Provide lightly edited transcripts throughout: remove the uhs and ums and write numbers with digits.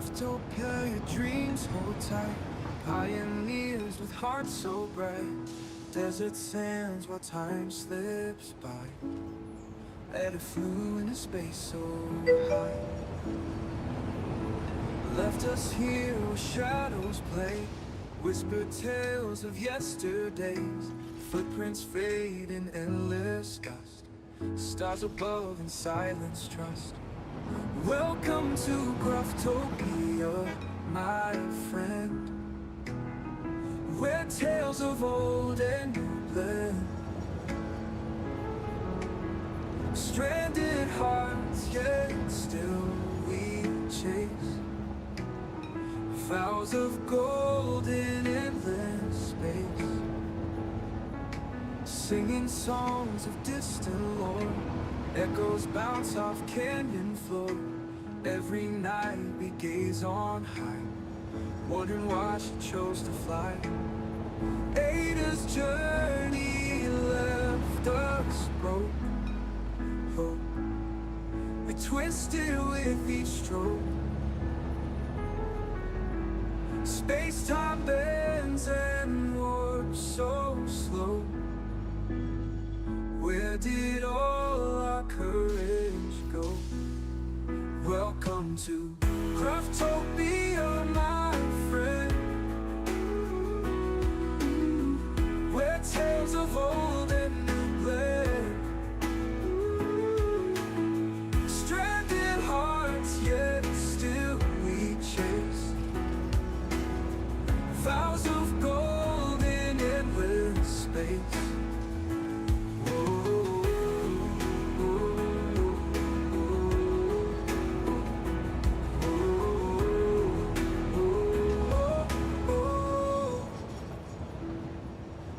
Craftopia, your dreams hold tight. Pioneers with hearts so bright. Desert sands while time slips by. Let it flew into space so high. Left us here where shadows play. Whispered tales of yesterdays. Footprints fade in endless gust. Stars above in silence trust. Welcome to Craftopia, my friend, where tales of old and new blend. Stranded hearts, yet still we chase vows of gold in endless space. Singing songs of distant lore, echoes bounce off canyon floor. Every night we gaze on high, wondering why she chose to fly. Ada's journey left us broke. Hope we twisted with each stroke. Space-time bends and warps so slow. Where did all our courage go? Welcome to Craftopia, my friend, where tales of old and new blend. Stranded hearts, yet still we chase vows of gold in endless space.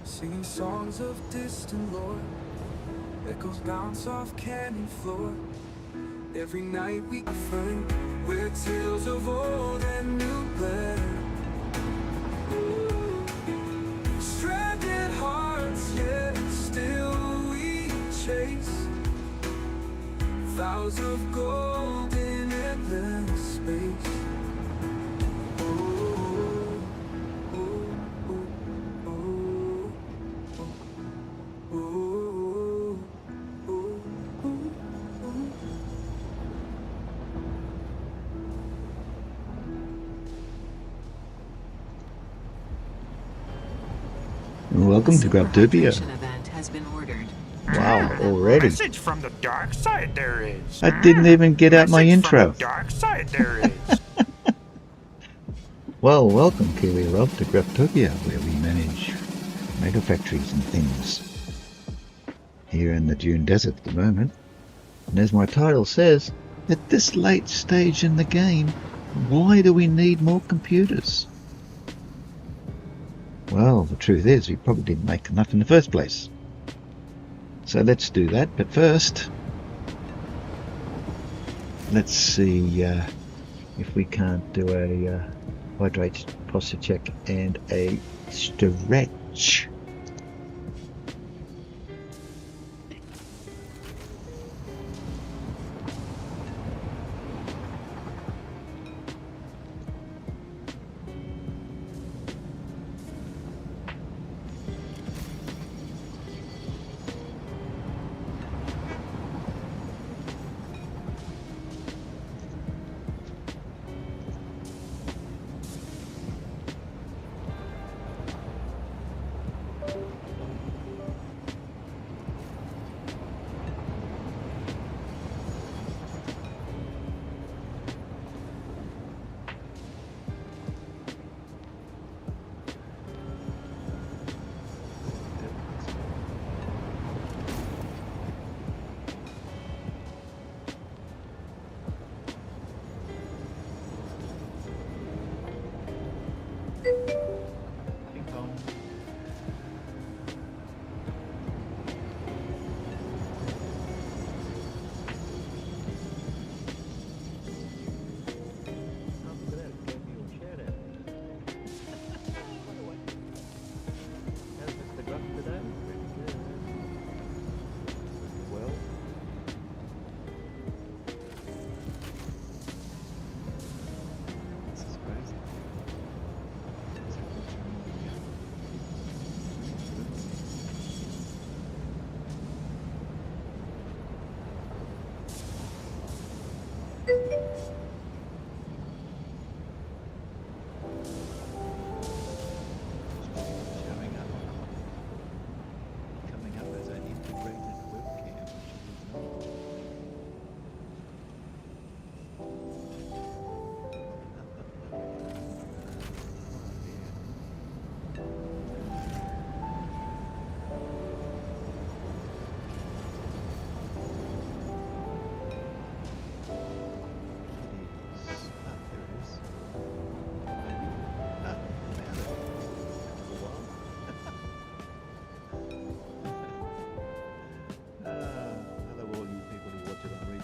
Singing songs of distant lore, echoes bounce off canyon floor. Every night we find where tales of old and new blend. Stranded hearts, yet still we chase vows of gold in endless space. Welcome to Craftopia. Event has been ordered. Wow, already. Message from the dark side there is. I didn't even get out my Message intro. From the dark side there is. Well, welcome Kiwi Rob to Craftopia, where we manage mega factories and things. Here in the Dune Desert at the moment. And as my title says, at this late stage in the game, why do we need more computers? Well, the truth is, we probably didn't make enough in the first place. So let's do that, but first, let's see if we can't do a hydrate posture check and a stretch.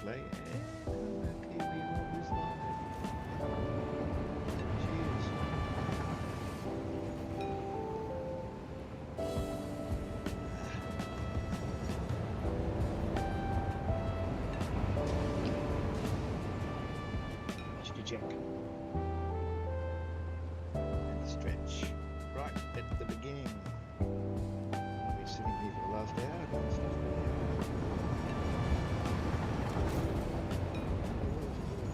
play. And the Kiwi Rob is live. Cheers. Mr. Jack. And stretch. Right at the beginning. We're sitting here for the last hour doing stuff.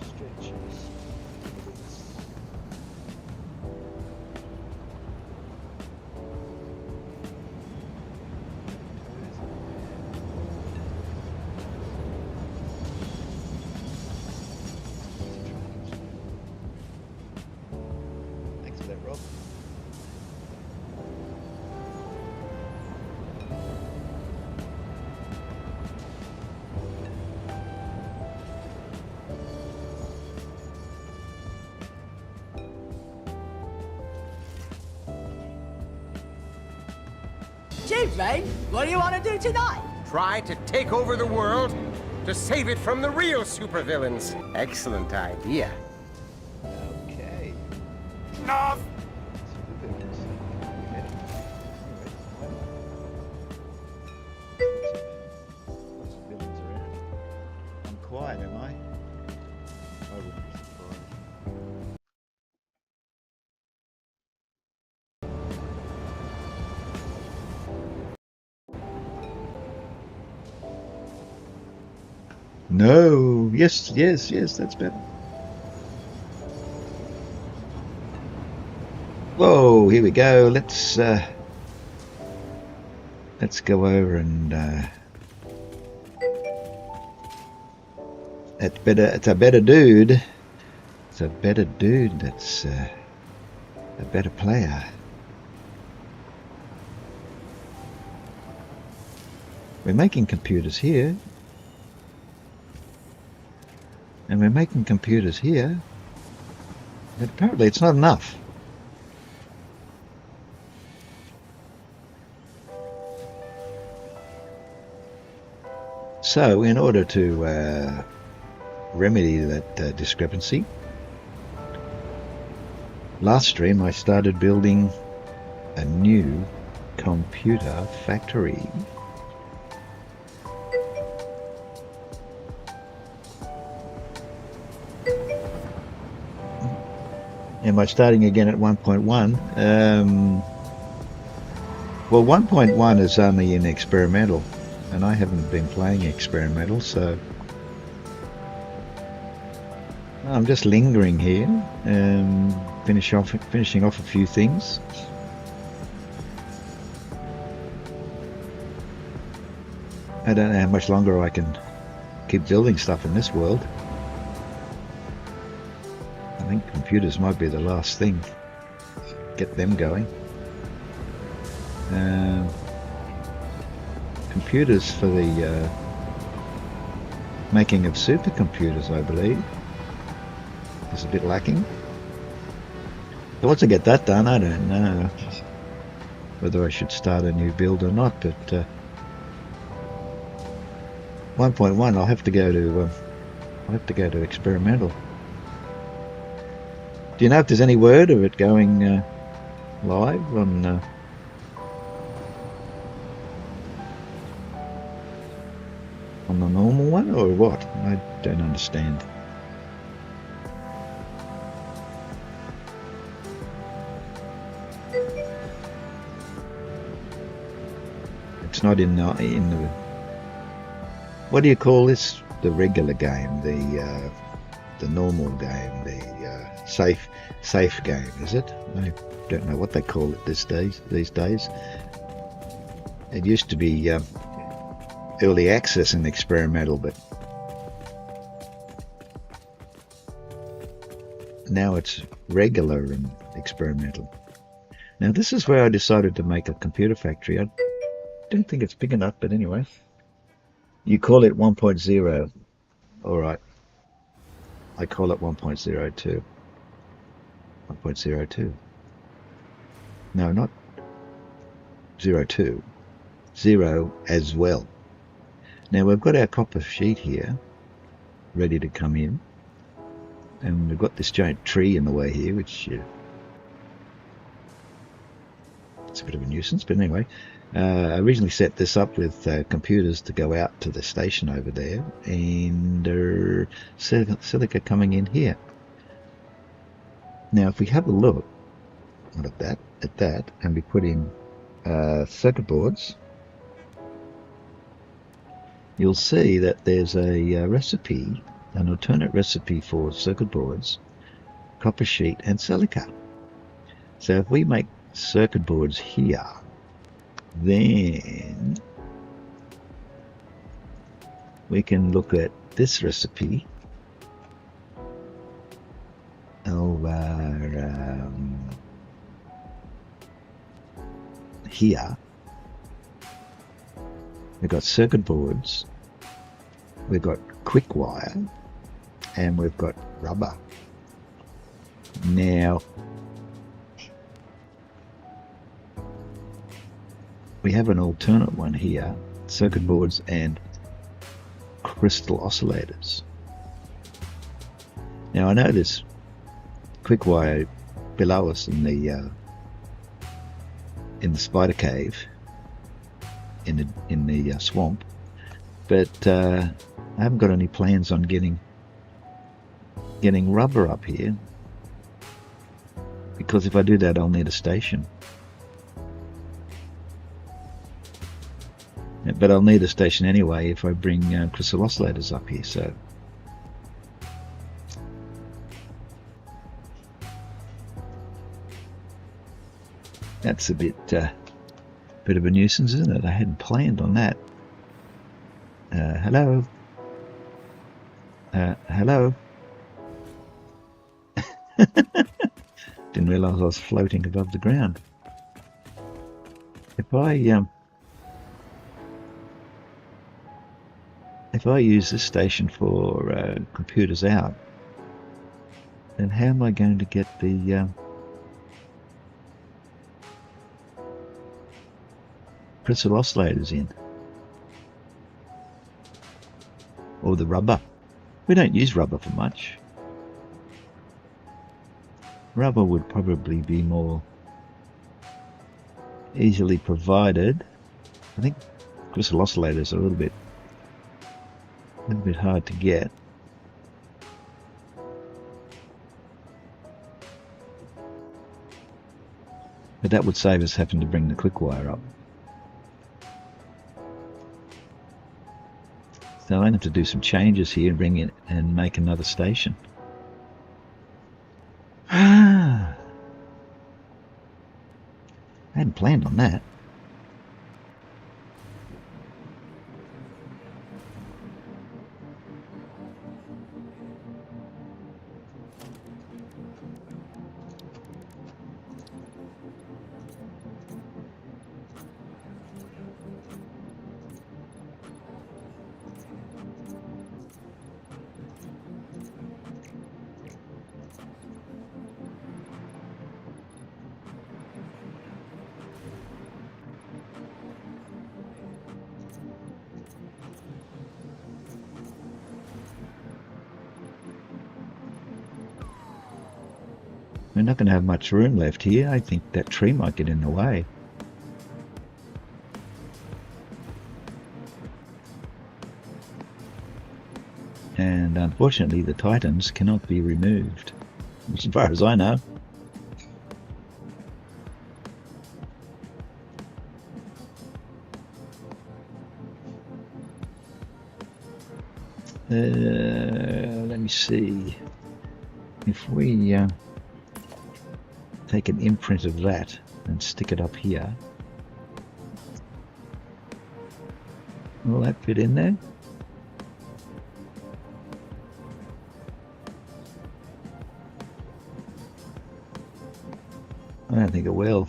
Stretches. Thanks for that, Rob. Chief Rain, what do you want to do tonight? Try to take over the world to save it from the real supervillains. Excellent idea. Okay. Enough! Lots of villains around. I'm quiet, am I? I wouldn't be surprised. No, yes, that's better. Whoa, here we go. Let's go over and it's a better dude. It's a better dude that's a better player. We're making computers here. And we're making computers here. But apparently it's not enough. So in order to remedy that discrepancy, last stream I started building a new computer factory. Am I starting again at 1.1? Well, 1.1 is only in experimental, and I haven't been playing experimental, so I'm just lingering here, finishing off a few things. I don't know how much longer I can keep building stuff in this world. I think computers might be the last thing. Get them going. Computers for the making of supercomputers, I believe, is a bit lacking. But once I get that done, I don't know whether I should start a new build or not. But 1.1, I'll have to go to experimental. Do you know if there's any word of it going live on the normal one, or what? I don't understand. It's not in the what do you call this? The regular game, the normal game, the safe game, is it? I don't know what they call it these days. It used to be early access and experimental, but now it's regular and experimental. Now this is where I decided to make a computer factory. I don't think it's big enough, but anyway. You call it 1.0. Alright. I call it 1.02. 1.02. No, not 02. 0 as well. Now we've got our copper sheet here. ready to come in. And we've got this giant tree in the way here, which it's a bit of a nuisance, but anyway. I originally set this up with computers to go out to the station over there, and silica coming in here. Now, if we have a look at that, and we put in circuit boards, you'll see that there's a recipe, an alternate recipe for circuit boards, copper sheet, and silica. So if we make circuit boards here, then we can look at this recipe over here. We've got circuit boards, we've got quick wire, and we've got rubber. Now, we have an alternate one here, circuit boards and crystal oscillators. Now I know there's quick wire below us in the spider cave, in the swamp, but I haven't got any plans on getting rubber up here, because if I do that I'll need a station. But I'll need a station anyway if I bring crystal oscillators up here, so that's a bit of a nuisance, isn't it? I hadn't planned on that. Hello? Hello? Didn't realise I was floating above the ground. If I use this station for computers out, then how am I going to get the crystal oscillators in? Or the rubber? We don't use rubber for much. Rubber would probably be more easily provided. I think crystal oscillators are a little bit hard to get. But that would save us having to bring the quick wire up. So I have to do some changes here and bring it and make another station. I hadn't planned on that. We're not going to have much room left here. I think that tree might get in the way. And unfortunately the Titans cannot be removed, as far as I know. Let me see. If we take an imprint of that and stick it up here, will that fit in there? I don't think it will.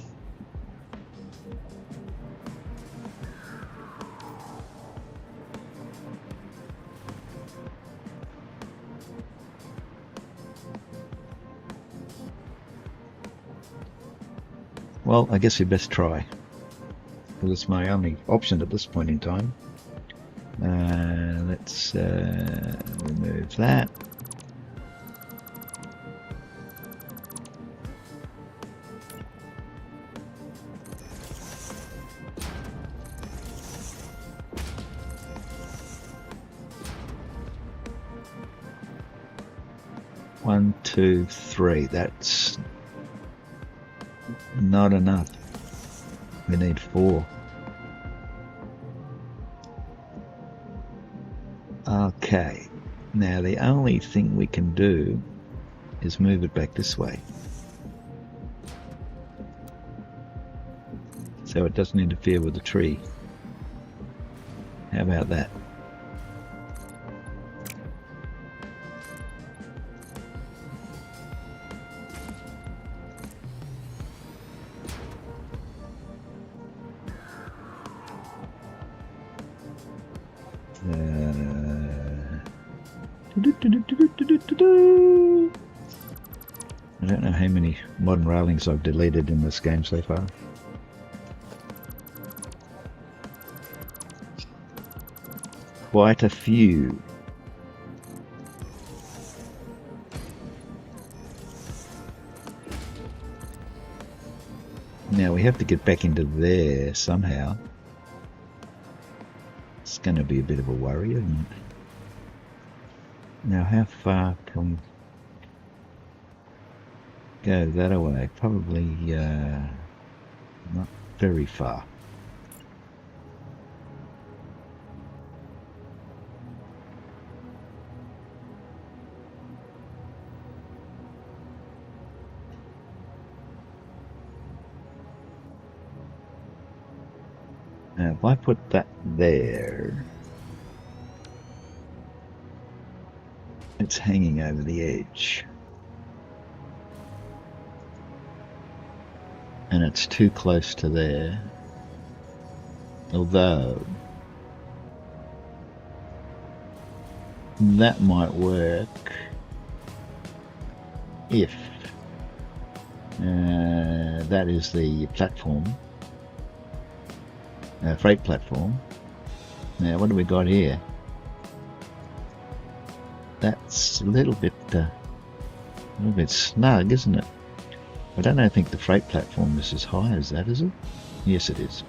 Well, I guess we best try, because it's my only option at this point in time. Let Let's remove that. One, two, three. That's not enough. We need 4. Okay. Now the only thing we can do is move it back this way, so it doesn't interfere with the tree. How about that? I don't know how many modern railings I've deleted in this game so far. Quite a few. Now we have to get back into there somehow. It's going to be a bit of a worry, isn't it? Now how far can go that away? Probably not very far. Now if I put that there, it's hanging over the edge. And it's too close to there. Although that might work if that is the platform, freight platform. Now what do we got here? That's a little bit snug, isn't it? I don't think the freight platform is as high as that, is it? Yes, it is.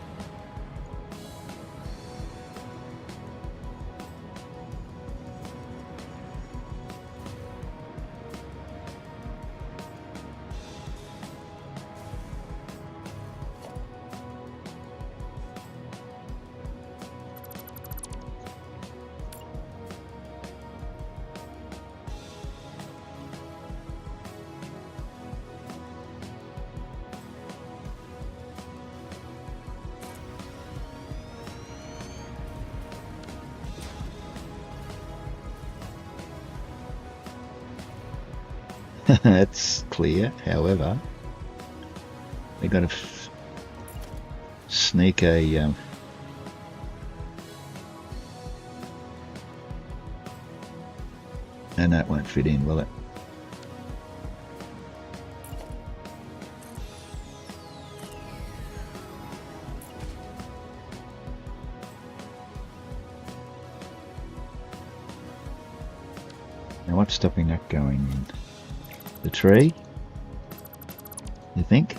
That's clear. However, they've got to sneak a and that won't fit in, will it? Now what's stopping that going in? The tree? You think?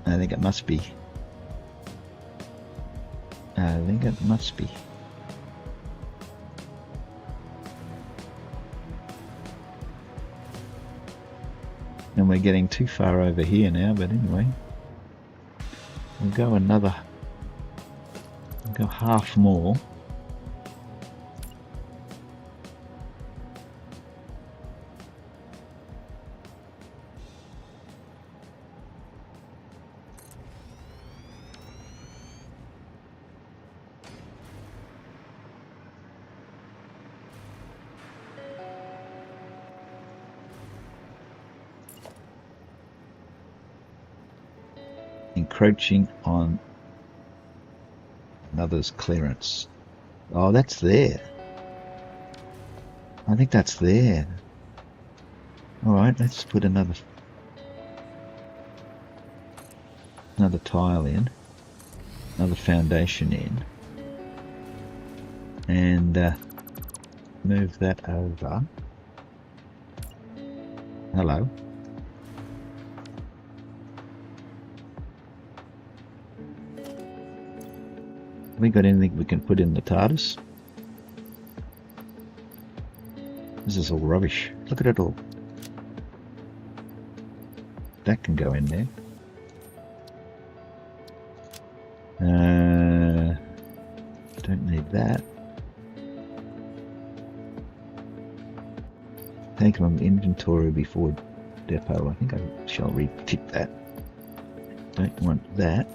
I think it must be. I think it must be. And we're getting too far over here now, but anyway. We'll go half more. Encroaching on another's clearance. Oh, that's there. I think that's there. Alright, let's put another tile in. Another foundation in. and move that over. Hello. Have we got anything we can put in the TARDIS? This is all rubbish. Look at it all. That can go in there. Don't need that. Take from inventory before depot. I think I shall re-tick that. Don't want that.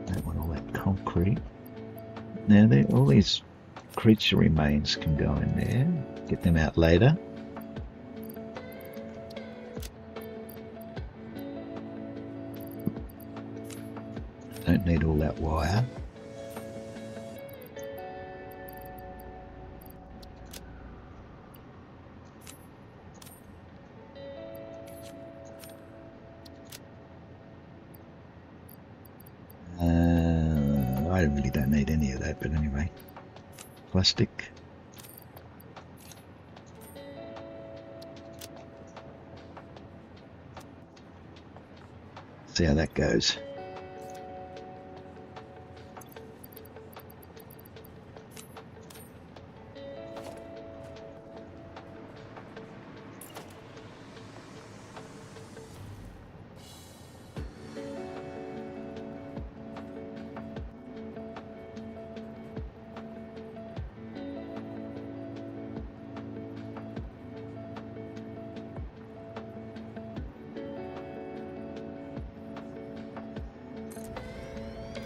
Don't want all that concrete. Now, all these creature remains can go in there. Get them out later. Don't need all that wire. I really don't need any of that, but anyway. Plastic. See how that goes.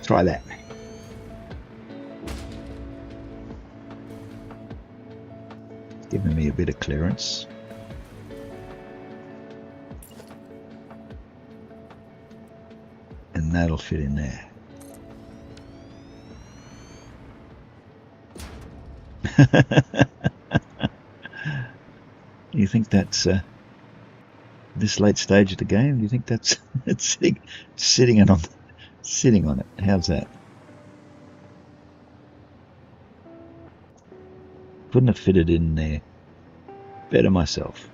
Try that. Giving me a bit of clearance. And that'll fit in there. You think that's this late stage of the game? Do you think that's it's sitting on it? How's that? Couldn't have fitted in there better myself.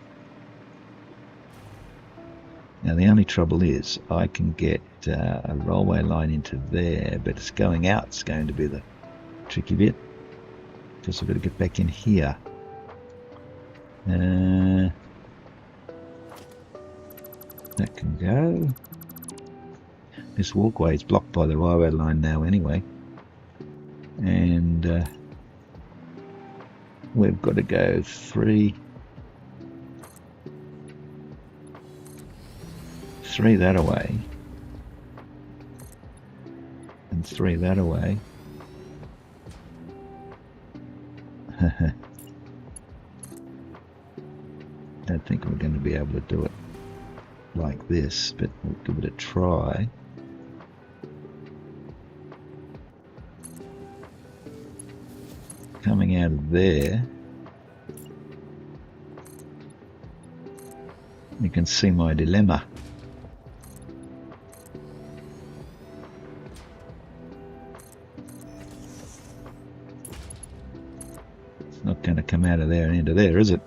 Now the only trouble is I can get a railway line into there, but it's going out. It's going to be the tricky bit because I've got to get back in here. That can go. This walkway is blocked by the railway line now anyway, and we've got to go three that away and 3 that away. Don't think we're going to be able to do it like this, but we'll give it a try. Coming out of there, you can see my dilemma. It's not going to come out of there and into there, is it?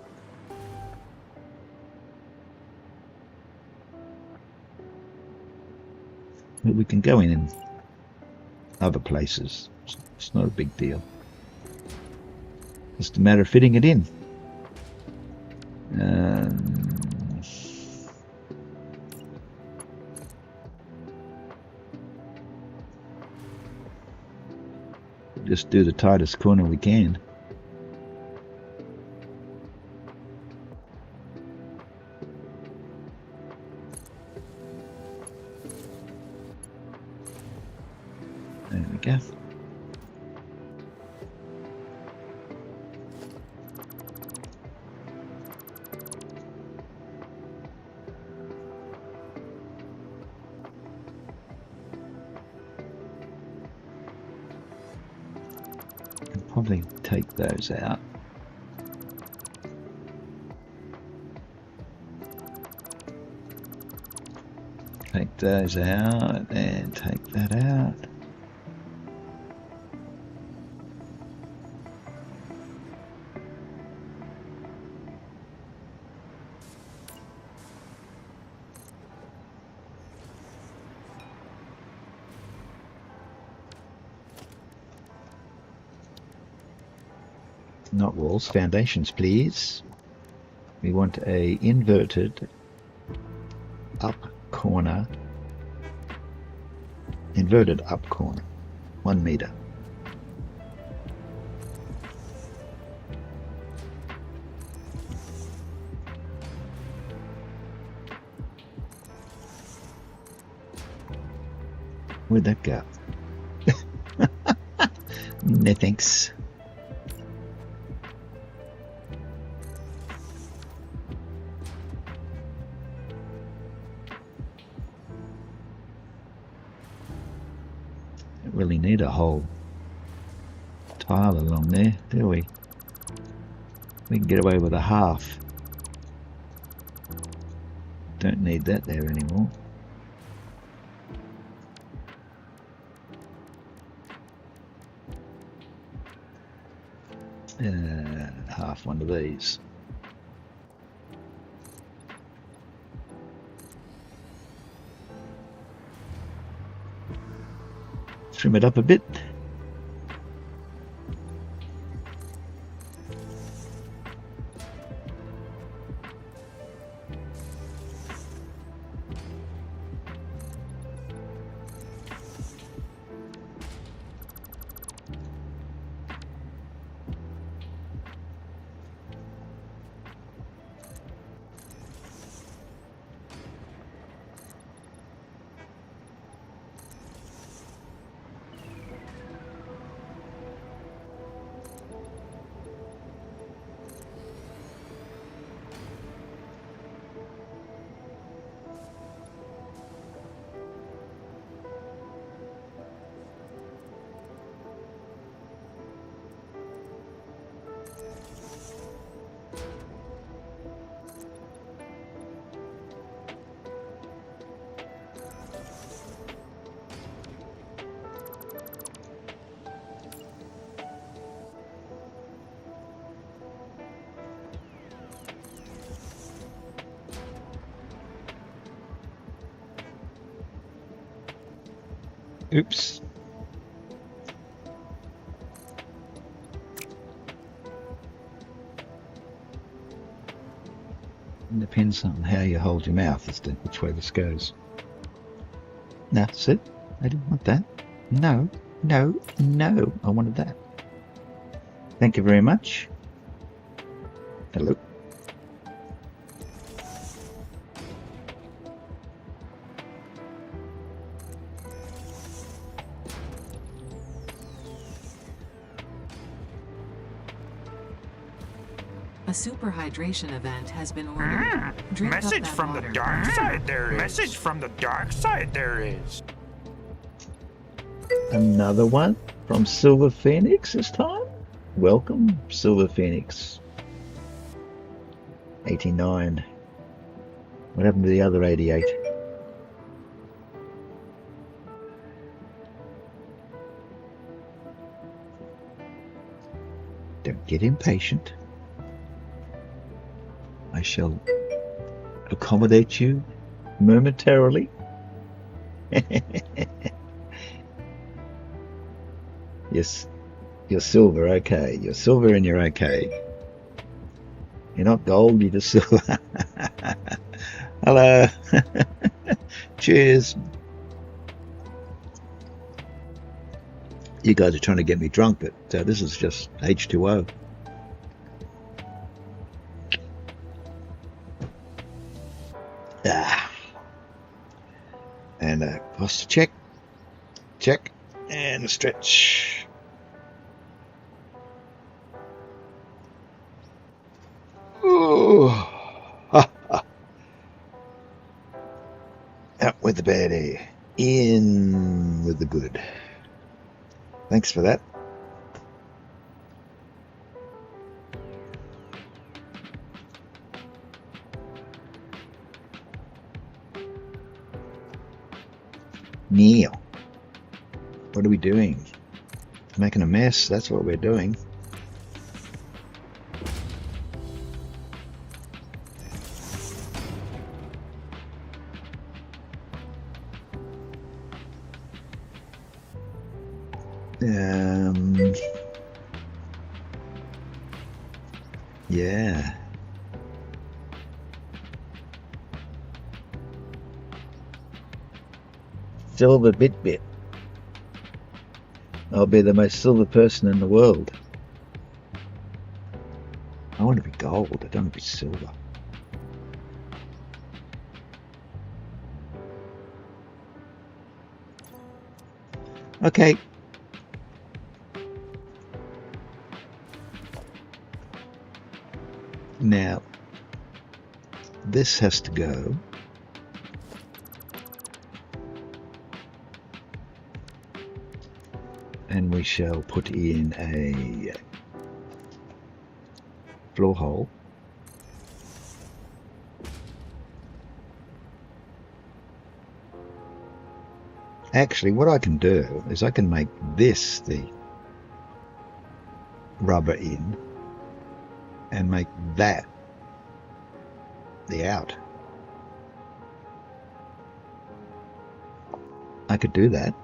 But we can go in other places. It's not a big deal. Just a matter of fitting it in. Just do the tightest corner we can. There we go. Probably take those out. Take those out and take that out. Not walls, foundations, please. We want a inverted up corner. Inverted up corner. 1 meter. Where'd that go? No thanks. Don't really need a whole tile along there, do we? We can get away with a half. Don't need that there anymore. Half one of these. Trim it up a bit. Oops. It depends on how you hold your mouth as to which way this goes. No, that's it. I didn't want that. No, no, no. I wanted that. Thank you very much. Hello. A superhydration event has been ordered. Drink up Message that from the water. dark side there is. Message from the dark side there is. Another one from Silver Phoenix this time. Welcome, Silver Phoenix. 89. What happened to the other 88? Don't get impatient. I shall accommodate you momentarily. Yes, you're silver, okay. You're silver and you're okay. You're not gold, you're just silver. Hello. Cheers. You guys are trying to get me drunk, but this is just H2O. And posture check, check, and stretch. Ooh. Out with the bad air, in with the good. Thanks for that. Neil, what are we doing? Making a mess, that's what we're doing. Yeah. Silver bit. I'll be the most silver person in the world. I want to be gold, I don't want to be silver. Okay. Now, this has to go. And we shall put in a floor hole. Actually, what I can do is I can make this the rubber in and make that the out. I could do that.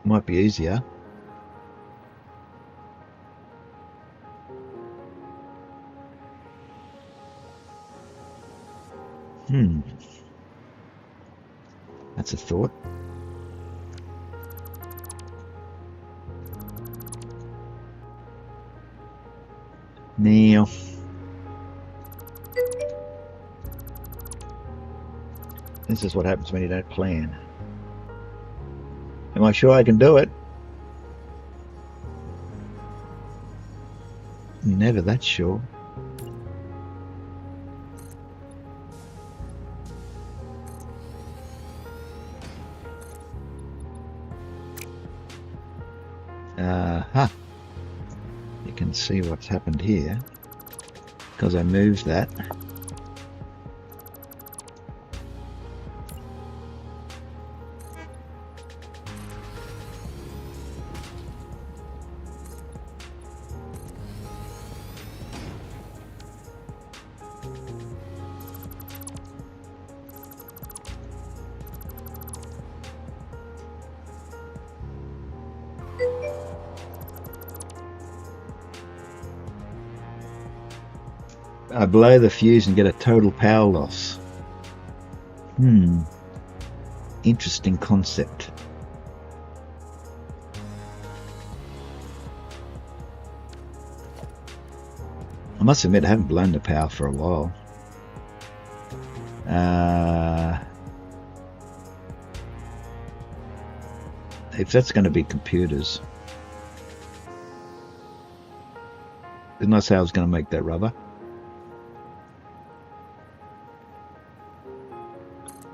Might be easier. That's a thought. Now, this is what happens when you don't plan. Am I sure I can do it? Never that sure. You can see what's happened here because I moved that. I blow the fuse and get a total power loss. Interesting concept. I must admit I haven't blown the power for a while. If that's going to be computers, didn't I say I was going to make that rubber?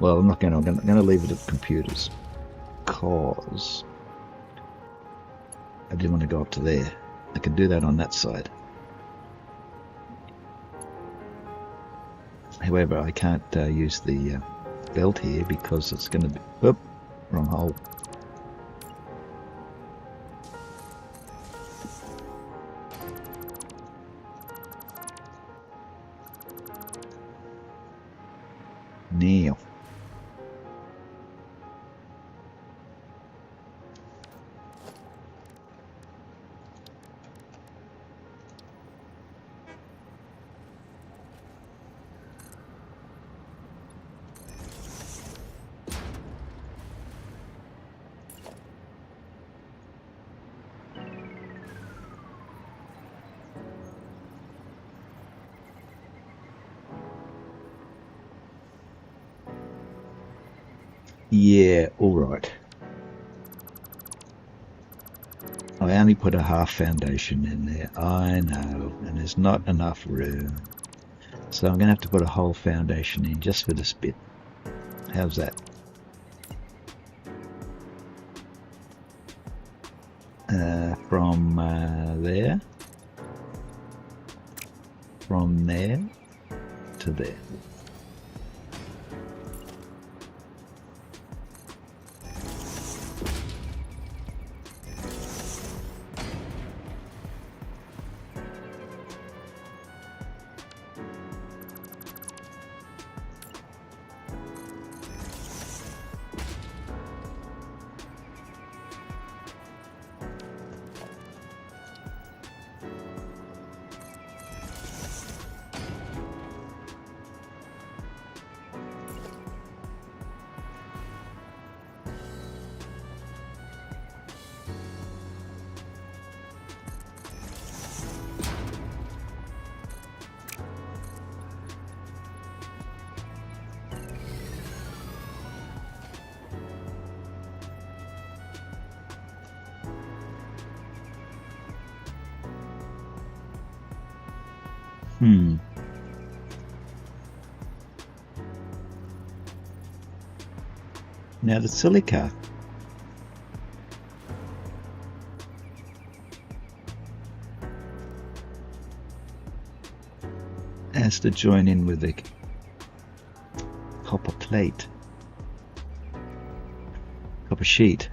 Well, I'm not going to. I'm going to leave it at computers because I didn't want to go up to there. I can do that on that side. However, I can't use the belt here because it's going to be... Oop, wrong hole. Now. Yeah, alright. I only put a half foundation in there, I know, and there's not enough room. So I'm going to have to put a whole foundation in just for this bit. How's that? From there. From there to there. Now the silica has to join in with the copper plate, copper sheet.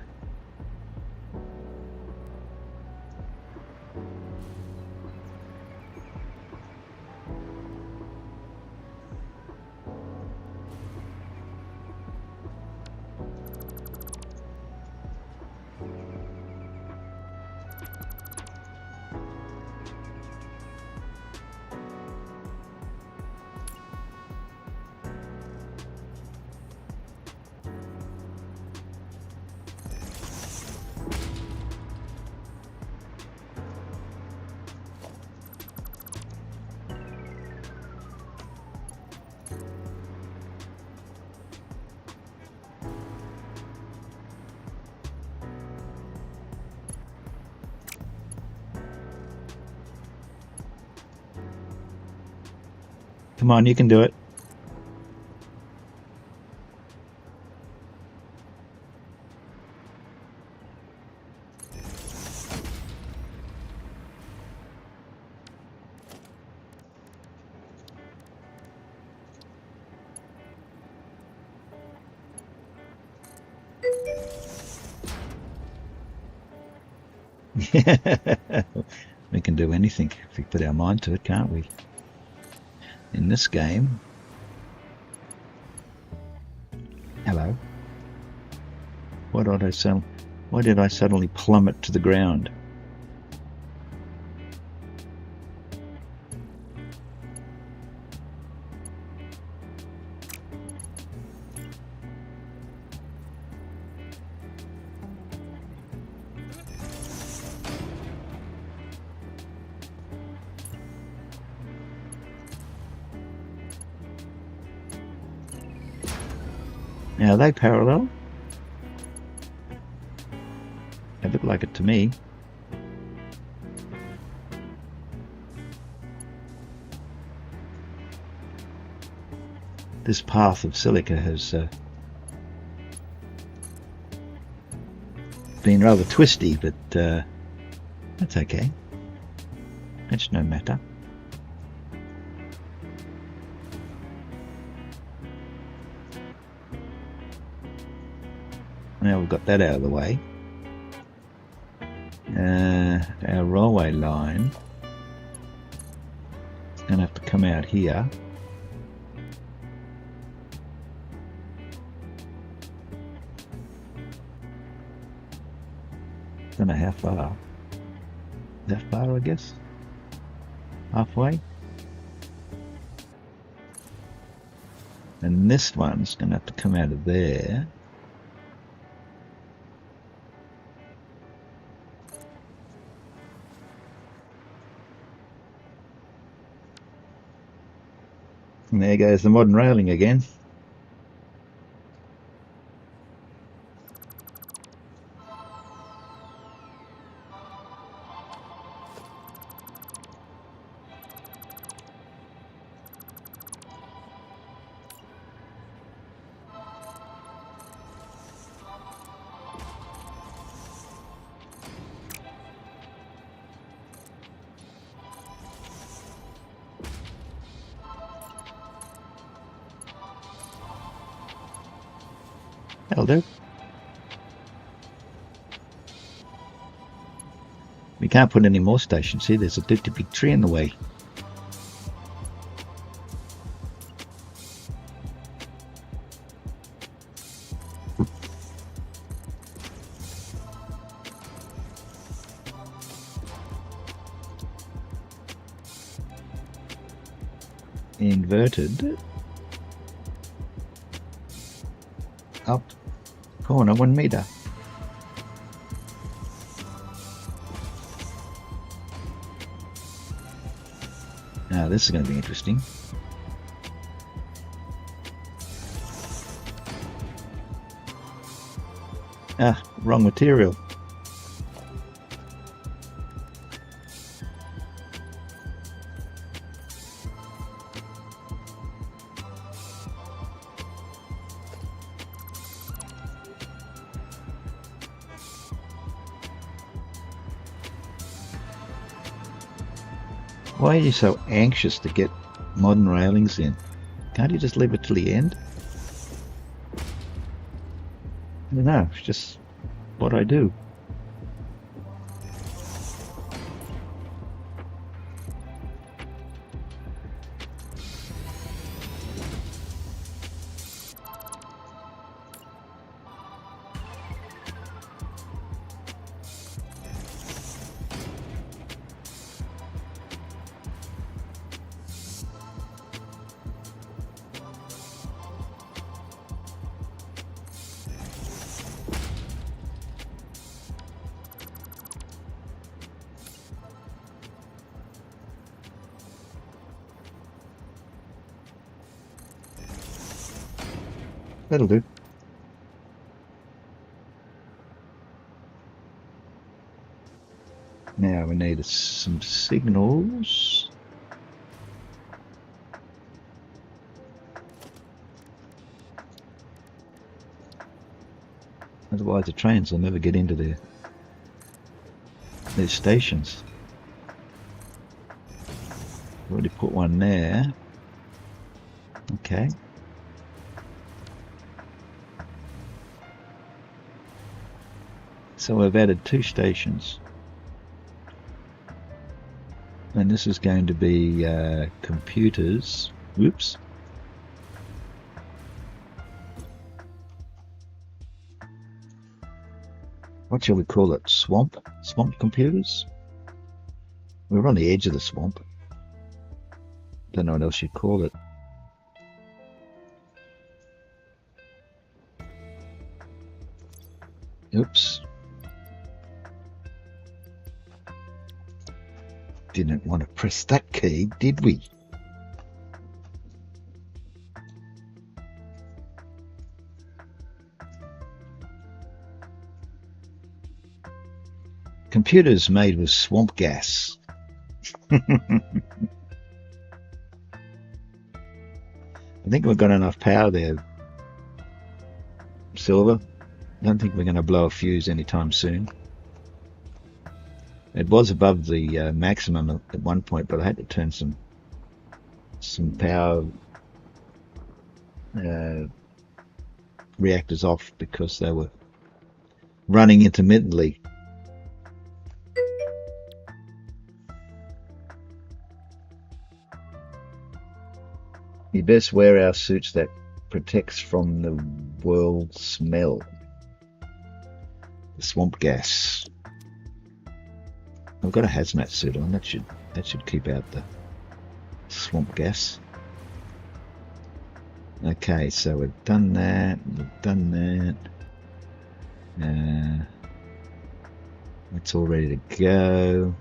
Come on, you can do it. We can do anything if we put our mind to it, can't we? In this game. Hello. Why did I suddenly plummet to the ground? Now, are they parallel? They look like it to me. This path of silica has been rather twisty, but that's okay. That's no matter. Now we've got that out of the way. Our railway line is going to have to come out here. Don't know how far. That far, I guess. Halfway. And this one's going to have to come out of there. And there goes the modern railing again. That'll do. We can't put any more stations here. There's a dirty big tree in the way. Inverted. Up corner 1 meter. Now this is going to be interesting. Ah, wrong material. Why are you so anxious to get modern railings in? Can't you just leave it till the end? I don't know, it's just what I do. That'll do. Now we need some signals. Otherwise the trains will never get into their stations. Already put one there. Okay. So we've added 2 stations. And this is going to be computers. Whoops. What shall we call it? Swamp? Swamp computers? We're on the edge of the swamp. Don't know what else you'd call it. Oops. Didn't want to press that key, did we? Computers made with swamp gas. I think we've got enough power there, Silver. I don't think we're going to blow a fuse anytime soon. It was above the maximum at one point, but I had to turn some power reactors off because they were running intermittently. You best wear our suits that protects from the world smell. The swamp gas. I've got a hazmat suit on. That should keep out the swamp gas. Okay, so we've done that. We've done that. It's all ready to go.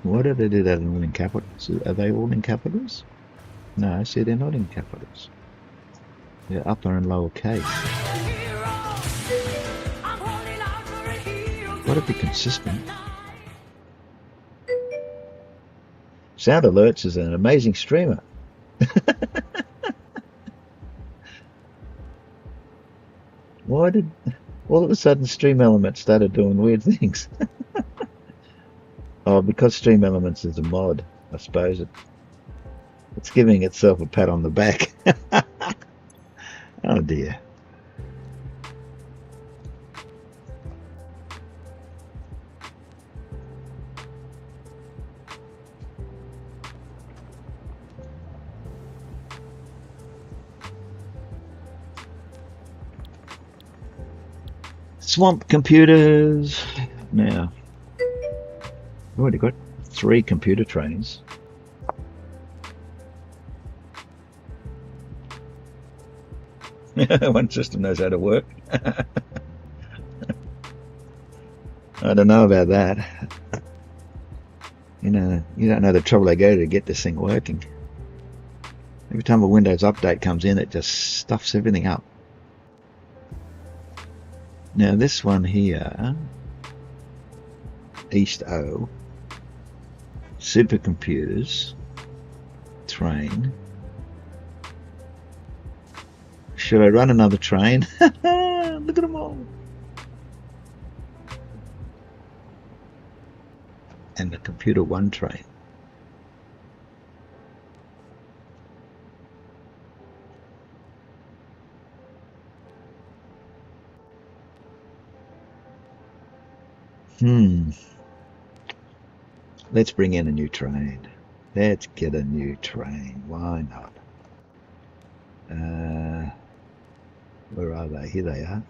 Why did they do that all in capitals? Are they all in capitals? No, I see they're not in capitals. They're upper and lower case. Gotta be consistent. Sound Alerts is an amazing streamer. Why did all of a sudden Stream Elements started doing weird things? Oh, because Stream Elements is a mod, I suppose it's giving itself a pat on the back. Oh dear. Swamp computers. Now, we've already got 3 computer trains. One system knows how to work. I don't know about that. You know, you don't know the trouble they go to get this thing working. Every time a Windows update comes in, it just stuffs everything up. Now this one here, East O, supercomputers, train. Should I run another train? Look at them all. and the Computer 1 train. Let's bring in a new train. Let's get a new train. Why not? Where are they? Here they are.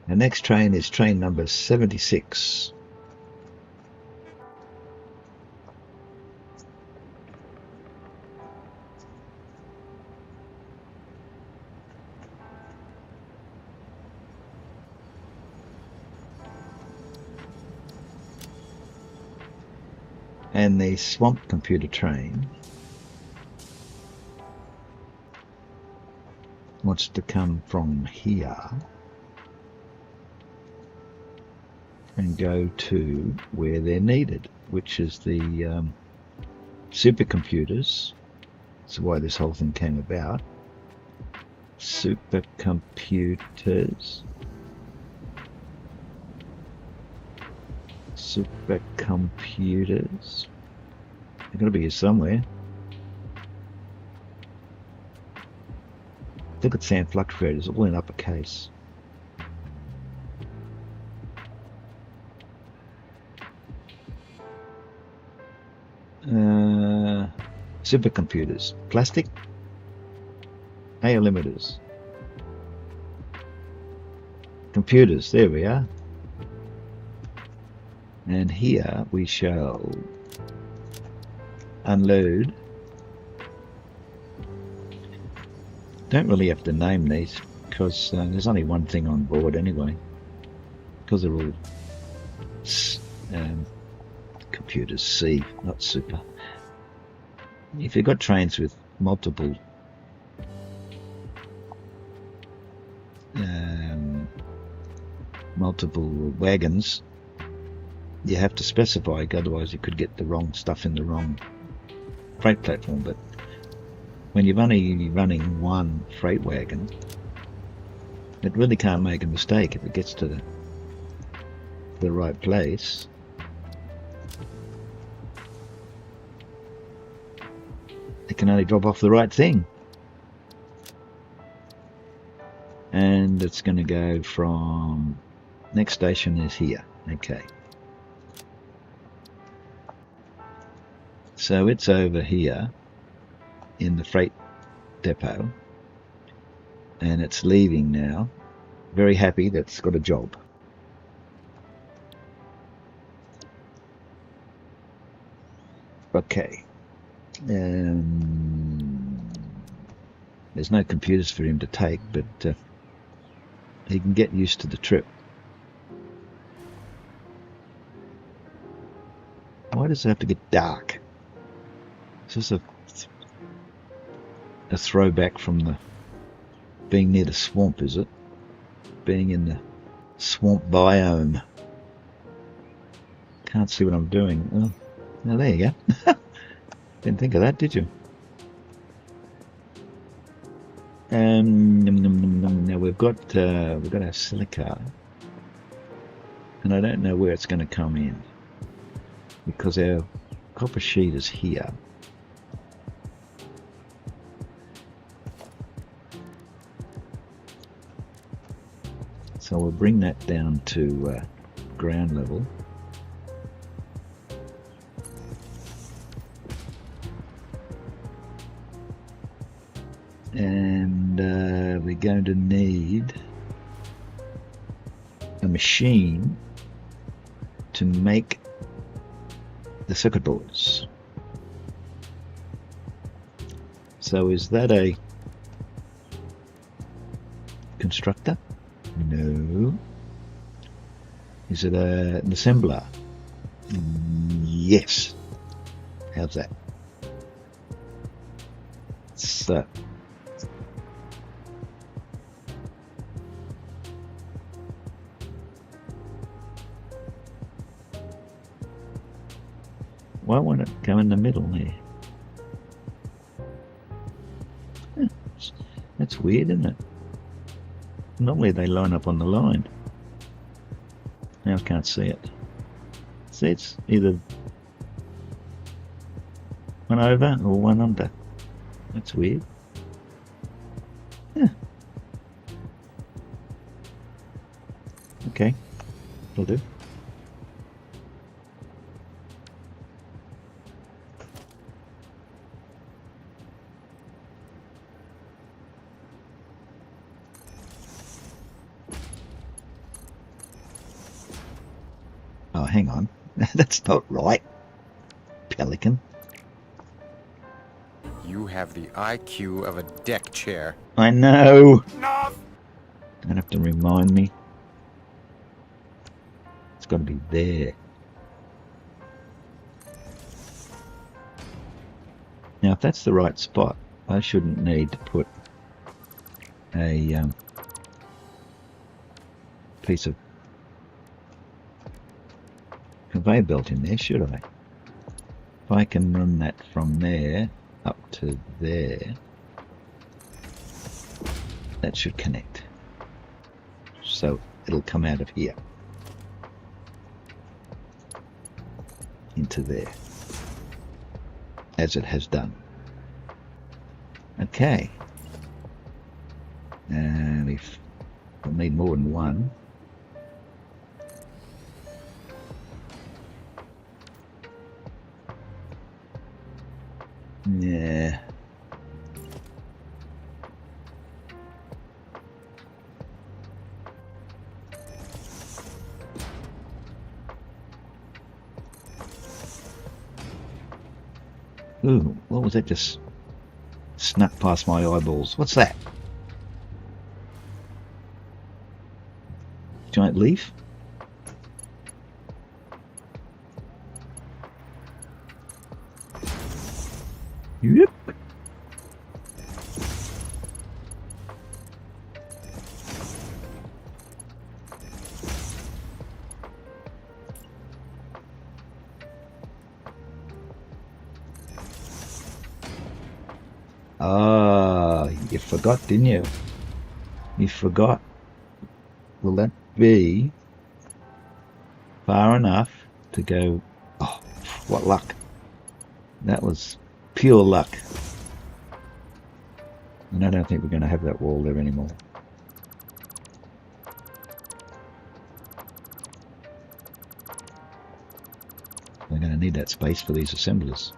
The next train is train number 76. And the swamp computer train wants to come from here and go to where they're needed, which is the supercomputers. That's why this whole thing came about. Supercomputers. Supercomputers. They're going to be here somewhere. Look at Sand Fluctuators, all in uppercase. Supercomputers. Plastic. Air limiters. Computers, there we are. And here we shall unload. Don't really have to name these because there's only one thing on board anyway, because they're all computers C, not super. If you've got trains with multiple wagons, you have to specify, otherwise you could get the wrong stuff in the wrong freight platform. But when you're only running one freight wagon, it really can't make a mistake if it gets to the right place. It can only drop off the right thing. And it's going to go from, next station is here. Okay. So it's over here in the freight depot, and it's leaving now. Very happy that it's got a job. Okay. There's no computers for him to take, but he can get used to the trip. Why does it have to get dark? Is this a throwback from the being near the swamp, is it? Being in the swamp biome. Can't see what I'm doing. Oh, now there you go. Didn't think of that, did you? Now we've got our silica, and I don't know where it's going to come in because our copper sheet is here. So we'll bring that down to ground level. And we're going to need a machine to make the circuit boards. So is that a constructor? No. Is it an assembler? Yes. How's that? So why won't it go in the middle here? That's weird, isn't it? Normally they line up on the line. Now I can't see it. See, it's either one over or one under. That's weird. Yeah. Okay, will do. Oh, hang on. That's not right, Pelican. You have the IQ of a deck chair. I know. Enough! Don't have to remind me. It's got to be there. Now, if that's the right spot, I shouldn't need to put a piece of conveyor belt in there, should I? If I can run that from there up to there, that should connect. So it'll come out of here into there, as it has done. Okay. And if we'll need more than one. Yeah. Ooh, what was that just snuck past my eyeballs? What's that? Giant leaf? Yep. Ah, you forgot, didn't you? You forgot. Will that be far enough to go? Oh, what luck. That was pure luck. And I don't think we're going to have that wall there anymore. We're going to need that space for these assemblers.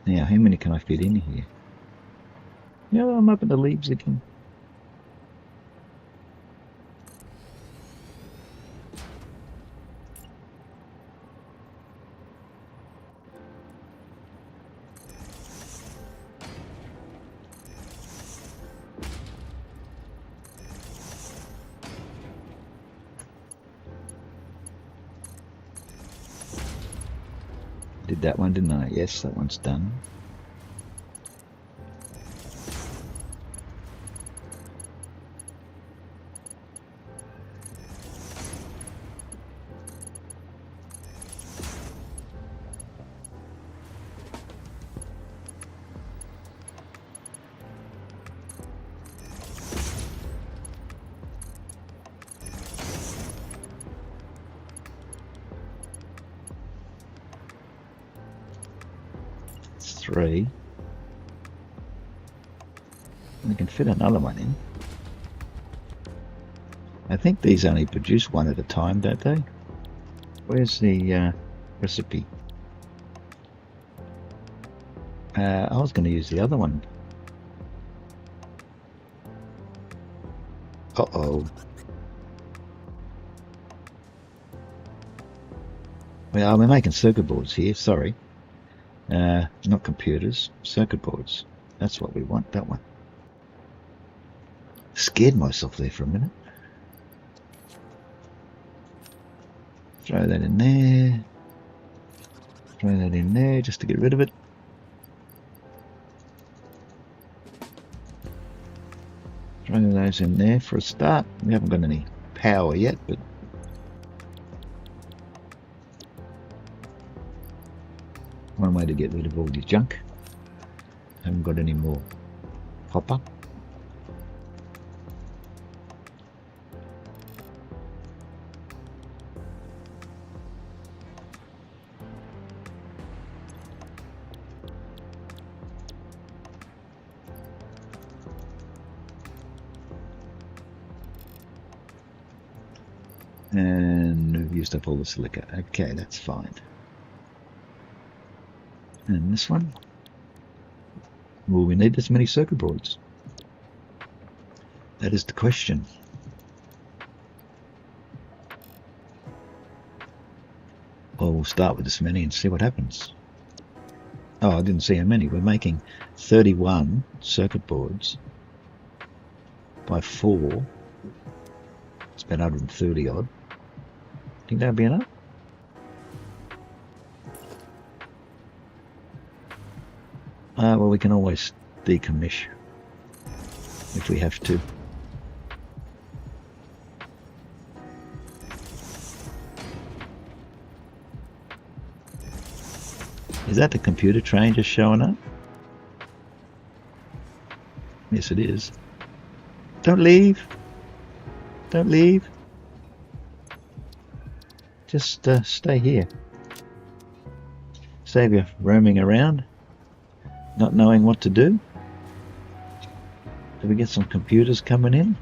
Now, how many can I fit in here? Yeah, I'm up in the leaves again. Did that one, didn't I? Yes, that one's done. Three. We can fit another one in. I think these only produce one at a time, don't they? Where's the recipe? I was going to use the other one. Uh-oh. Well, we're making circuit boards here, sorry. Not computers, circuit boards. That's what we want, that one. Scared myself there for a minute. Throw that in there. Throw that in there just to get rid of it. Throw those in there for a start. We haven't got any power yet, but one way to get rid of all your junk. Haven't got any more copper. And we've used up all the silica. Okay, that's fine. And this one? Will we need this many circuit boards? That is the question. Well, we'll start with this many and see what happens. Oh, I didn't see how many. We're making 31 circuit boards by 4. It's about 130 odd. Think that'll be enough? Well, we can always decommission if we have to. Is that the computer train just showing up? Yes, it is. Don't leave. Don't leave. Just stay here. Save you roaming around, not knowing what to do. Do we get some computers coming in?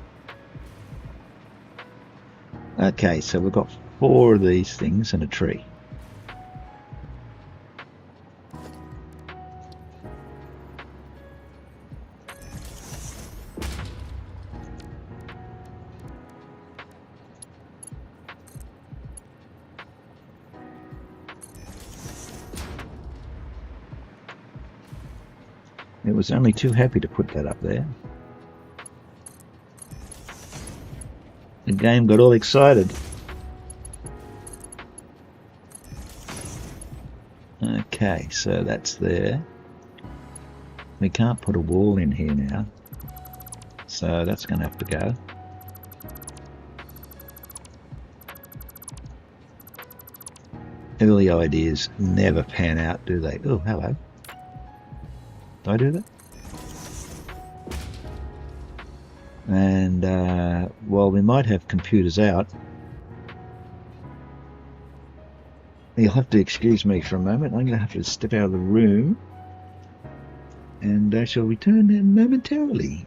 Okay, so we've got 4 of these things and a tree. It was only too happy to put that up there. The game got all excited. Okay, so that's there. We can't put a wall in here now, so that's going to have to go. Early ideas never pan out, do they? Oh, hello. Did I do that? And while we might have computers out, you'll have to excuse me for a moment. I'm going to have to step out of the room, and I shall return momentarily.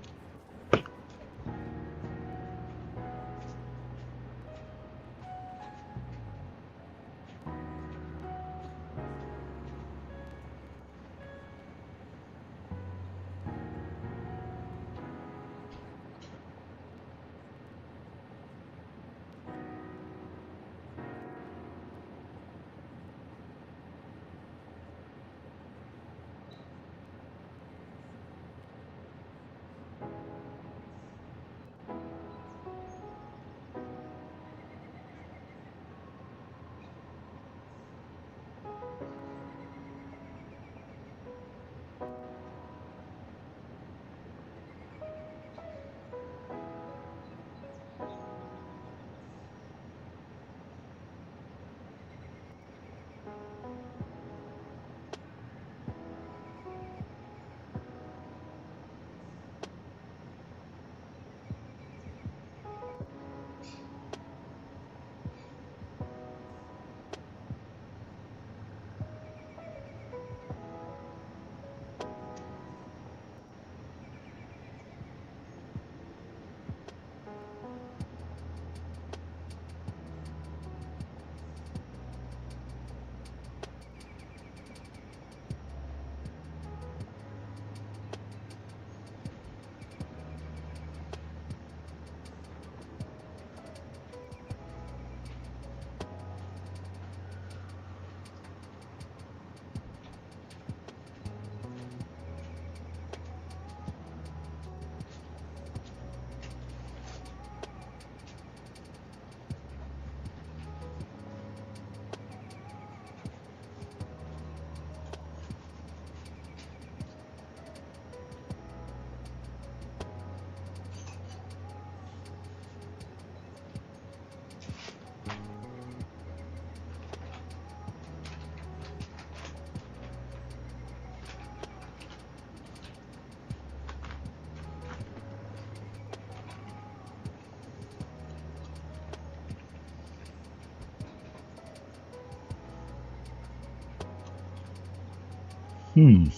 Don't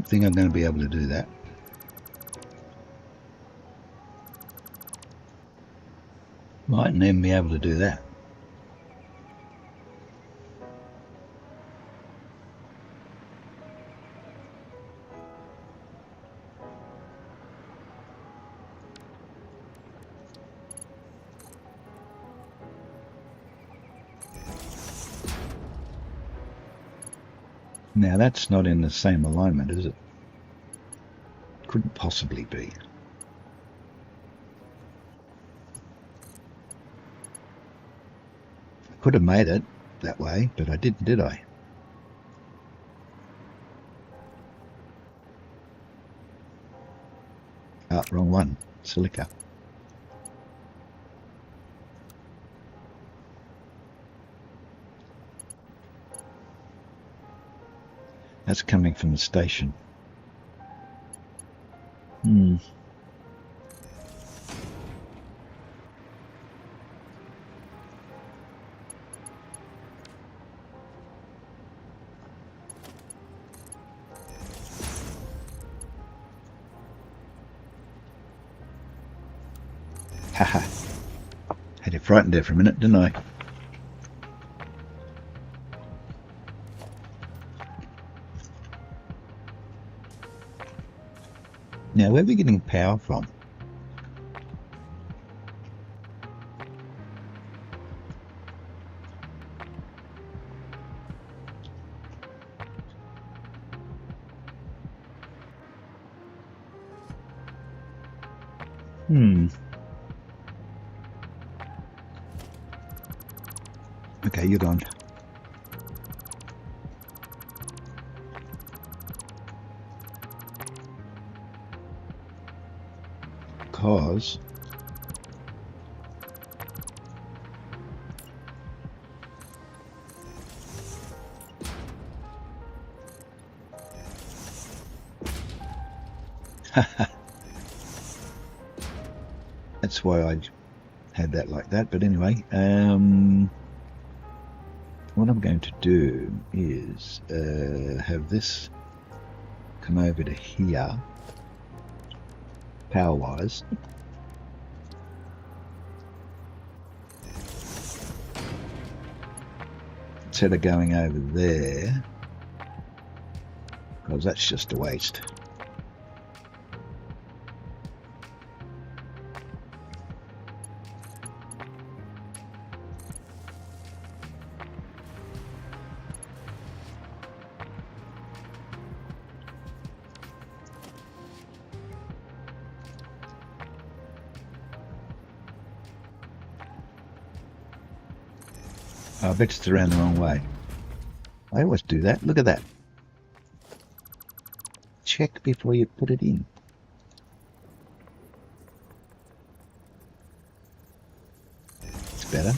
think I'm going to be able to do that. Mightn't even be able to do that. Now that's not in the same alignment, is it? Couldn't possibly be. I could have made it that way, but I didn't, did I? Ah, wrong one. Silica. That's coming from the station. Haha. Had you frightened there for a minute, didn't I? Now, where are we getting power from? Okay, you're gone. Because that's why I had that like that. But anyway, what I'm going to do is have this come over to here, power-wise. Instead of going over there, because that's just a waste. I bet it's around the wrong way. I always do that. Look at that. Check before you put it in. It's better.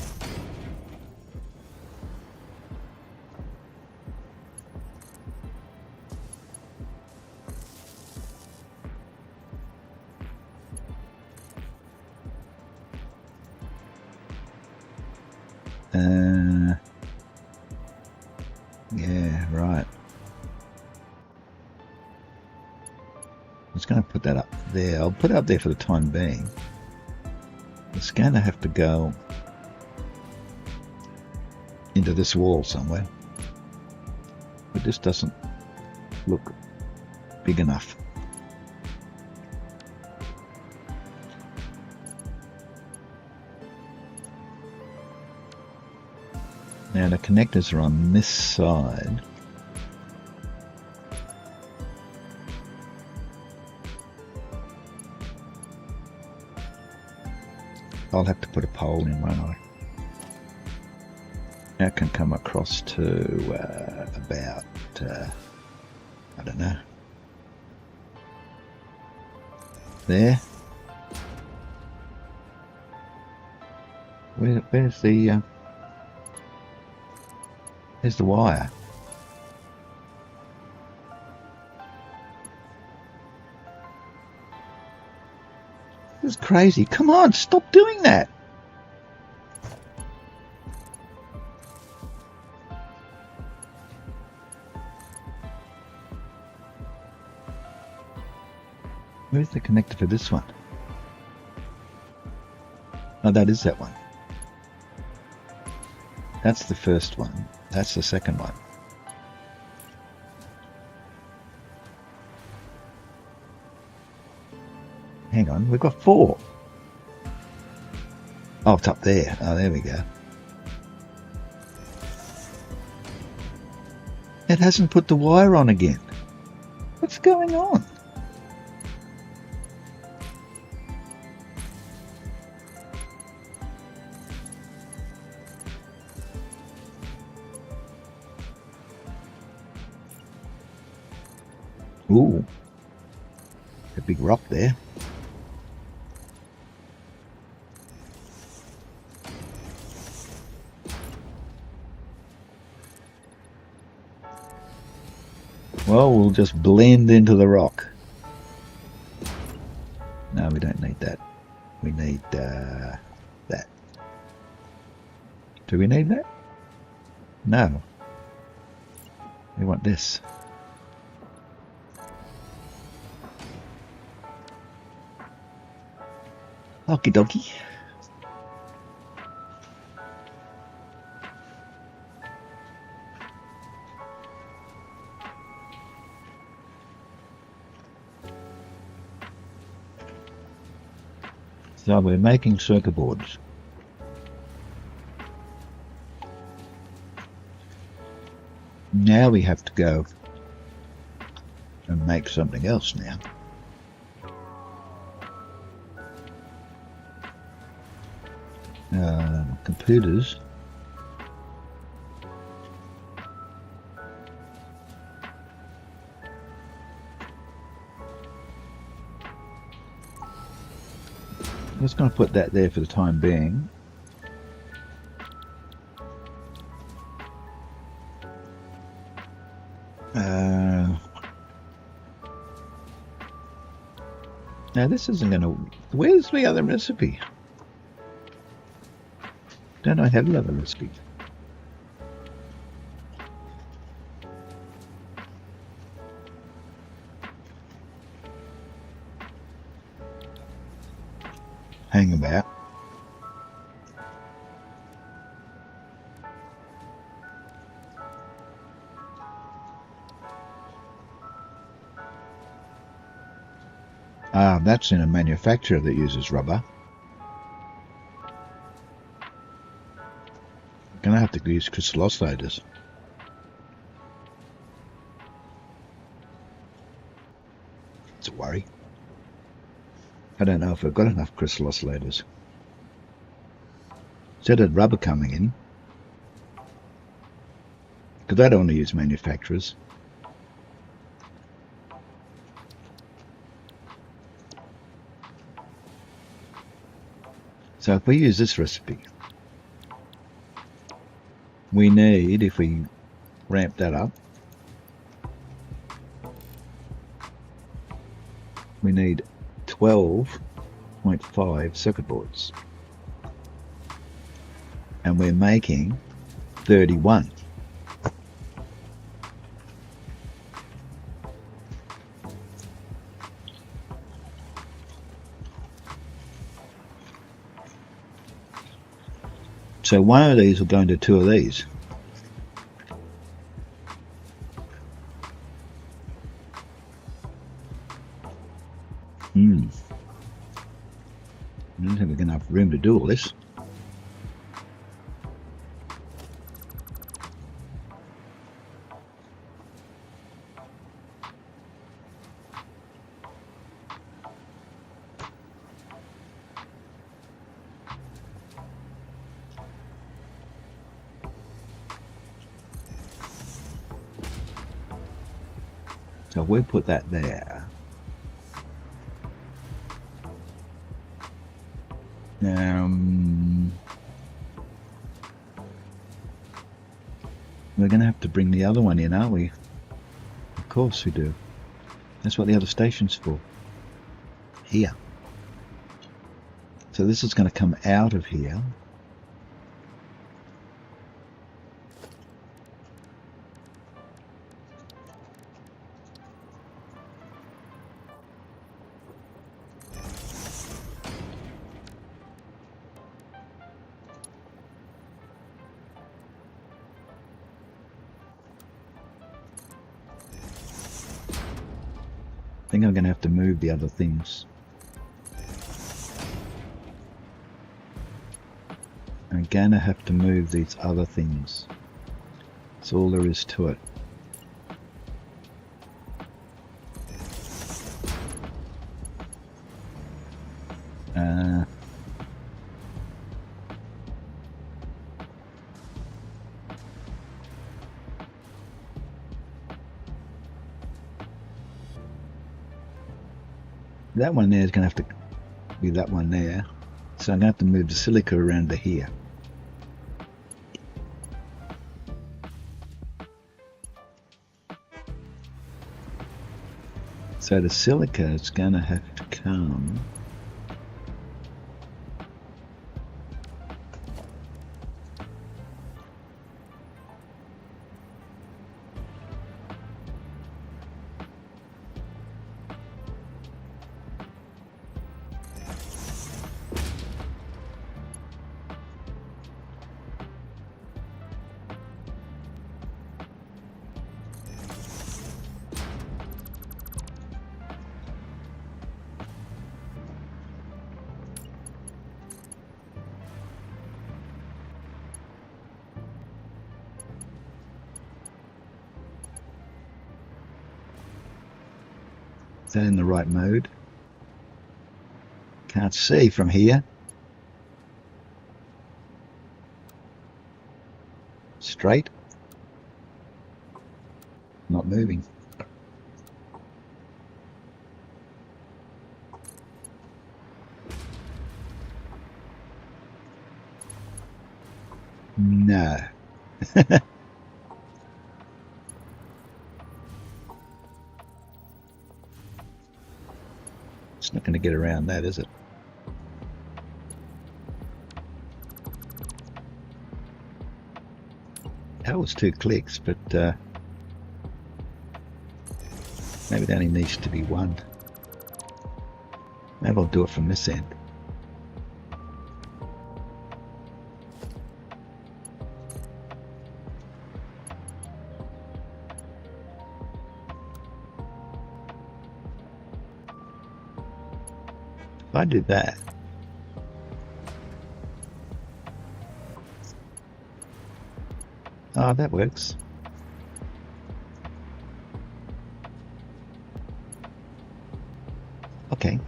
Yeah, right. I was going to put that up there. I'll put it up there for the time being. It's going to have to go into this wall somewhere. But this doesn't look big enough. Now the connectors are on this side. I'll have to put a pole in, won't I? That can come across to about, I don't know, there. Where's the there's the wire. This is crazy. Come on, stop doing that. Where's the connector for this one? Oh, that is that one. That's the first one. That's the second one. Hang on, we've got 4. Oh, it's up there. Oh, there we go. It hasn't put the wire on again. What's going on? Ooh, a big rock there. Well, we'll just blend into the rock. No, we don't need that. We need that. Do we need that? No. We want this. Okie dokie. So we're making circuit boards. Now we have to go and make something else now. Computers. I'm just going to put that there for the time being. Now this isn't going to... Where's the other recipe? Don't I have another recipe? Hang about. Ah, that's in a manufacturer that uses rubber. Gonna have to use crystal oscillators. It's a worry. I don't know if I've got enough crystal oscillators. Instead of rubber coming in, because I don't want to use manufacturers. So if we use this recipe, we need, if we ramp that up, we need 12.5 circuit boards. And we're making 31. So one of these will go into 2 of these. I don't think we're going to have room to do all this. So we'll put that there. We're going to have to bring the other one in, aren't we? Of course we do. That's what the other station's for. Here. So this is going to come out of here. think I'm going to have to move the other things. I'm going to have to move these other things. That's all there is to it. That one there is going to have to be that one there. So I'm going to have to move the silica around to here. So the silica is going to have to come that in the right mode. Can't see from here. Straight. Not moving. No. It's not going to get around that, is it? That was 2 clicks, but maybe it only needs to be 1. Maybe I'll do it from this end. If I do that, oh, that works. Okay.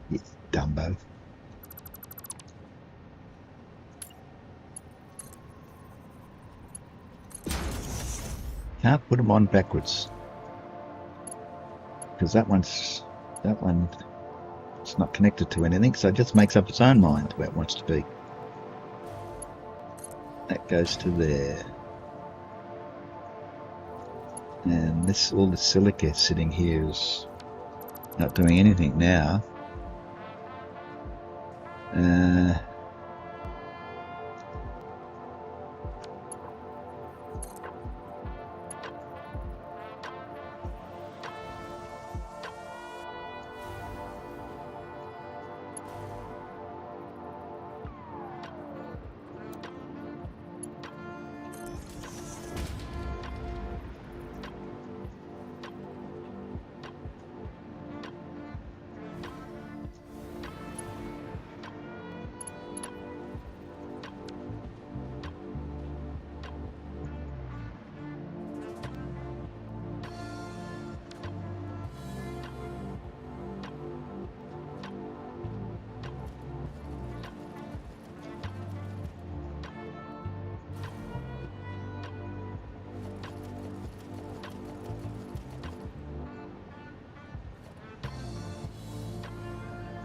You Dumbo. Can't put them on backwards because that one it's not connected to anything, so it just makes up its own mind where it wants to be. That goes to there. And this, all the silica sitting here is not doing anything now.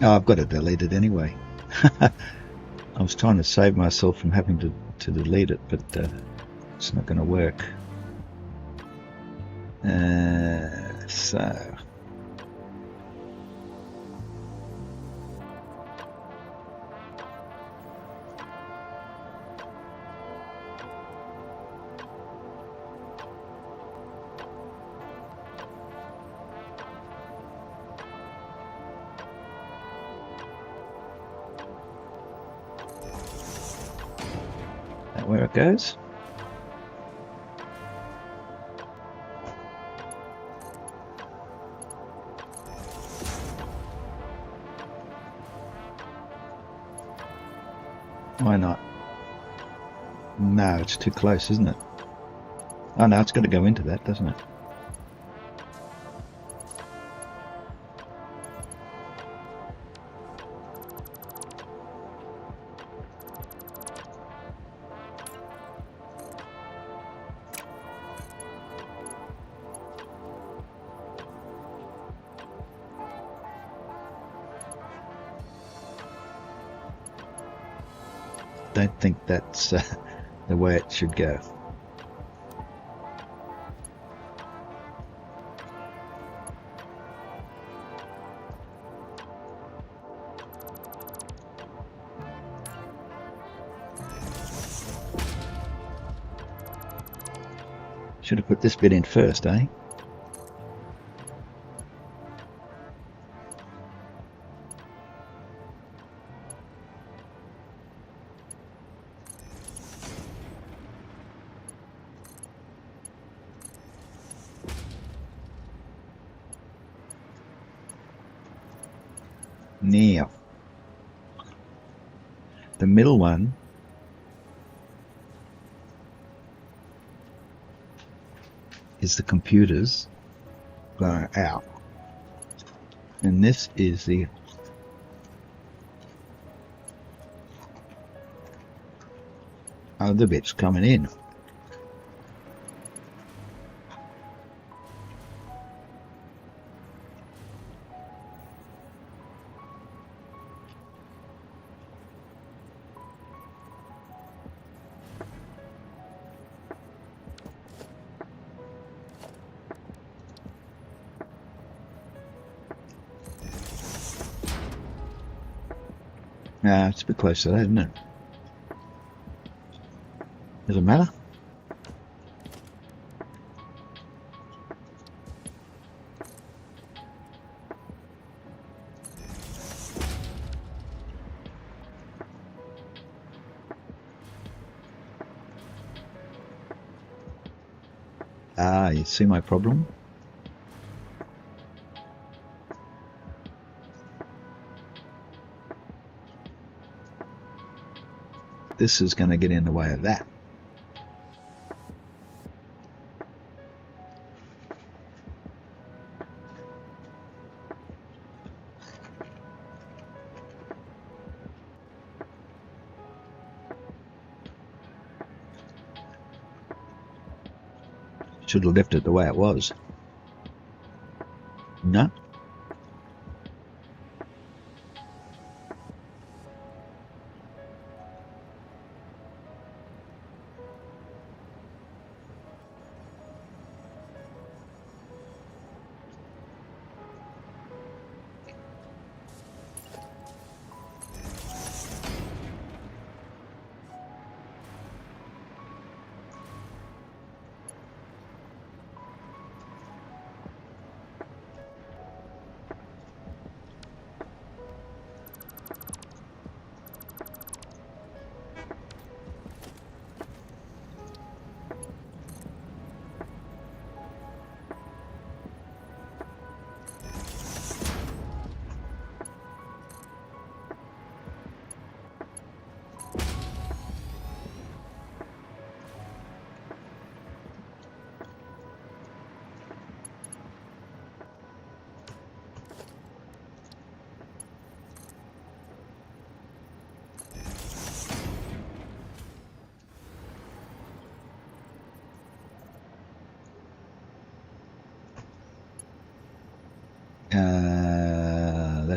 Oh, I've got to delete it anyway. I was trying to save myself from having to delete it, but it's not going to work. So that where it goes. Why not? No, it's too close, isn't it? Oh no, it's got to go into that, doesn't it? Don't think that's the way it should go. Should have put this bit in first, eh? Now, the middle one is the computers going out, and this is the other bits coming in. It's a bit close to that, isn't it? Does it matter? You see my problem? This is going to get in the way of that. Should have left it the way it was. No?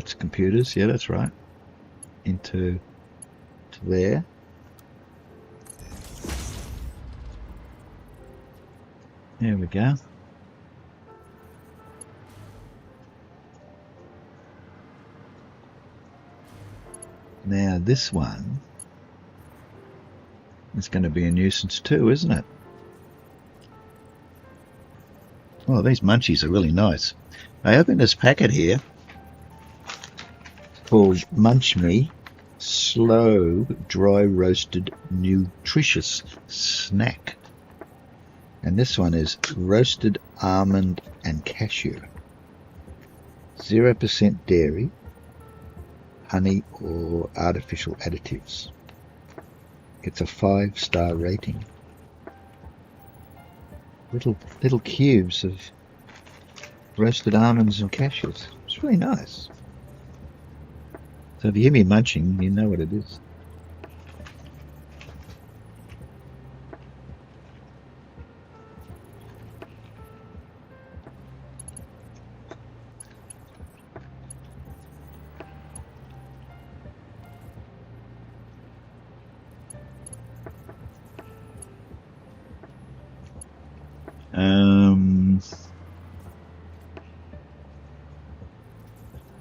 That's computers. Yeah, that's right. Into to there. There we go. Now this one is going to be a nuisance too, isn't it? Oh, these munchies are really nice. I opened this packet here called Munch Me Slow Dry Roasted Nutritious Snack. And this one is roasted almond and cashew. 0% dairy, honey or artificial additives. It's a 5-star rating. Little cubes of roasted almonds and cashews. It's really nice. So if you hear me munching, you know what it is.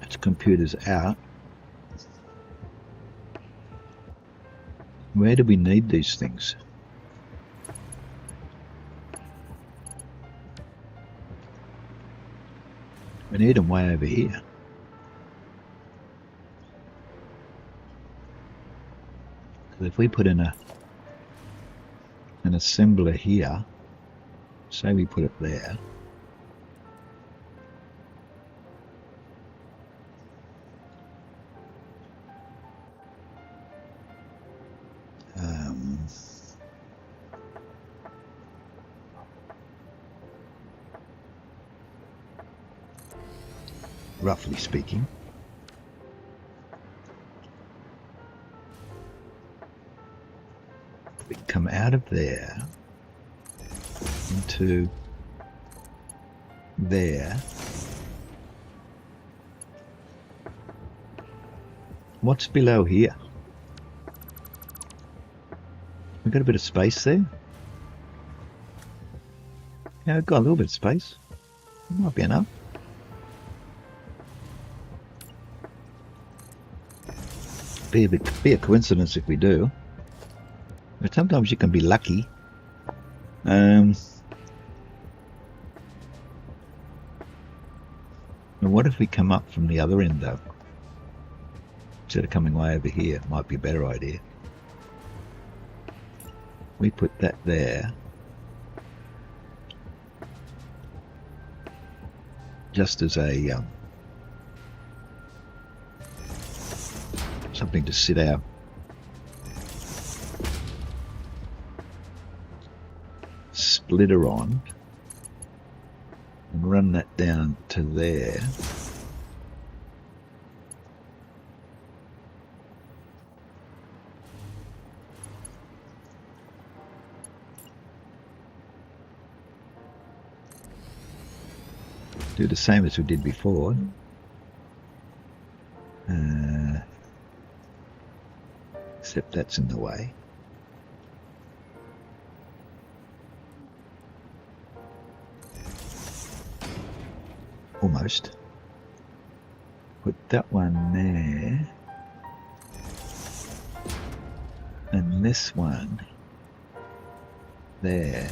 Its computer's out. Where do we need these things? We need them way over here. Because if we put in an assembler here, say we put it there, roughly speaking. We come out of there into there. What's below here? We've got a bit of space there. Yeah, we've got a little bit of space. Might be enough. Be a coincidence if we do. But sometimes you can be lucky. And what if we come up from the other end though? Instead of coming way over here, it might be a better idea. We put that there. Just as a something to sit our splitter on and run that down to there. Do the same as we did before. Except that's in the way. Almost. Put that one there. And this one there.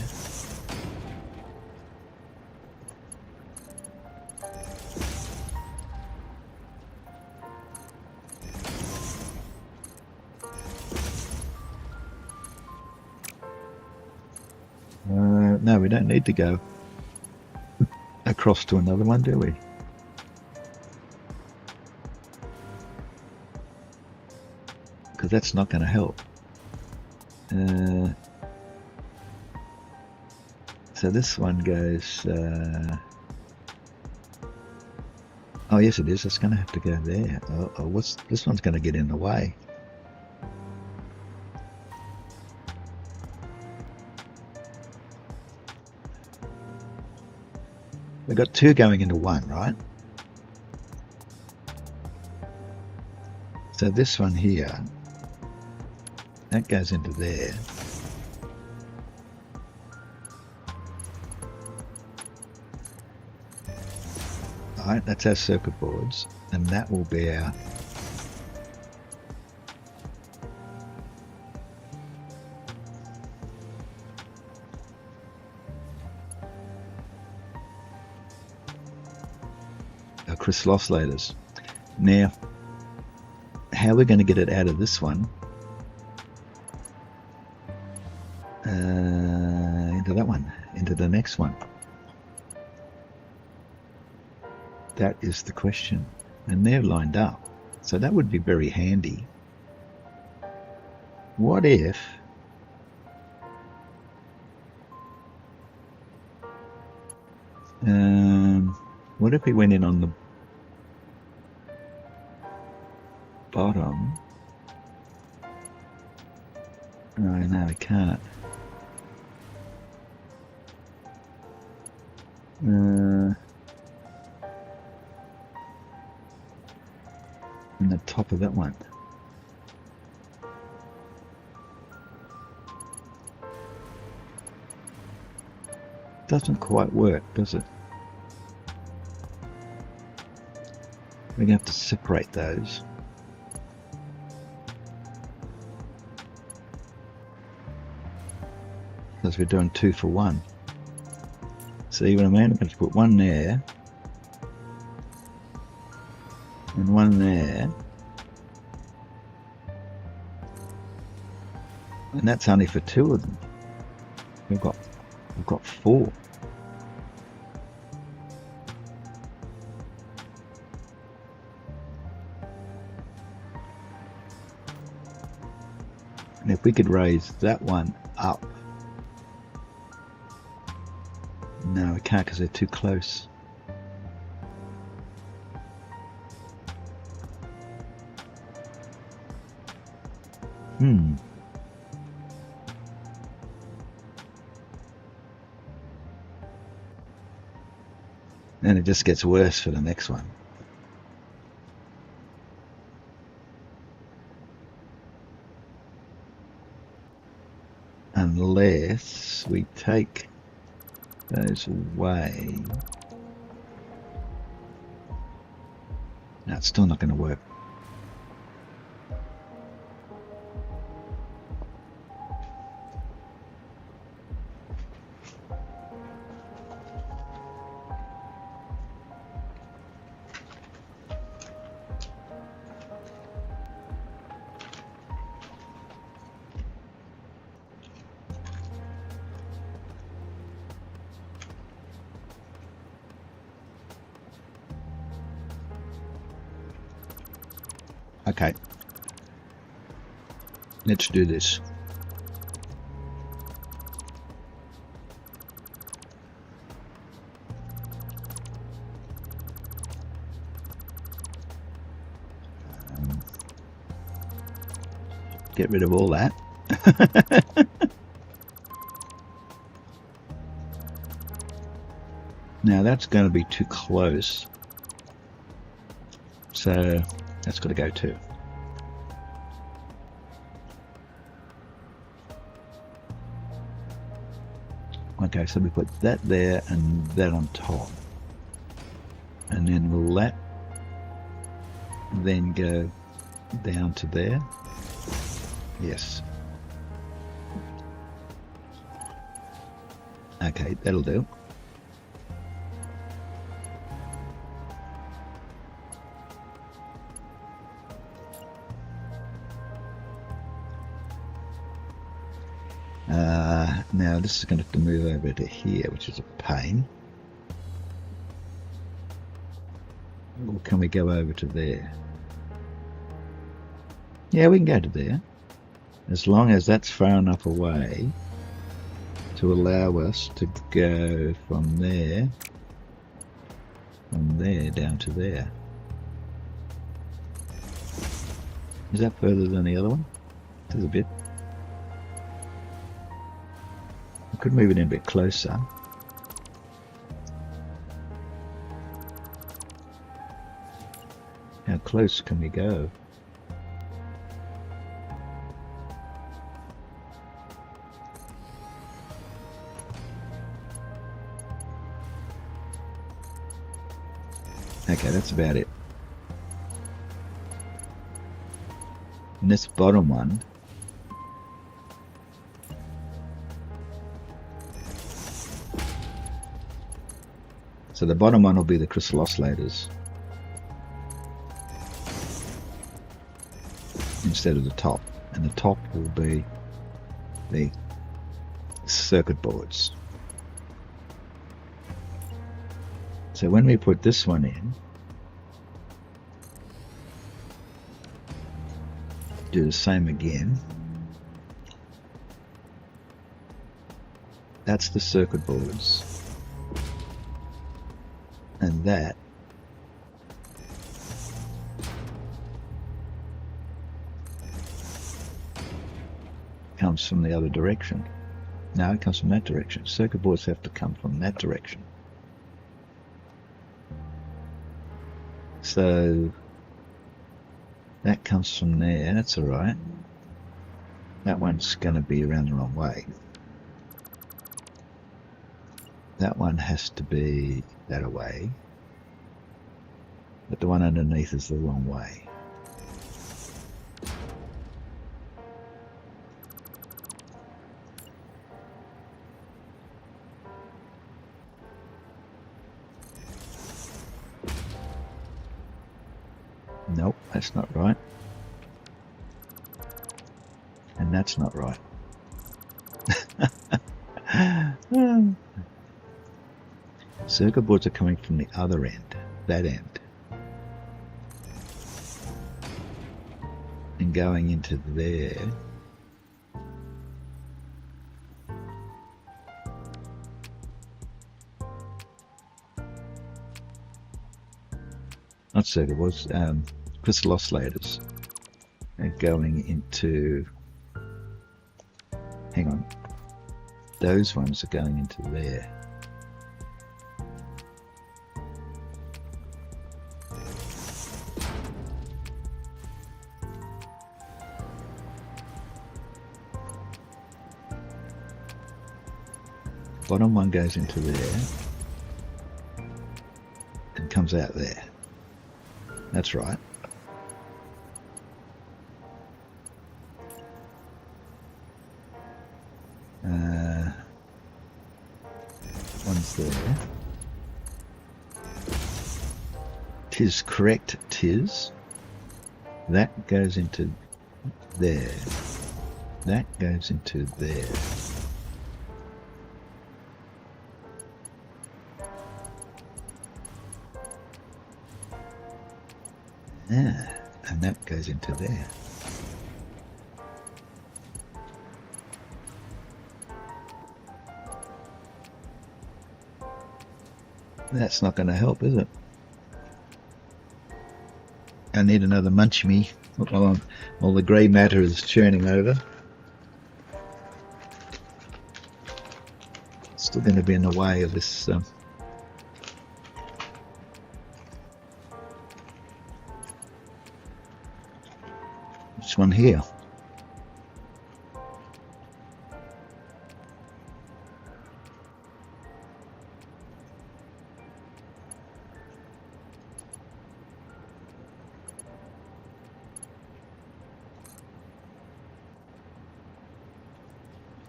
No, we don't need to go across to another one, do we? Because that's not going to help. So this one goes... oh yes it is, it's going to have to go there. Oh, this one's going to get in the way. We've got two going into one, right? So this one here, that goes into there. Alright, that's our circuit boards, and that will be our crystal oscillators. Now, how we're going to get it out of this one into that one, into the next one? That is the question. And they're lined up, so that would be very handy. What if we went in on the bottom? Oh, no, we can't. In the top of that one. Doesn't quite work, does it? We're going to have to separate those. Because we're doing 2 for 1. See what I mean? I'm going to put one there. And one there. And that's only for 2 of them. We've got 4. And if we could raise that one up. No, we can't because they're too close. And it just gets worse for the next one. Unless we take those away. No, it's still not going to work. Okay, let's do this. Get rid of all that. Now that's going to be too close. So that's got to go too. Okay, so we put that there and that on top. And then will that then go down to there? Yes. Okay, that'll do. Now this is going to have to move over to here, which is a pain. Or can we go over to there? Yeah, we can go to there. As long as that's far enough away to allow us to go from there down to there. Is that further than the other one? It is a bit. I could move it in a bit closer. How close can we go? Okay, that's about it. And this bottom one, so the bottom one will be the crystal oscillators instead of the top, and the top will be the circuit boards. So when we put this one in, do the same again. That's the circuit boards, and that comes from the other direction. No, it comes from that direction. Circuit boards have to come from that direction. So that comes from there, that's alright. That one's going to be around the wrong way. That one has to be that way. But the one underneath is the wrong way. Nope, that's not right. And that's not right. Circuit boards are coming from the other end, that end. And going into there. Not circuit boards, crystal oscillators are going into, hang on, those ones are going into there. Bottom one goes into there and comes out there. That's right. One's there. Tis correct, tis. That goes into there. That goes into there. Yeah, and that goes into there. That's not going to help, is it? I need another munch me while the grey matter is churning over. It's still going to be in the way of this this one here.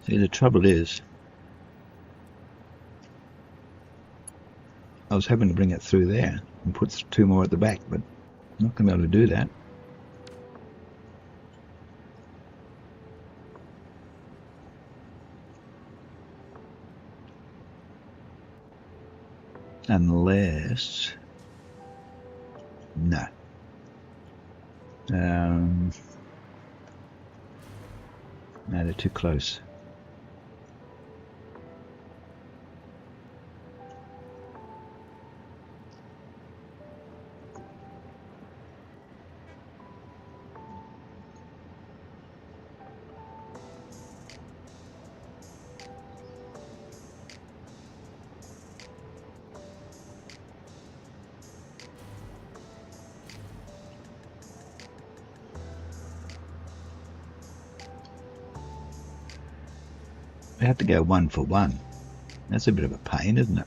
See, the trouble is, I was hoping to bring it through there and put two more at the back, but I'm not going to be able to do that. Unless, no. No, they're too close. We have to go 1 for 1. That's a bit of a pain, isn't it?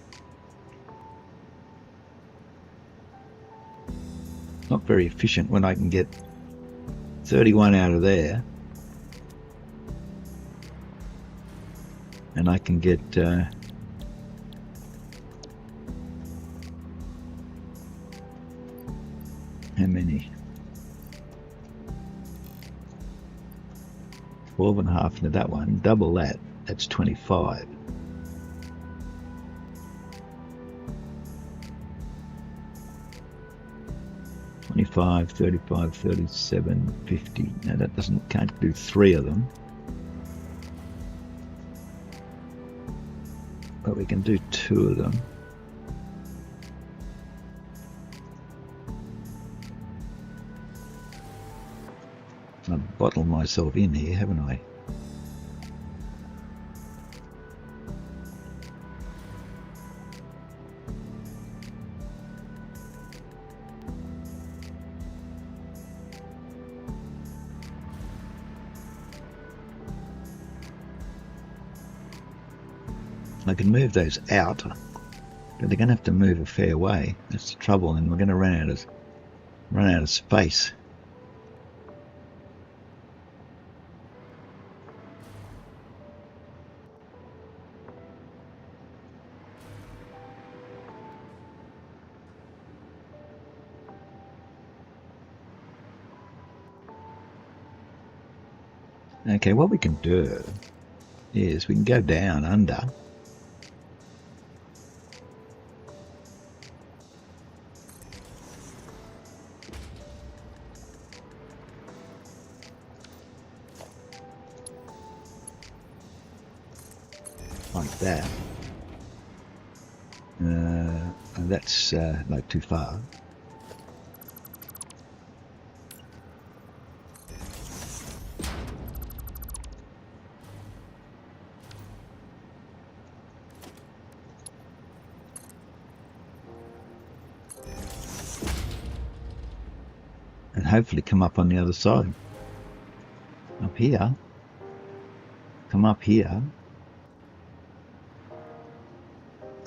not very efficient when I can get 31 out of there. And I can get how many? 12.5 into that one. Double that. That's 25. $25, $35, $37, $50. Now that can't do 3 of them. But we can do 2 of them. I've bottled myself in here, haven't I? I can move those out, but they're going to have to move a fair way. That's the trouble, and we're going to run out of space. Okay, what we can do is we can go down under. Like that. That's like too far. And hopefully come up on the other side. Up here. Come up here.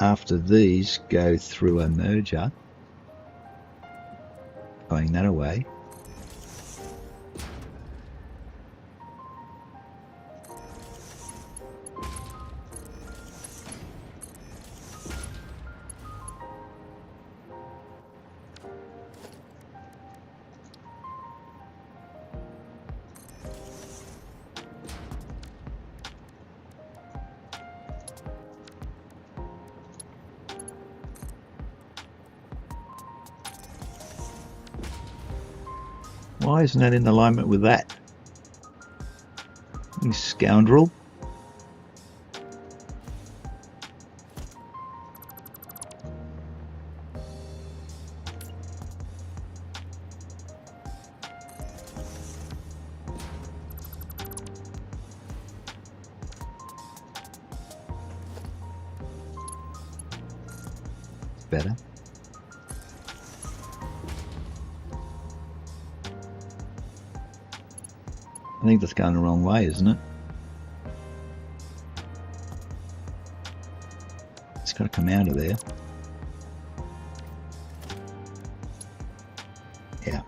After these go through a merger, going that away. Why isn't that in alignment with that? You scoundrel. Better. I think that's going the wrong way, isn't it? It's got to come out of there. Yeah.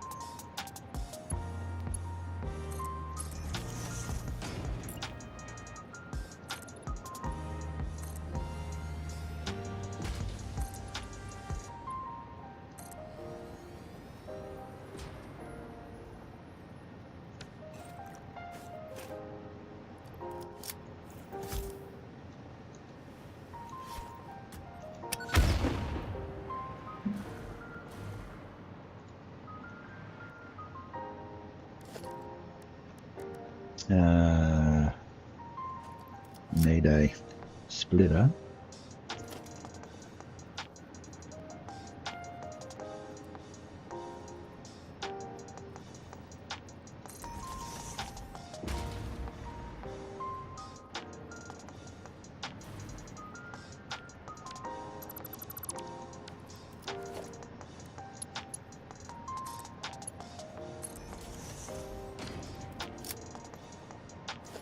Need a splitter.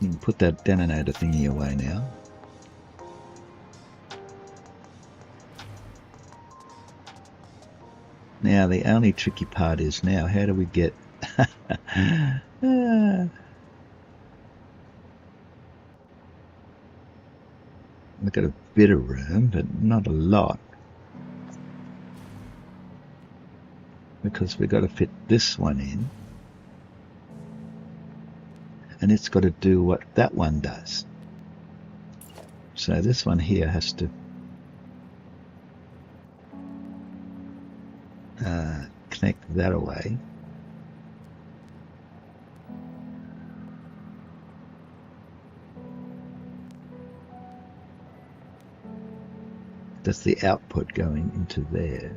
You can put that detonator thingy away now. Now the only tricky part is now how do we get we've got a bit of room, but not a lot, because we've got to fit this one in, and it's got to do what that one does. So this one here has to connect that away. That's the output going into there.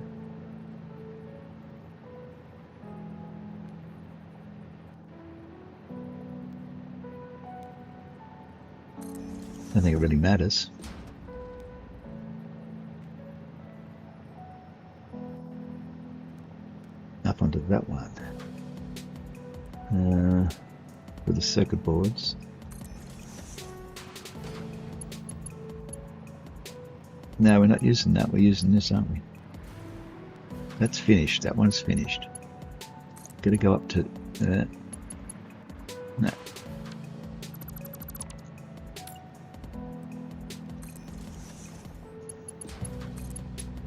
I don't think it really matters. Up onto that one. For the circuit boards. No, we're not using that. We're using this, aren't we? That's finished. That one's finished. Got to go up to that. No.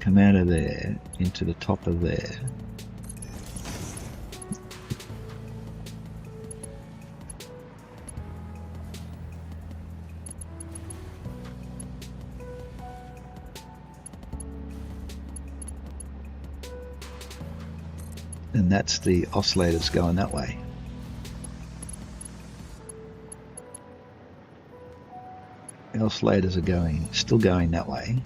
Come out of there into the top of there. And that's the oscillators going that way. The oscillators are still going that way.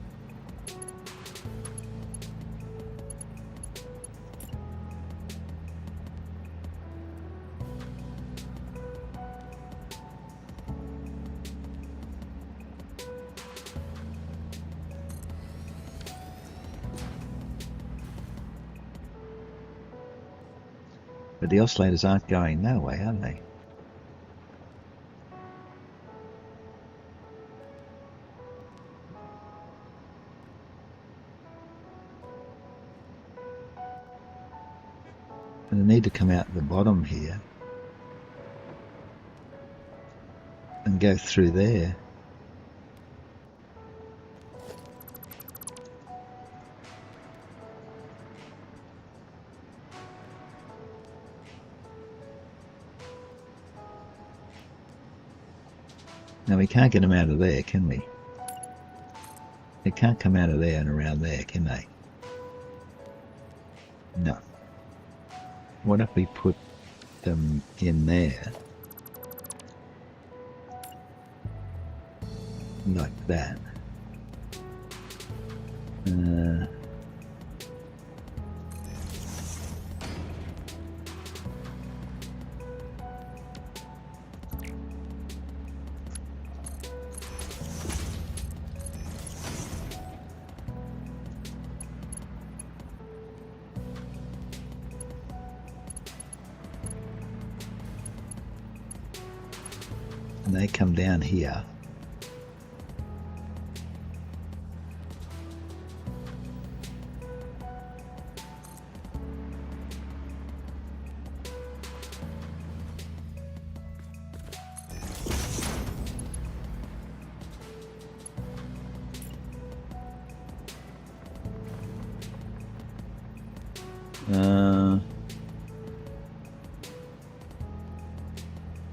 But the oscillators aren't going that way, are they? And they need to come out the bottom here and go through there. Now we can't get them out of there, can we? They can't come out of there and around there, can they? No. What if we put them in there? Like that. And they come down here.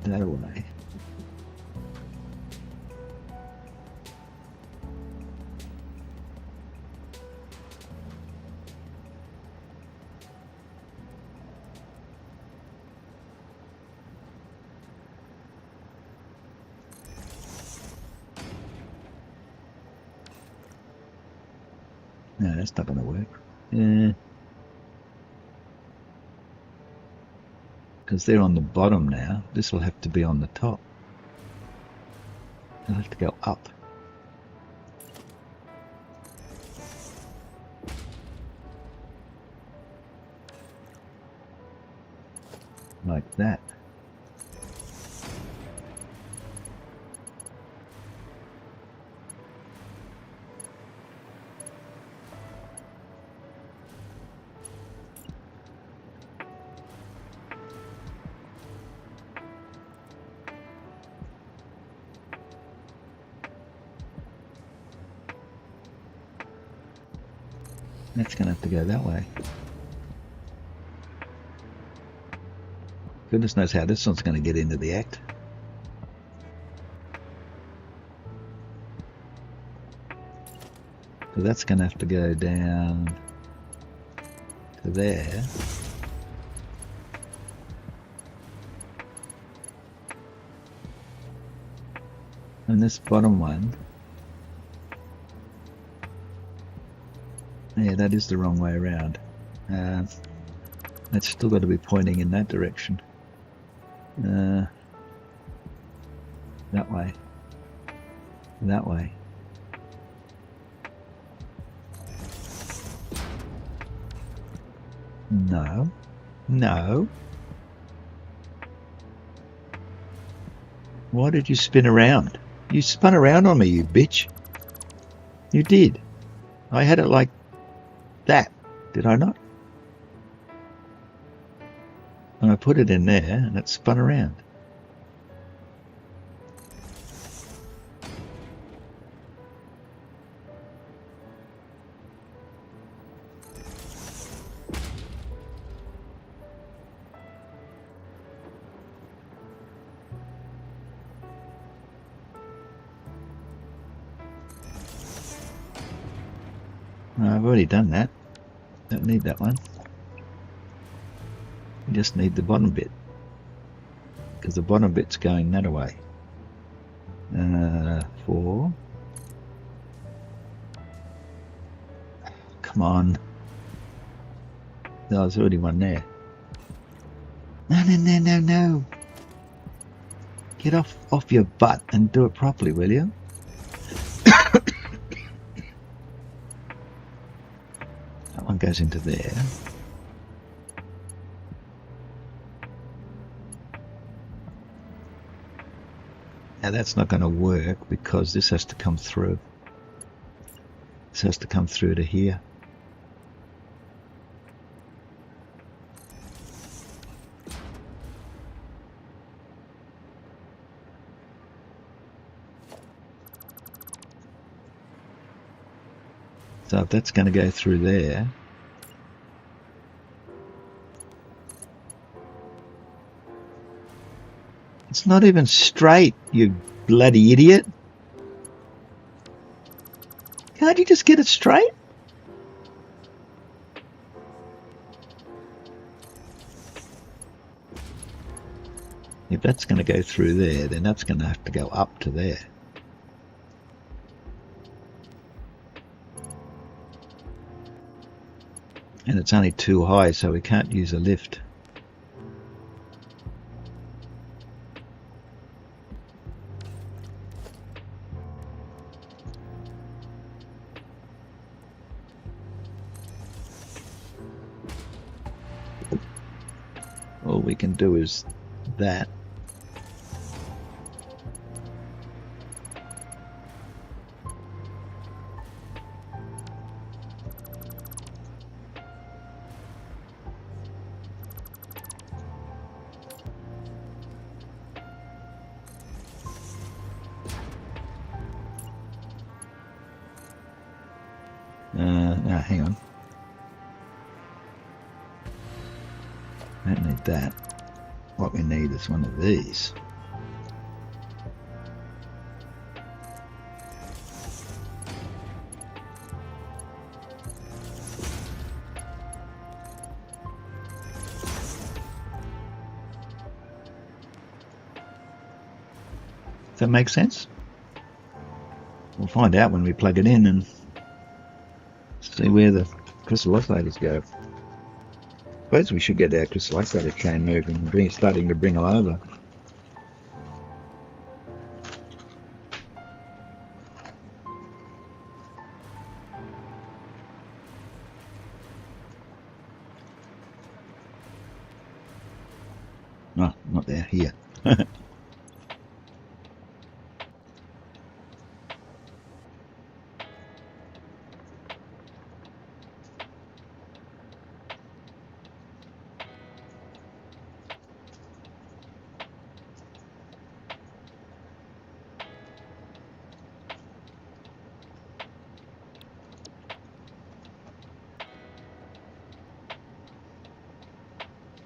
That way. No, that's not going to work. Yeah. Because they're on the bottom now. This will have to be on the top. They'll have to go up. Like that. That's going to have to go that way. Goodness knows how this one's going to get into the act. So that's going to have to go down to there. And this bottom one, yeah, that is the wrong way around. That's still got to be pointing in that direction. That way. That way. No. No. Why did you spin around? You spun around on me, you bitch. You did. I had it like that, did I not? And I put it in there and it spun around. No, I've already done that. Don't need that one. You just need the bottom bit, because the bottom bit's going that way. 4. Come on. There's already one there. No, no, no, no, no. Get off your butt and do it properly, will you? That one goes into there. Now that's not going to work because this has to come through. This has to come through to here. So if that's going to go through there, it's not even straight, you bloody idiot. Can't you just get it straight? If that's going to go through there, then that's going to have to go up to there. And it's only too high, so we can't use a lift. All we can do is that. No, hang on. I don't need that. What we need is one of these. Does that make sense? We'll find out when we plug it in and see where the crystal oscillators go. I suppose we should get our crystal oscillator chain moving and starting to bring them over. No, not there, here.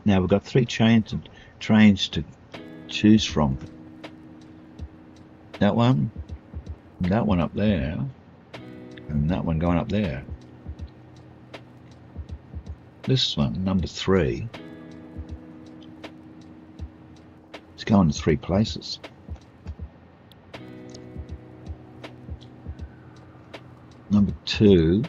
Now we've got 3 trains to choose from. That one up there, and that one going up there. This one, number 3, it's going to 3 places. Number 2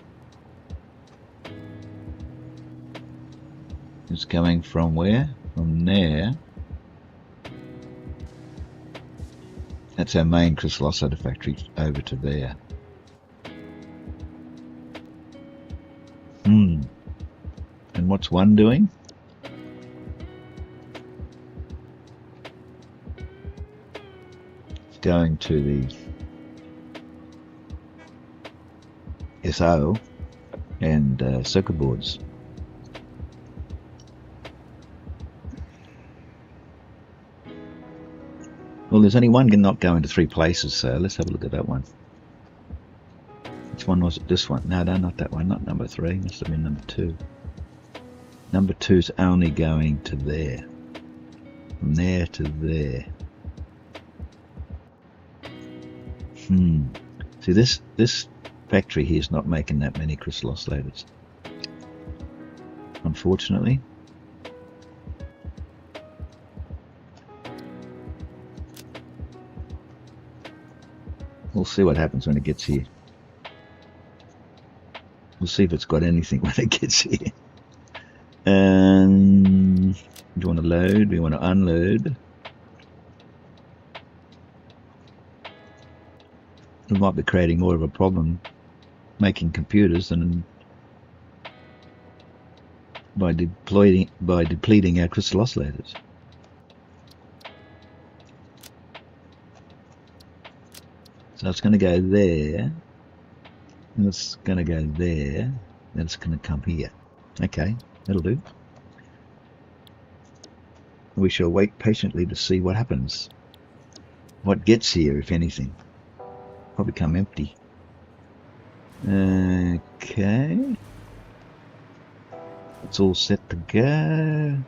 is going from where? From there. That's our main crystal oscillator factory, over to there. And what's one doing? It's going to the SO and circuit boards. Well, there's only one not going to 3 places, so let's have a look at that one. Which one was it? This one? No, not that one, not number 3, must have been number 2. Number 2's only going to there. From there to there. See, this factory here is not making that many crystal oscillators, unfortunately. We'll see what happens when it gets here. We'll see if it's got anything when it gets here. And do you want to load? Do you want to unload? We might be creating more of a problem making computers than by depleting our crystal oscillators. So it's going to go there, and it's going to go there, and it's going to come here. Okay, that'll do. We shall wait patiently to see what happens. What gets here, if anything. Probably come empty. Okay. It's all set to go.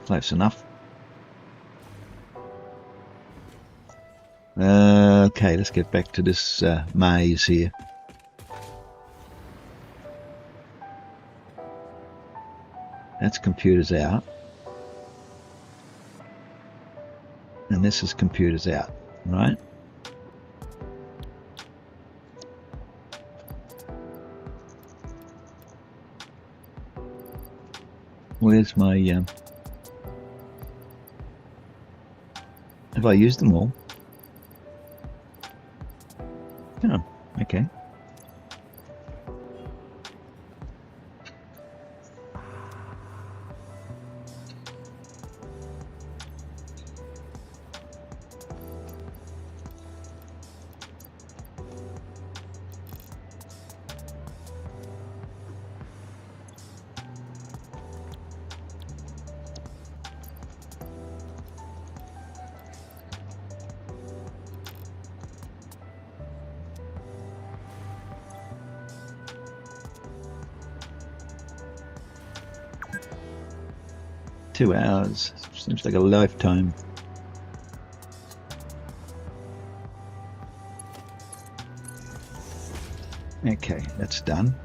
Close enough. Okay, let's get back to this maze here. That's computers out. And this is computers out, right? Where's my... have I used them all? Oh, okay. Two hours. Seems like a lifetime. Okay, that's done.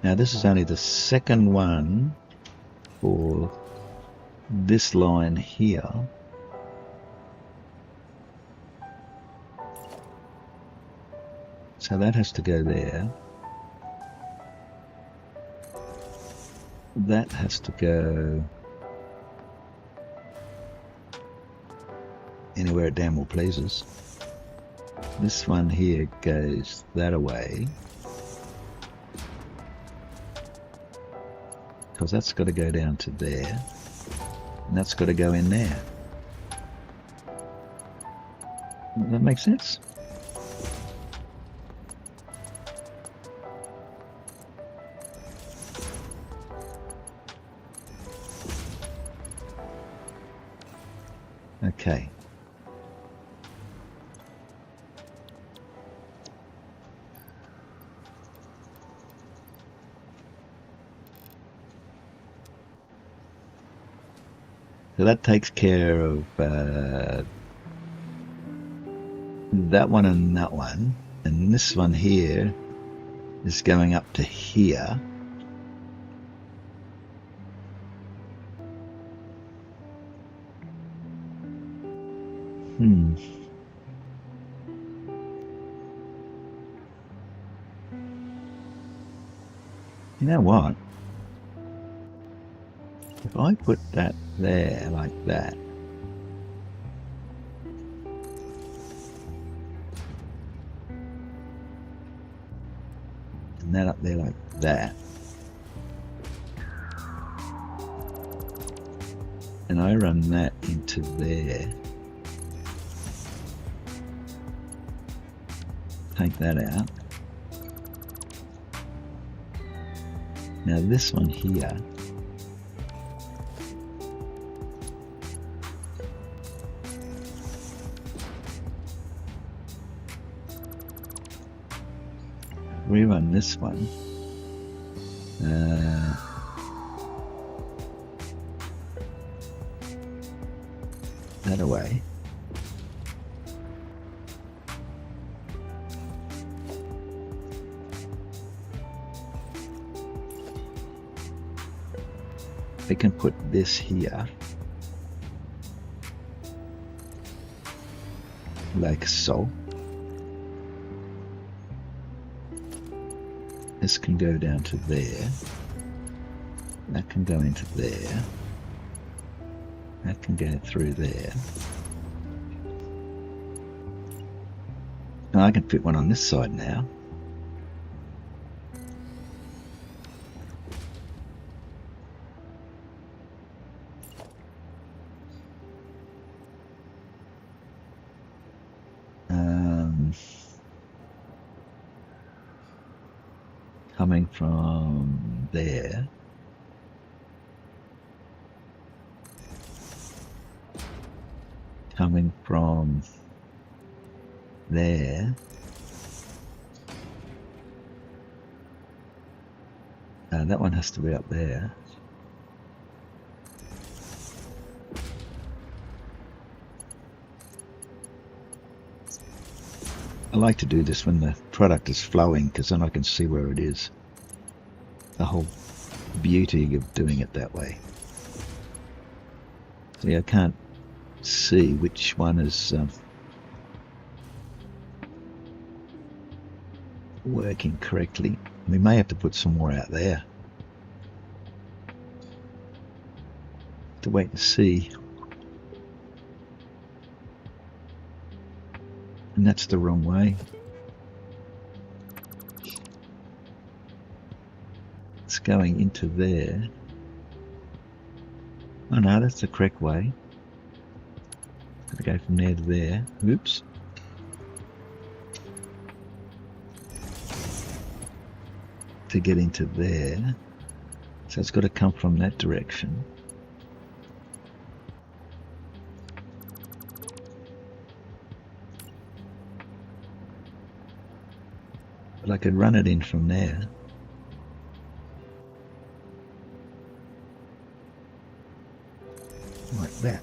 Now this is only the second one for this line here. So that has to go there. That has to go anywhere it damn well pleases. This one here goes that away. Because that's got to go down to there. And that's got to go in there. Does that make sense? So that takes care of that one and that one. And this one here is going up to here. You know what? If I put that there like that, and that up there like that, and I run that into there, take that out. Now this one here, rerun this one, that away. I can put this here like so. This can go down to there. That can go into there. That can go through there. And I can fit one on this side now. Coming from there, coming from there, that one has to be up there. I like to do this when the product is flowing, because then I can see where it is. The whole beauty of doing it that way. See, I can't see which one is working correctly. We may have to put some more out there to wait and see. And that's the wrong way. It's going into there. Oh no, that's the correct way. Gotta go from there to there. Oops. To get into there. So it's got to come from that direction. But I could run it in from there. Like that.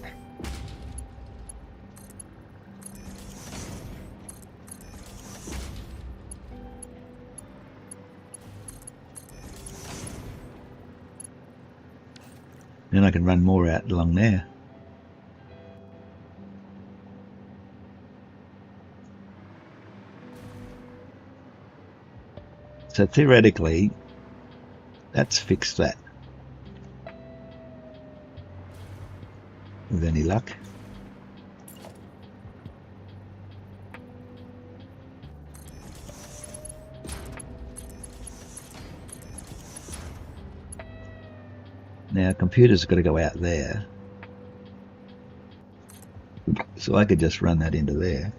Then I can run more out along there. So theoretically, that's fixed that. With any luck. Now, computers got to go out there. So I could just run that into there.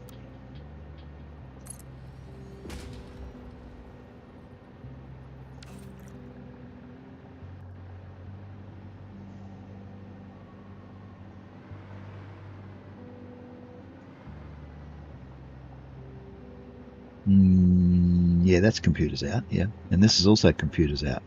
Yeah, that's computers out, yeah. And this is also computers out.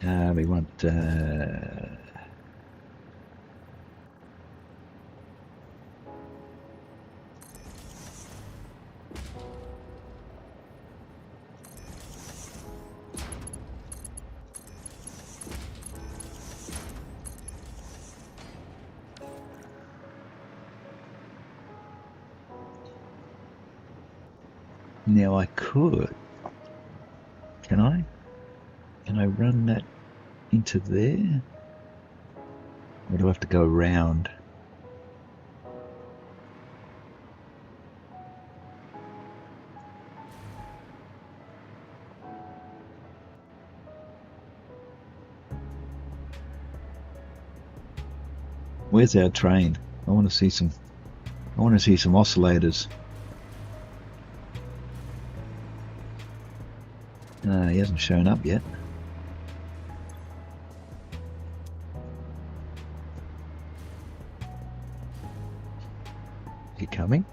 We want now I could. Can I? Can I run that into there? Or do I have to go around? Where's our train? I want to see some oscillators. He hasn't shown up yet. Is he coming?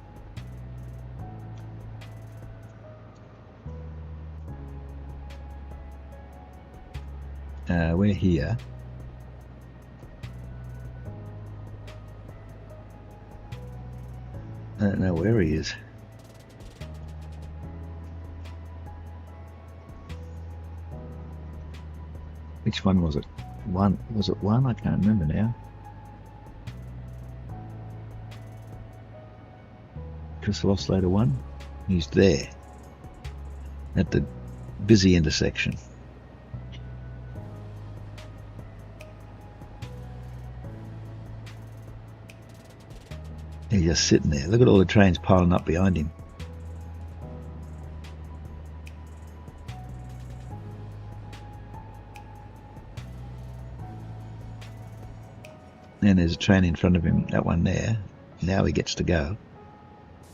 We're here. I don't know where he is. Which one was it? One? Was it one? I can't remember now. Crystal oscillator 1. He's there. At the busy intersection. He's just sitting there. Look at all the trains piling up behind him. And there's a train in front of him, that one there. Now he gets to go.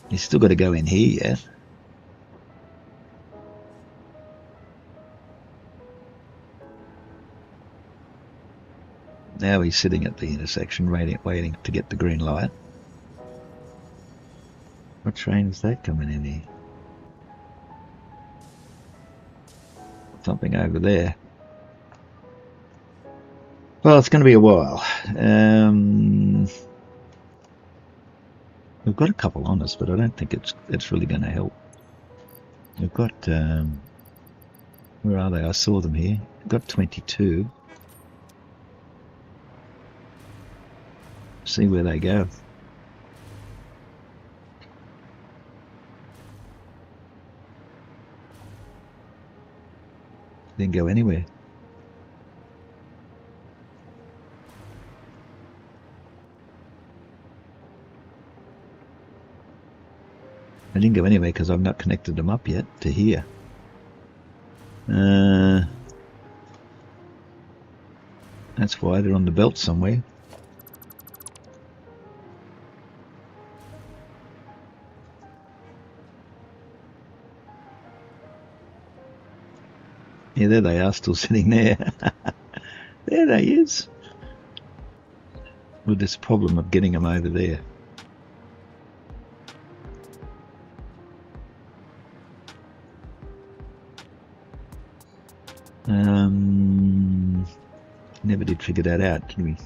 He's still got to go in here yet. Now he's sitting at the intersection waiting to get the green light. What train is that coming in here? Something over there. Well, it's going to be a while. We've got a couple on us, but I don't think it's really going to help. We've got where are they? I saw them here. We've got 22. See where they go. Didn't go anywhere. I didn't go anywhere because I've not connected them up yet to here. That's why they're on the belt somewhere. Yeah, there they are, still sitting there. There they is. With this problem of getting them over there. Never did figure that out, did we?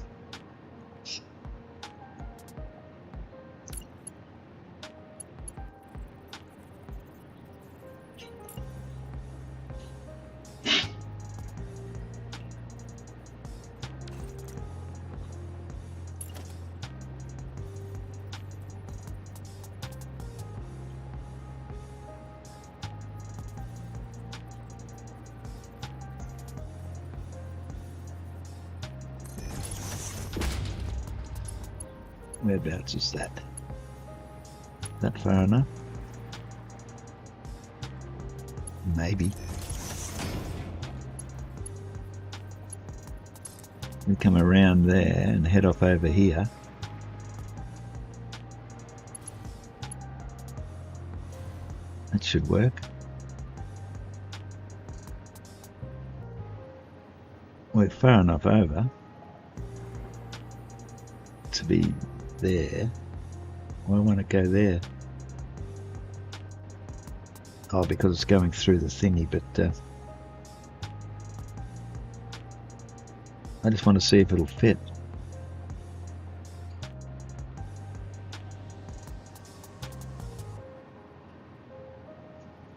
Whereabouts is that? That far enough? Maybe. We come around there and head off over here. That should work. We're far enough over to be there. Why want to go there? Oh, because it's going through the thingy, but I just want to see if it'll fit.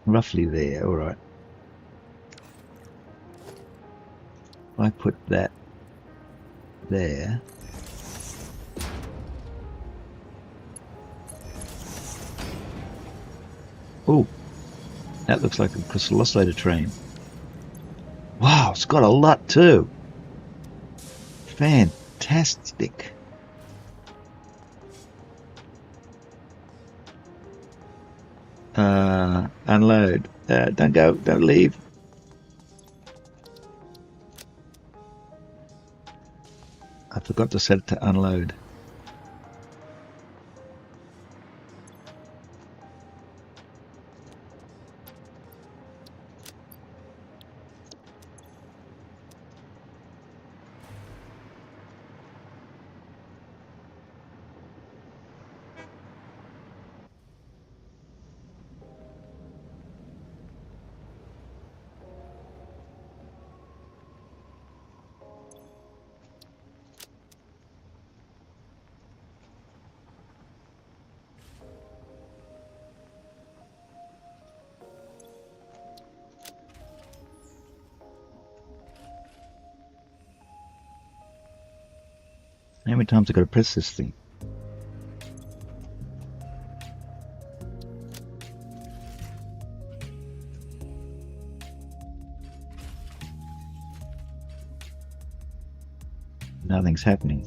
Roughly there, alright. I put that there. Oh, that looks like a crystal oscillator train. Wow, it's got a lot too. Fantastic. Unload. Don't go, don't leave. I forgot to set it to unload. How many times I got to press this thing? Nothing's happening.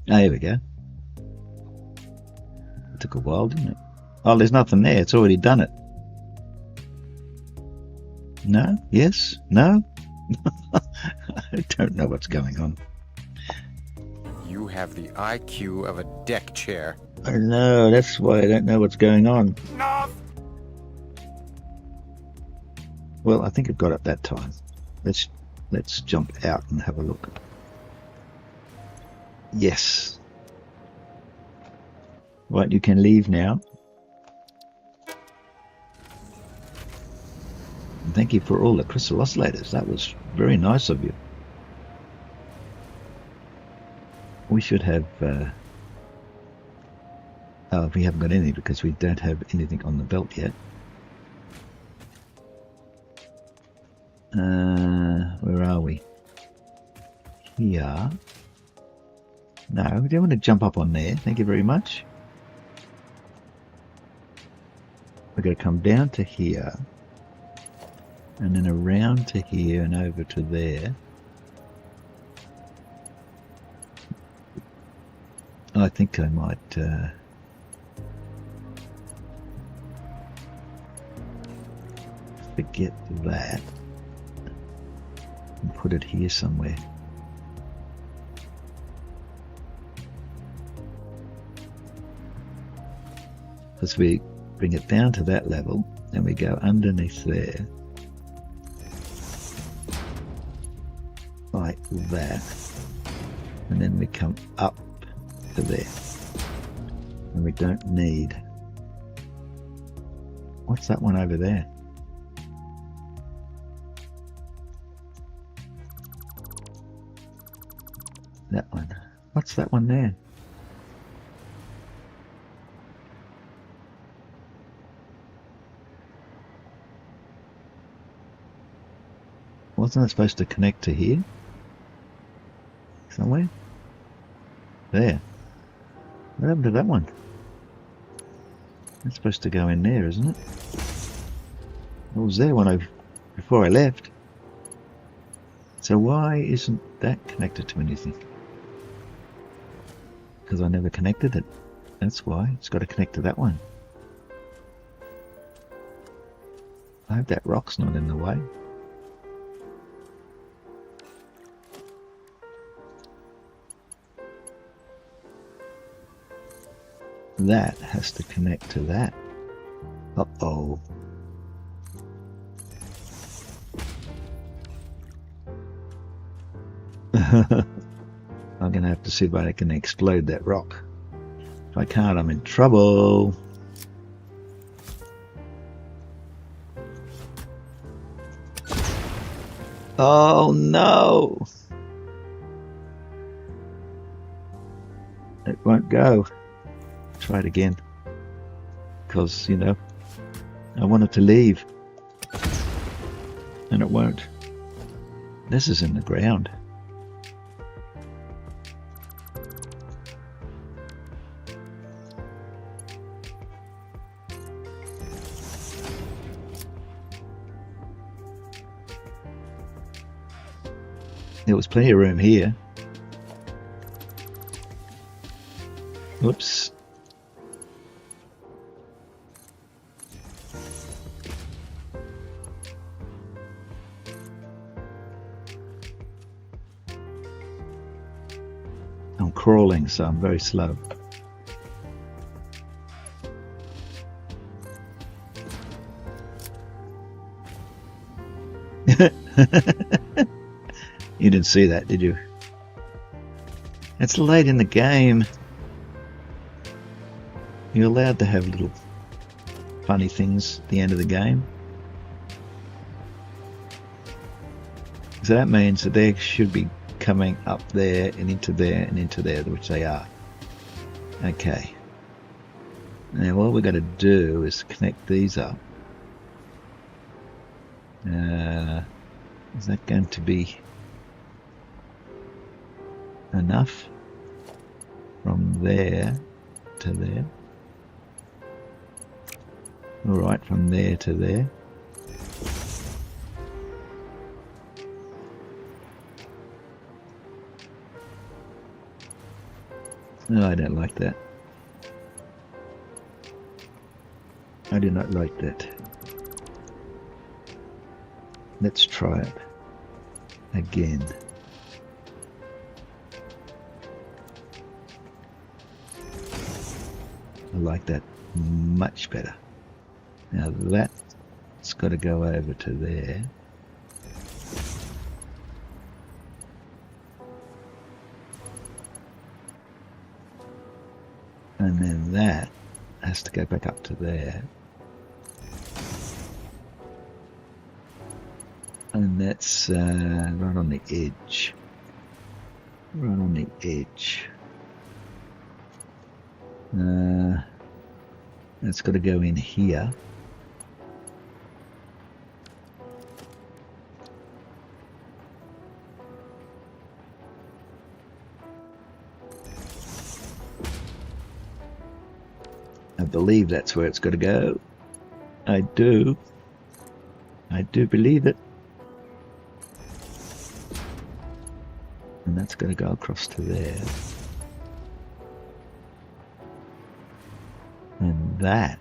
Oh, here we go. It took a while, didn't it? Oh, there's nothing there. It's already done it. No? Yes? No? I don't know what's going on. You have the IQ of a deck chair. I know. That's why I don't know what's going on. No. Well, I think it got up that time. Let's jump out and have a look. Yes. Right, you can leave now. And thank you for all the crystal oscillators. That was very nice of you. We should have... oh, we haven't got any because we don't have anything on the belt yet. Where are we? Here. No, we don't want to jump up on there. Thank you very much. We're going to come down to here. And then around to here and over to there. I think I might... forget that. And put it here somewhere. Because we bring it down to that level and we go underneath there like that, and then we come up to there, and we don't need... What's that one over there? That one. What's that one there? Wasn't it supposed to connect to here? Somewhere? There. What happened to that one? It's supposed to go in there, isn't it? It was there when before I left. So why isn't that connected to anything? Because I never connected it. That's why. It's got to connect to that one. I hope that rock's not in the way. That has to connect to that. Uh-oh. I'm going to have to see if I can explode that rock. If I can't, I'm in trouble. Oh no! It won't go. Try it again. Because, you know, I want it to leave. And it won't. This is in the ground. There was plenty of room here. Whoops. I'm crawling, so I'm very slow. You didn't see that, did you? It's late in the game. You're allowed to have little funny things at the end of the game. So that means that they should be coming up there and into there and into there, which they are. Okay. Now what we're going to do is connect these up. Is that going to be enough from there to there? Alright, from there to there. No, I don't like that. I do not like that. Let's try it again. I like that much better. Now that's got to go over to there. And then that has to go back up to there. And that's right on the edge. Right on the edge. That's got to go in here. I believe that's where it's got to go. I do believe it. And that's going to go across to there. And that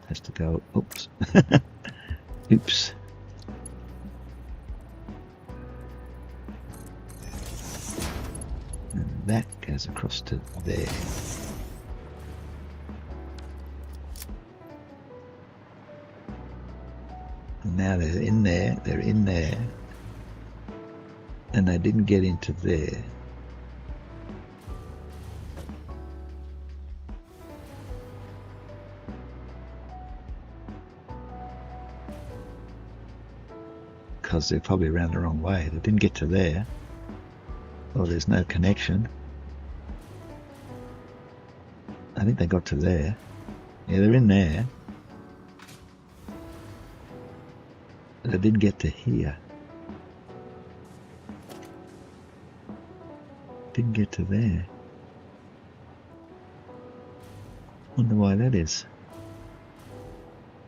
has to go, oops. Oops. And that goes across to there. And now they're in there, and they didn't get into there. Because they're probably around the wrong way. They didn't get to there. Or there's no connection. I think they got to there. Yeah, they're in there. But they didn't get to here. Didn't get to there. Wonder why that is.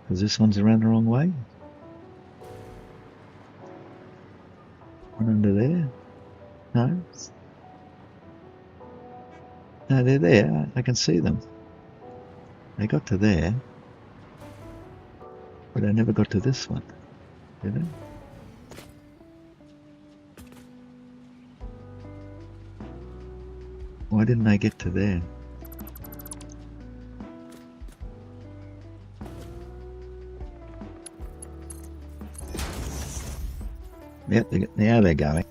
Because this one's around the wrong way. One under there? No? No, they're there. I can see them. They got to there. But I never got to this one. Did they? Why didn't I get to there? Yep, now they're going.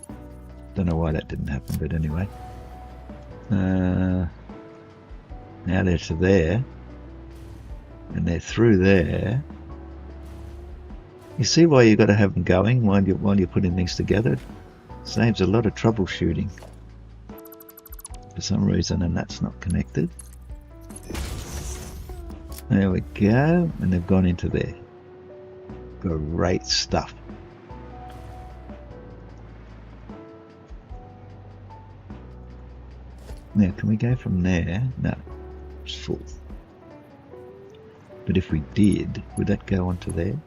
Don't know why that didn't happen, but anyway. Now they're to there. And they're through there. You see why you've got to have them going while you're putting things together? Saves a lot of troubleshooting. For some reason, and that's not connected. There we go, and they've gone into there. Great stuff. Now, can we go from there? No, it's full. But if we did, would that go onto there?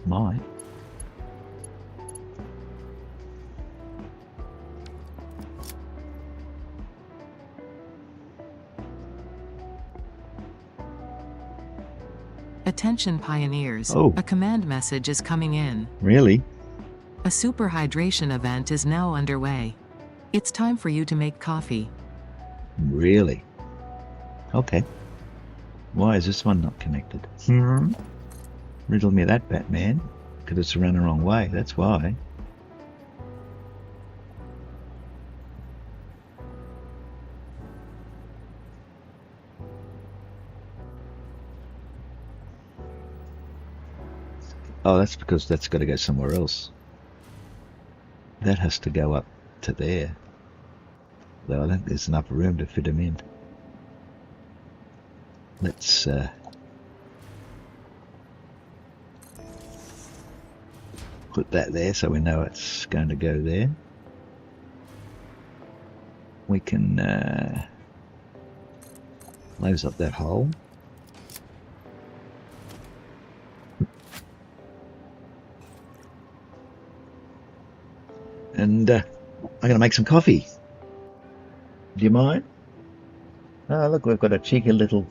Might. Attention pioneers. Oh. A command message is coming in. Really? A super hydration event is now underway. It's time for you to make coffee. Really? Okay. Why is this one not connected? Riddle me that, Batman. Because it's run the wrong way, that's why. Oh, that's because that's got to go somewhere else. That has to go up to there. Though I think there's enough room to fit them in. Let's put that there so we know it's going to go there. We can close up that hole. And I'm going to make some coffee. Do you mind? Oh, look, we've got a cheeky little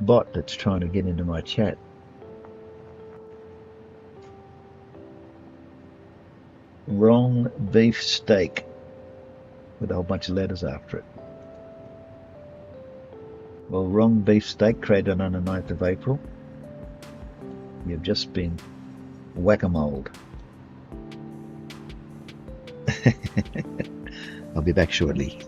bot that's trying to get into my chat. Wrong beef steak with a whole bunch of letters after it. Well, wrong beef steak created on the 9th of April. You've just been whack-a-moled. I'll be back shortly.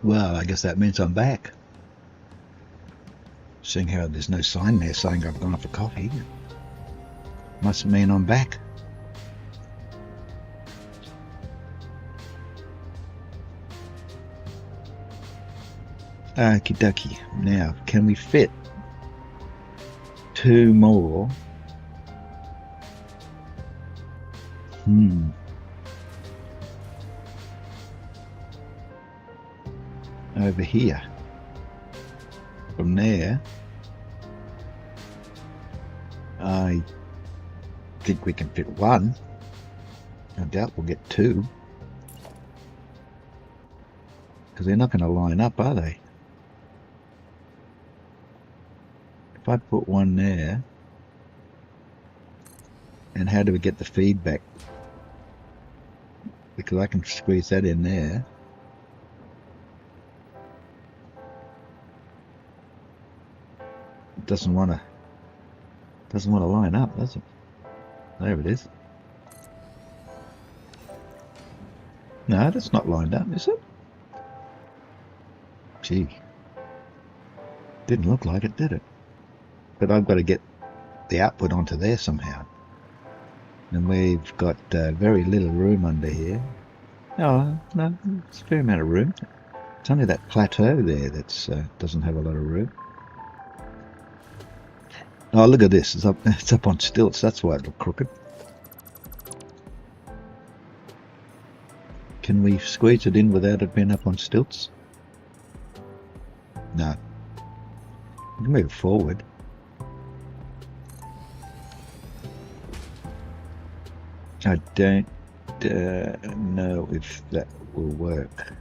Well, I guess that means I'm back. Seeing how there's no sign there saying I've gone for coffee, must mean I'm back. Okie dokie. Now, can we fit 2 more? Over here. From there, I think we can fit 1. I doubt we'll get 2. Because they're not going to line up, are they? If I put 1 there, and how do we get the feedback? Because I can squeeze that in there. It doesn't want to line up, does it? There it is. No, that's not lined up, is it? Gee, didn't look like it, did it? But I've got to get the output onto there somehow. And we've got very little room under here. Oh, no, it's a fair amount of room. It's only that plateau there that doesn't have a lot of room. Oh, look at this. It's up on stilts. That's why it looked crooked. Can we squeeze it in without it being up on stilts? No. We can move it forward. I don't know if that will work.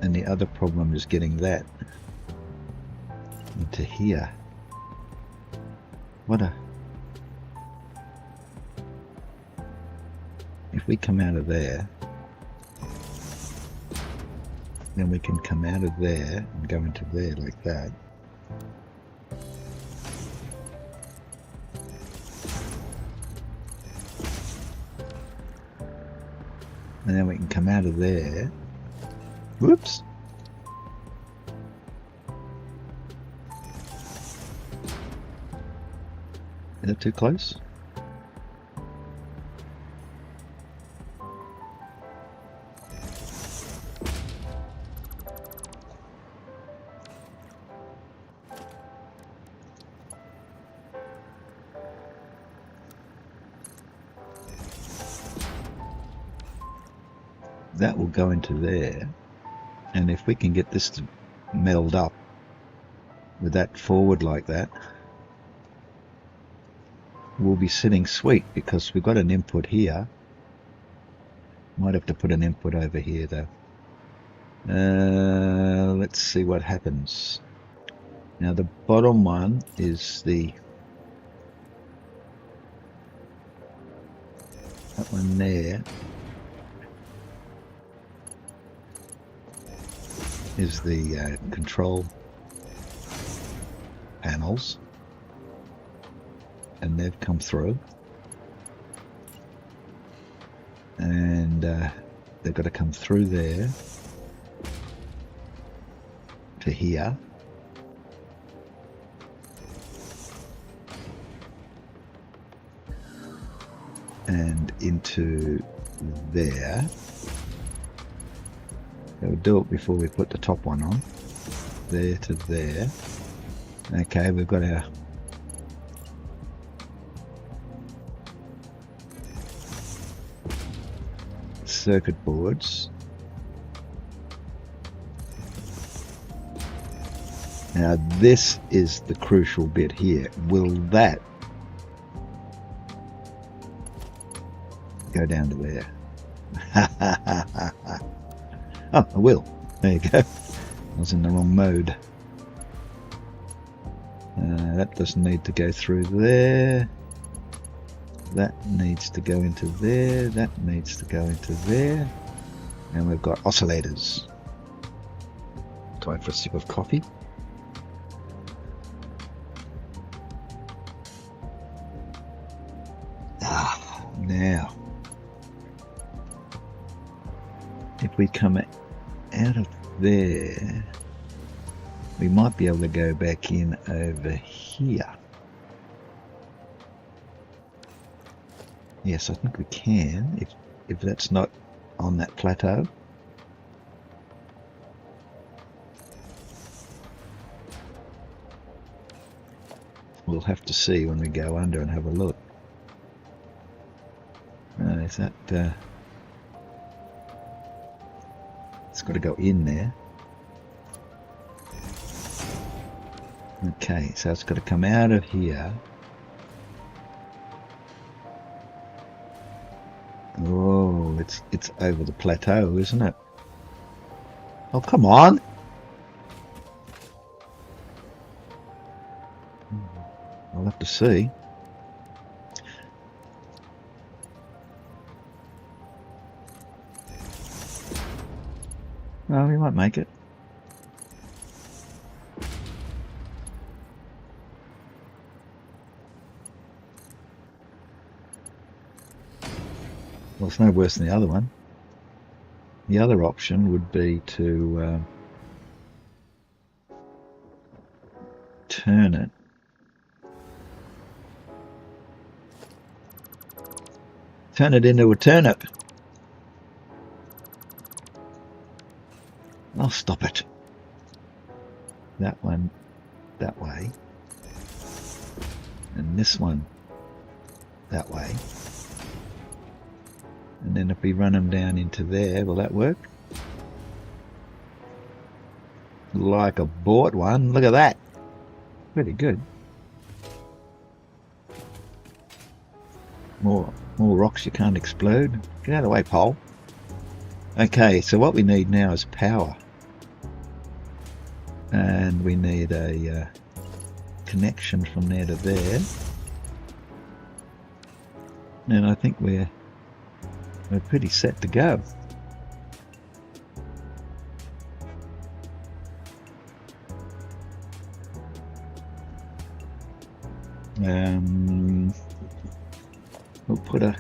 And the other problem is getting that into here. If we come out of there, then we can come out of there and go into there like that. And then we can come out of there. Whoops. Is that too close? That will go into there, and if we can get this to meld up with that forward like that, we'll be sitting sweet, because we've got an input here. Might have to put an input over here though. Let's see what happens. Now the bottom one is that one there is the control panels, and they've come through, and they've got to come through there to here, and into there. We'll do it before we put the top one on. There to there. Okay, we've got our circuit boards. Now this is the crucial bit here. Will that go down to there? Oh, I will. There you go. I was in the wrong mode. That doesn't need to go through there. That needs to go into there. That needs to go into there. And we've got oscillators. Time for a sip of coffee. if we come out of there, we might be able to go back in over here. Yes, I think we can, if that's not on that plateau. We'll have to see when we go under and have a look. Is that... it's got to go in there. Okay, so it's got to come out of here. Oh, it's over the plateau, isn't it? Oh, come on! I'll have to see. Well, we might make it. Well, it's no worse than the other one. The other option would be to turn it. Turn it into a turnip. I'll stop it. That one that way. And this one that way. And then if we run them down into there, will that work? Like a bought one. Look at that. Pretty good. More rocks you can't explode. Get out of the way, pole. Okay, so what we need now is power. And we need a connection from there to there. And I think we're pretty set to go. We'll put a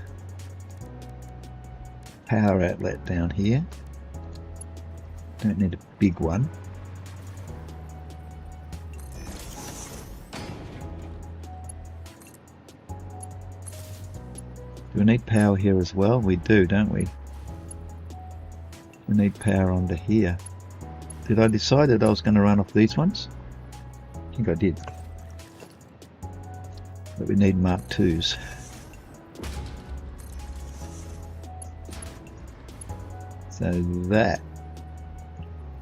power outlet down here. Don't need a big one. Do we need power here as well? We do, don't we? We need power onto here. Did I decide that I was going to run off these ones? I think I did. But we need Mark IIs. So that,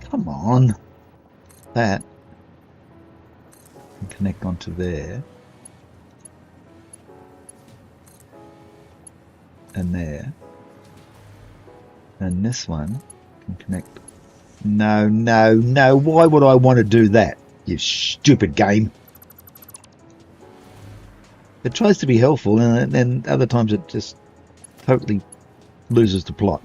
come on, that can connect onto there. And there. And this one can connect. No, no, no. Why would I want to do that? You stupid game. It tries to be helpful and then other times it just totally loses the plot.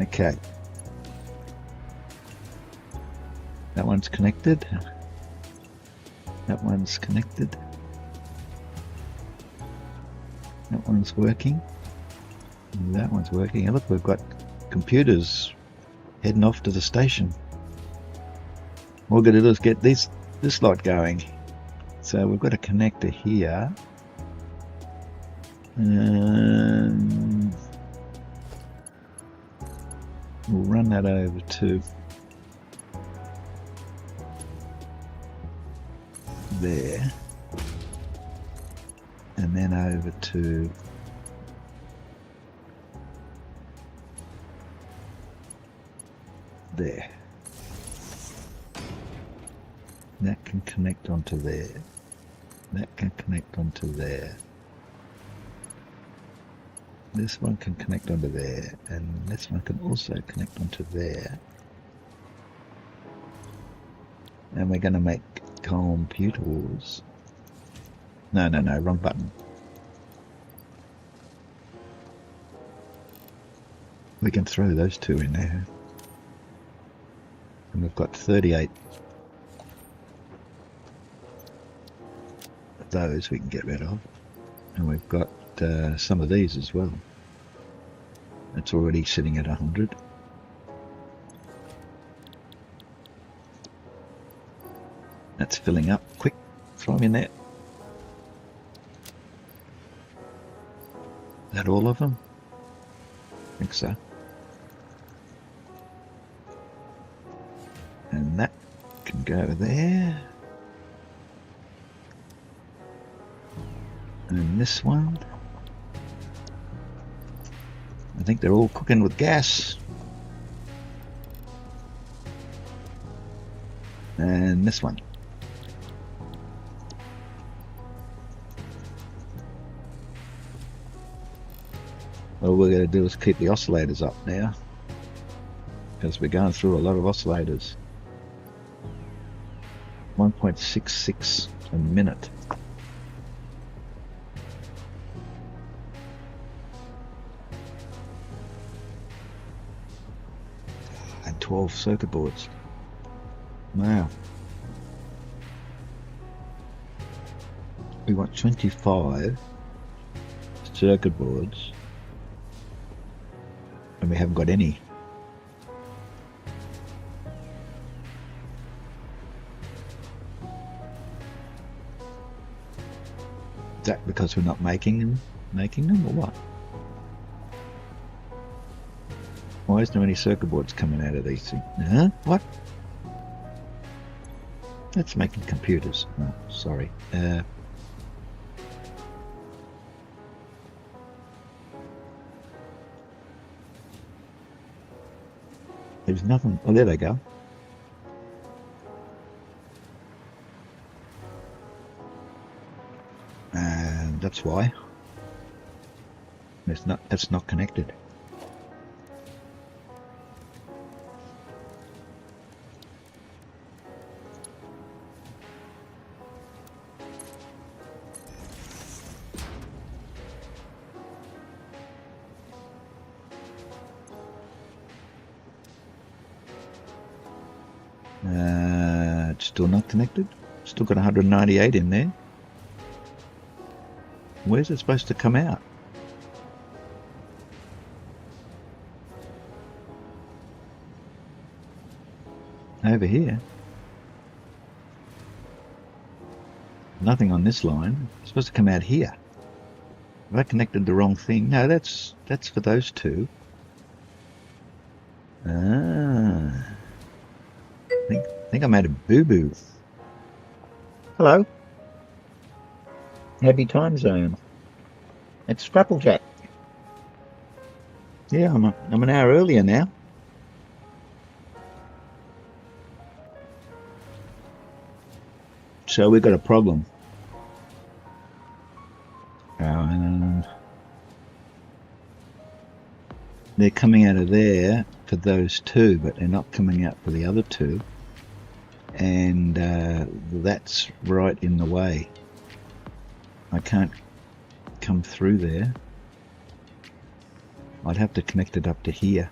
Okay. That one's connected. That one's connected. That one's working. That one's working. And look, we've got computers heading off to the station. All we've got to do is get this lot going. So we've got a connector here. And we'll run that over to there, and then over to there. That can connect onto there. That can connect onto there. This one can connect onto there, and this one can also connect onto there. And we're going to make computers. No, wrong button. We can throw those two in there. And we've got 38 of those we can get rid of. And we've got some of these as well. It's already sitting at 100. That's filling up. Quick, throw them in there. Is that all of them? I think so. And that can go there. And this one. I think they're all cooking with gas. And this one. All we're going to do is keep the oscillators up now, because we're going through a lot of oscillators. 1.66 a minute. And 12 circuit boards. Wow. We want 25 circuit boards. And we haven't got any. Is that because we're not making them or what? Why isn't there any circuit boards coming out of these things? Huh? What? That's making computers. Oh, sorry. There's nothing. Oh, there they go. And that's why. That's not connected. It's still not connected. Still got 198 in there. Where's it supposed to come out? Over here. Nothing on this line. It's supposed to come out here. Have I connected the wrong thing? No, that's for those two. Ah. I think I made a boo-boo. Hello. Happy time zone. It's Scrapplejack. Yeah, I'm an hour earlier now. So we've got a problem. They're coming out of there for those two, but they're not coming out for the other two. And that's right in the way. I can't come through there. I'd have to connect it up to here.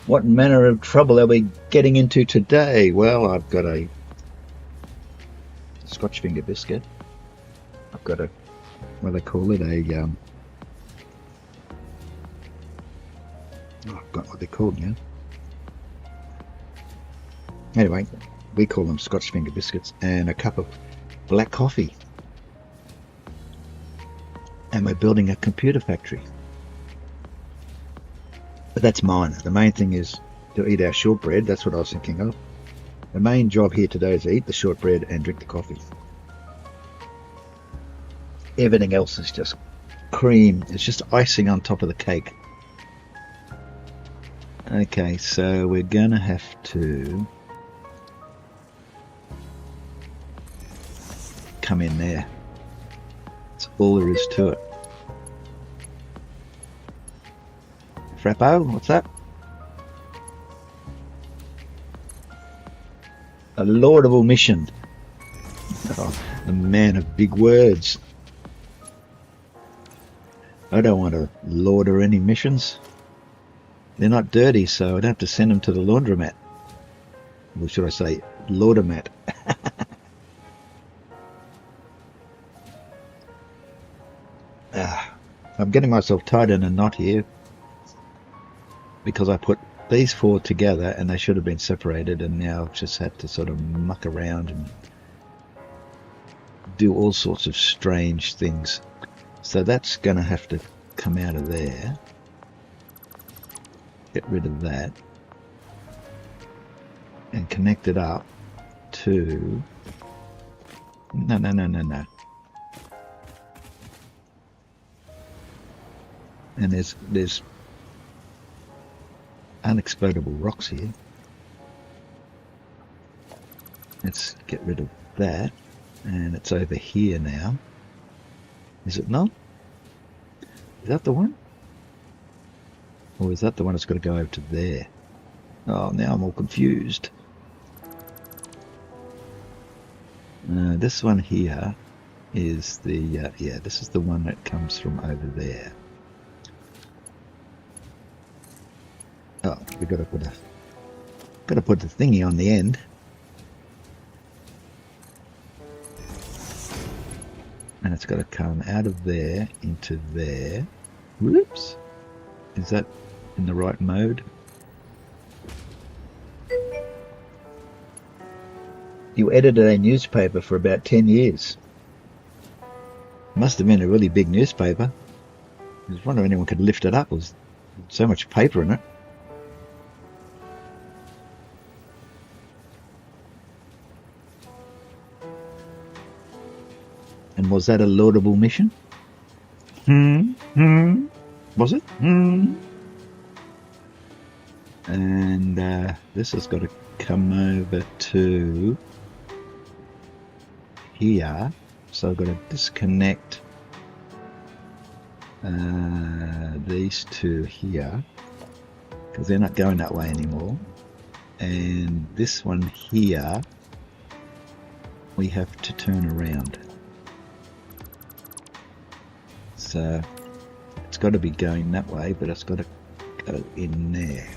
What manner of trouble are we getting into today? Well, I've got a Scotch finger biscuit. I've got a, what do they call it, I've got what they're called now. Anyway, we call them Scotch finger biscuits, and a cup of black coffee. And we're building a computer factory. But that's minor. The main thing is to eat our shortbread. That's what I was thinking of. The main job here today is to eat the shortbread and drink the coffee. Everything else is just cream. It's just icing on top of the cake. Okay, so we're gonna have to come in there. That's all there is to it. Frappo, what's that? A laudable mission. Oh, a man of big words. I don't want to lauder any missions. They're not dirty, so I don't have to send them to the laundromat. Or should I say, Laudermat. I'm getting myself tied in a knot here because I put these four together and they should have been separated, and now I've just had to sort of muck around and do all sorts of strange things. So that's going to have to come out of there. Get rid of that and connect it up to... No. And there's unexplodable rocks here. Let's get rid of that, and it's over here now. Is it not? Is that the one? Or is that the one that's got to go over to there? Oh, now I'm all confused. This one here is the yeah, this is the one that comes from over there. Oh, we got to put the thingy on the end. And it's got to come out of there into there. Whoops! Is that in the right mode? You edited a newspaper for about 10 years. Must have been a really big newspaper. I was wondering if anyone could lift it up. There's so much paper in it. And was that a laudable mission? Was it? And this has got to come over to here. So I've got to disconnect these two here because they're not going that way anymore. And this one here we have to turn around. So it's got to be going that way, but it's got to go in there.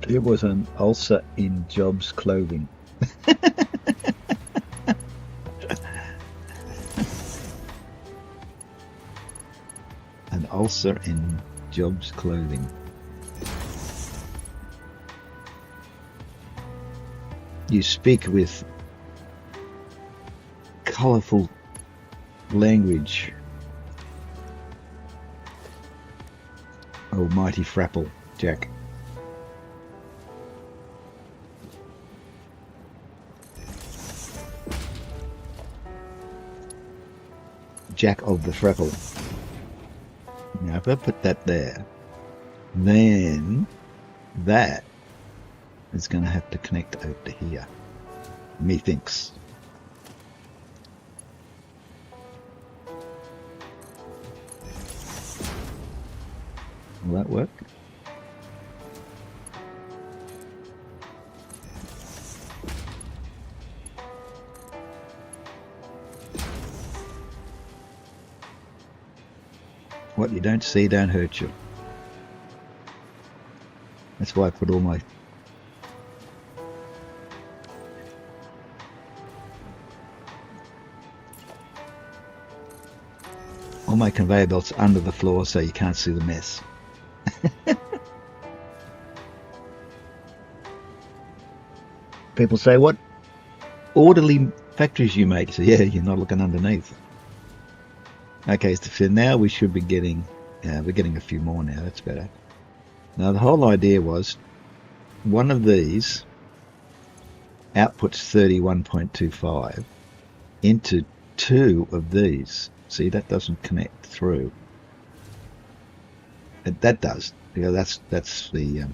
It was an ulcer in Job's clothing. An ulcer in Job's clothing. You speak with colourful language, almighty Frapple, Jack. Jack of the Frapple. Now if I put that there, then that is going to have to connect over to here, methinks. Will that work? What you don't see don't hurt you. That's why I put all my conveyor belts under the floor so you can't see the mess. People say, what orderly factories you make? So yeah, you're not looking underneath. Okay, so for now we should be getting, we're getting a few more now, that's better. Now the whole idea was, one of these outputs 31.25 into two of these. See, that doesn't connect through. That does, because that's the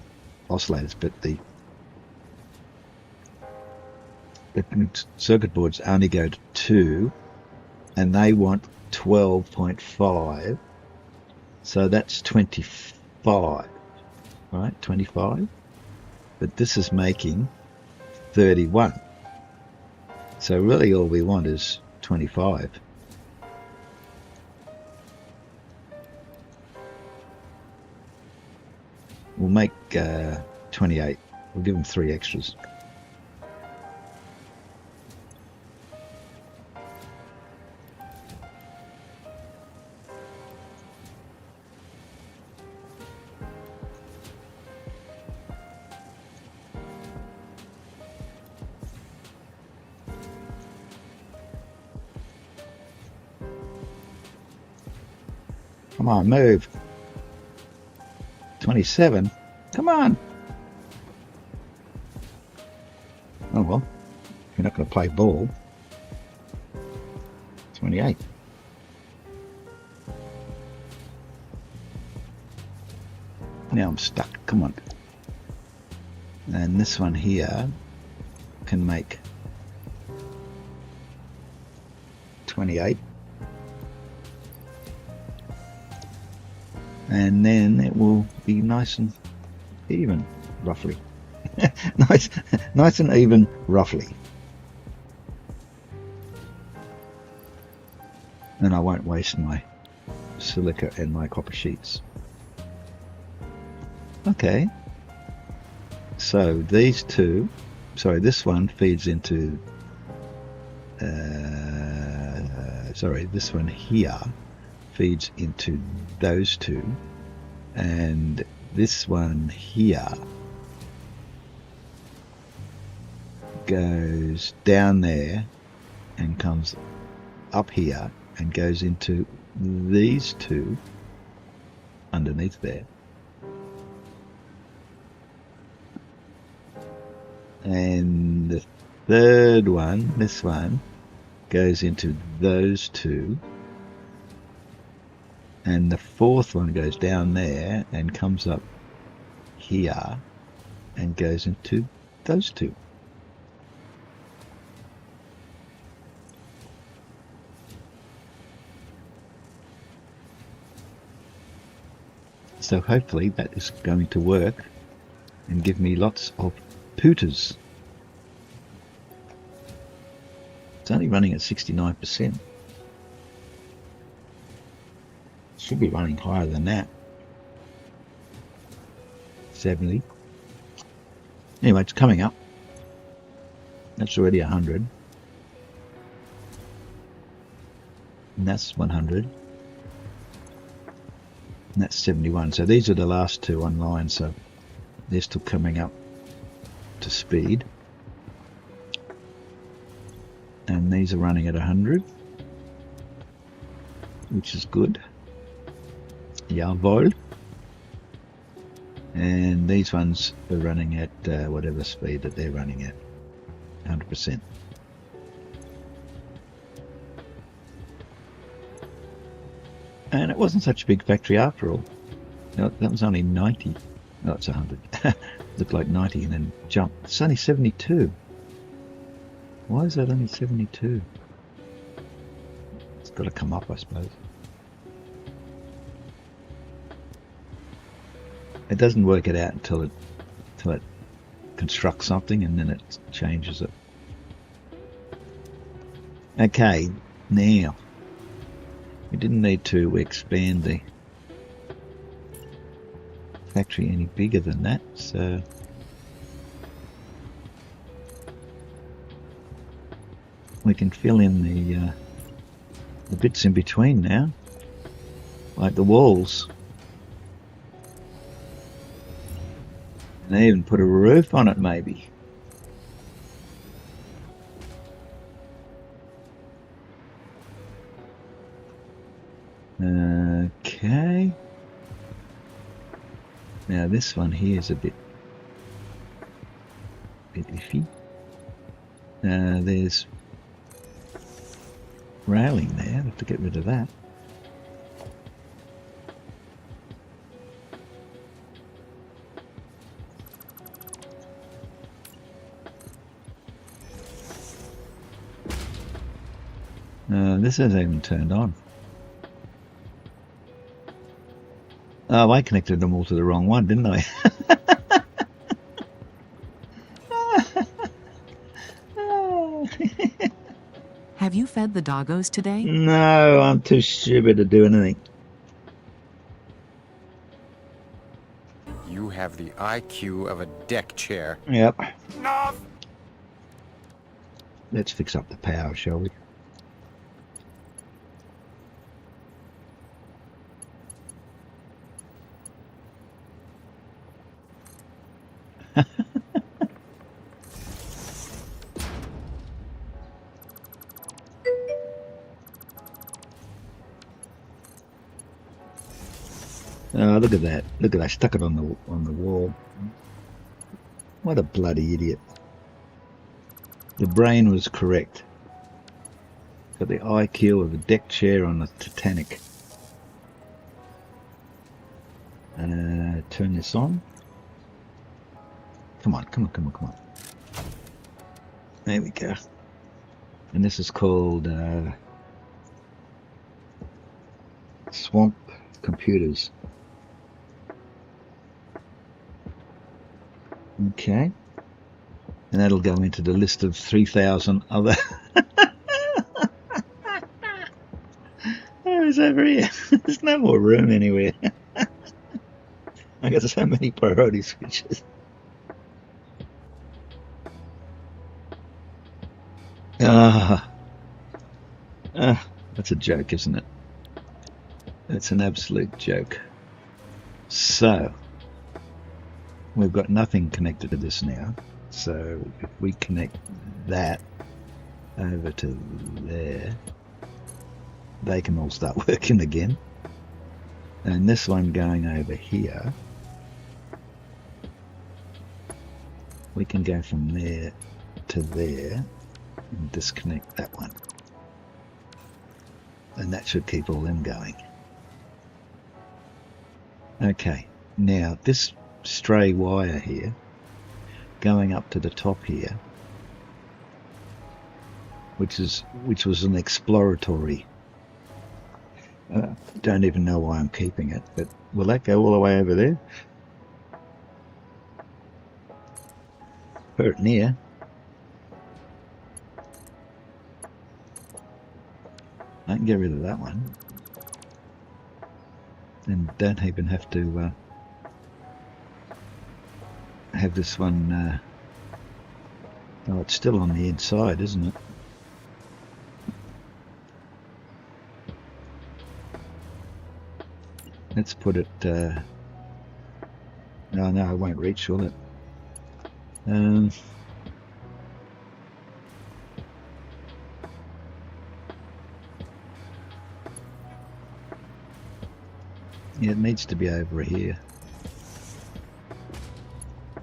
oscillators, but the circuit boards only go to 2, and they want 12.5, so that's 25, right? 25, but this is making 31, so really all we want is 25. We'll make 28 We'll give them 3 extras. Come on, move. 27. Come on. Oh well, you're not going to play ball. 28. Now I'm stuck. Come on. And this one here can make 28. And then it will be nice and even, roughly. nice and even, roughly. And I won't waste my silica and my copper sheets. Okay. So these two, sorry, this one feeds into, this one here feeds into those two, and this one here goes down there and comes up here and goes into these two underneath there. And the third one, this one, goes into those two. And the fourth one goes down there and comes up here and goes into those two. So hopefully that is going to work and give me lots of pooters. It's only running at 69%. Should be running higher than that. 70. Anyway, it's coming up. That's already 100. And that's 100. And that's 71. So these are the last two online, so they're still coming up to speed. And these are running at 100, which is good. Jawohl. And these ones are running at whatever speed that they're running at, 100%. And it wasn't such a big factory after all. No, that was only 90. No, it's 100. Looked like 90 and then jumped. It's only 72. Why is that only 72? It's got to come up, I suppose. It doesn't work it out until it constructs something and then it changes it. Okay, now we didn't need to expand the factory any bigger than that, so we can fill in the bits in between now, like the walls. And they even put a roof on it, maybe. Okay. Now this one here is a bit iffy. There's railing there. I have to get rid of that. This hasn't even turned on. Oh, I connected them all to the wrong one, didn't I? Have you fed the doggos today? No, I'm too stupid to do anything. You have the IQ of a deck chair. Yep. Enough! Let's fix up the power, shall we? Oh, look at that. Look at that. I stuck it on the wall. What a bloody idiot. The brain was correct. Got the IQ of a deck chair on a Titanic. Turn this on. Come on, come on, come on, come on. There we go. And this is called Swamp Computers. Okay. And that'll go into the list of 3,000 other... Oh, it's over here. There's no more room anywhere. I got so many priority switches. That's a joke, isn't it? It's an absolute joke. So, we've got nothing connected to this now. So, if we connect that over to there, they can all start working again. And this one going over here, we can go from there to there and disconnect that one. And that should keep all them going. Okay, now this stray wire here going up to the top here, which was an exploratory. Don't even know why I'm keeping it, but will that go all the way over there? Put it near. I can get rid of that one. And don't even have to have this one. Oh, it's still on the inside, isn't it? Let's put it. No, I won't reach, will it? Yeah, it needs to be over here.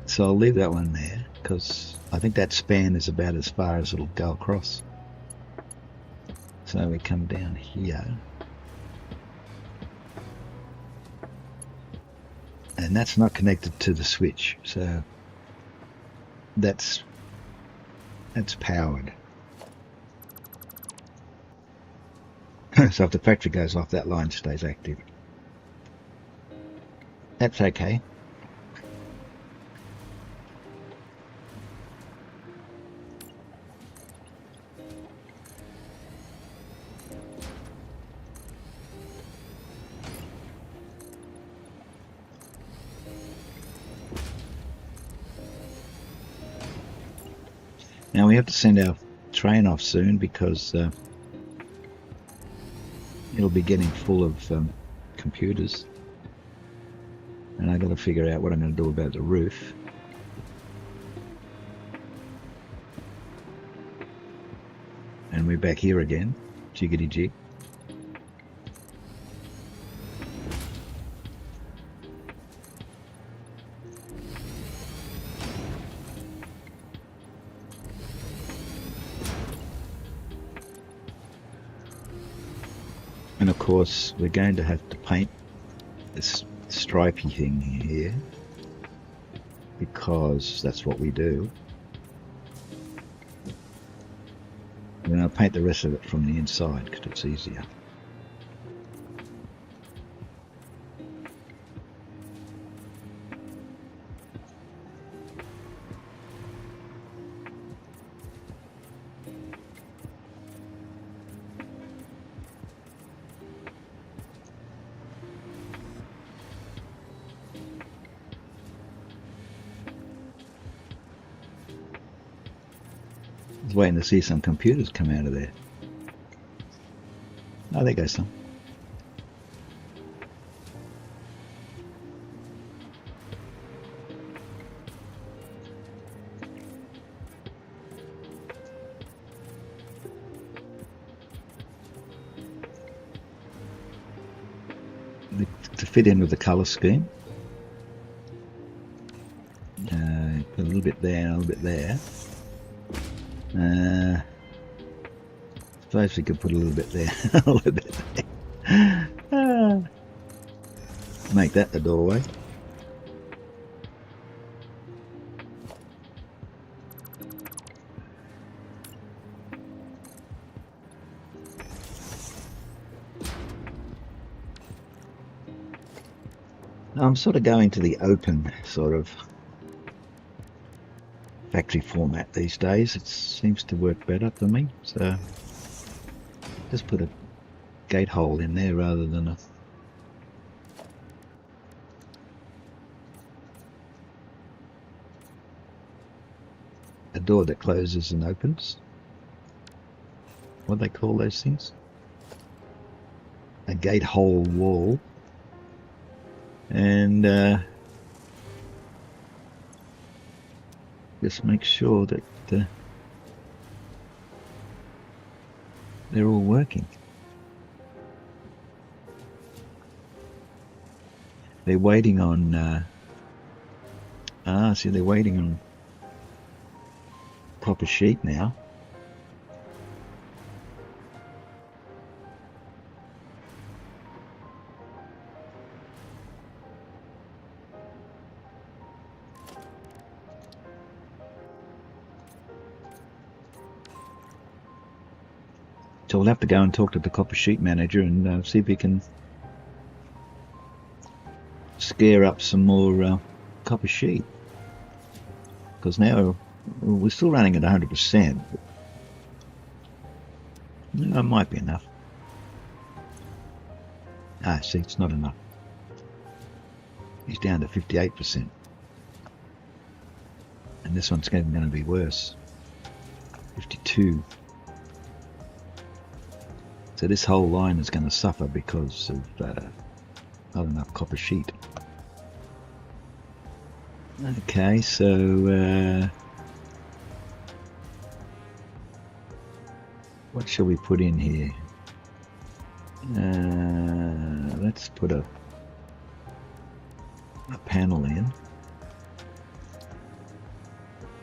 So I'll leave that one there, because I think that span is about as far as it'll go across. So we come down here. And that's not connected to the switch, so that's powered. So if the factory goes off, that line stays active. That's okay. Now we have to send our train off soon because it'll be getting full of computers. And I've got to figure out what I'm going to do about the roof. And we're back here again. Jiggity jig. And of course, we're going to have to paint this stripy thing here because that's what we do. And then I'll paint the rest of it from the inside because it's easier. was waiting to see some computers come out of there. Oh, there goes some. To fit in with the colour scheme. Put a little bit there and a little bit there. Suppose we could put a little bit there, a little bit there. Make that the doorway. I'm sort of going to the open sort of factory format these days. It seems to work better for me, so just put a gate hole in there rather than a door that closes and opens. What do they call those things? A gate hole wall. And just make sure that they're all working. They're waiting on see, they're waiting on proper sheet now. So we'll have to go and talk to the copper sheet manager and see if we can scare up some more copper sheet. Because now we're still running at 100%. It might be enough. See, it's not enough. He's down to 58%. And this one's going to be worse. 52. So this whole line is going to suffer because of not enough copper sheet. Okay, so what shall we put in here? Let's put a panel in.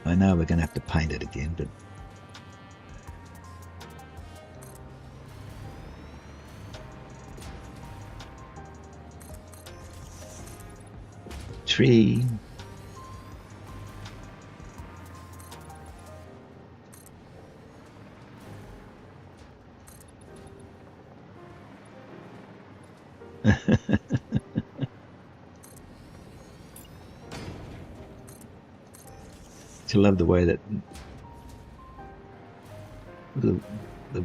I know we're going to have to paint it again, but tree. I love the way that the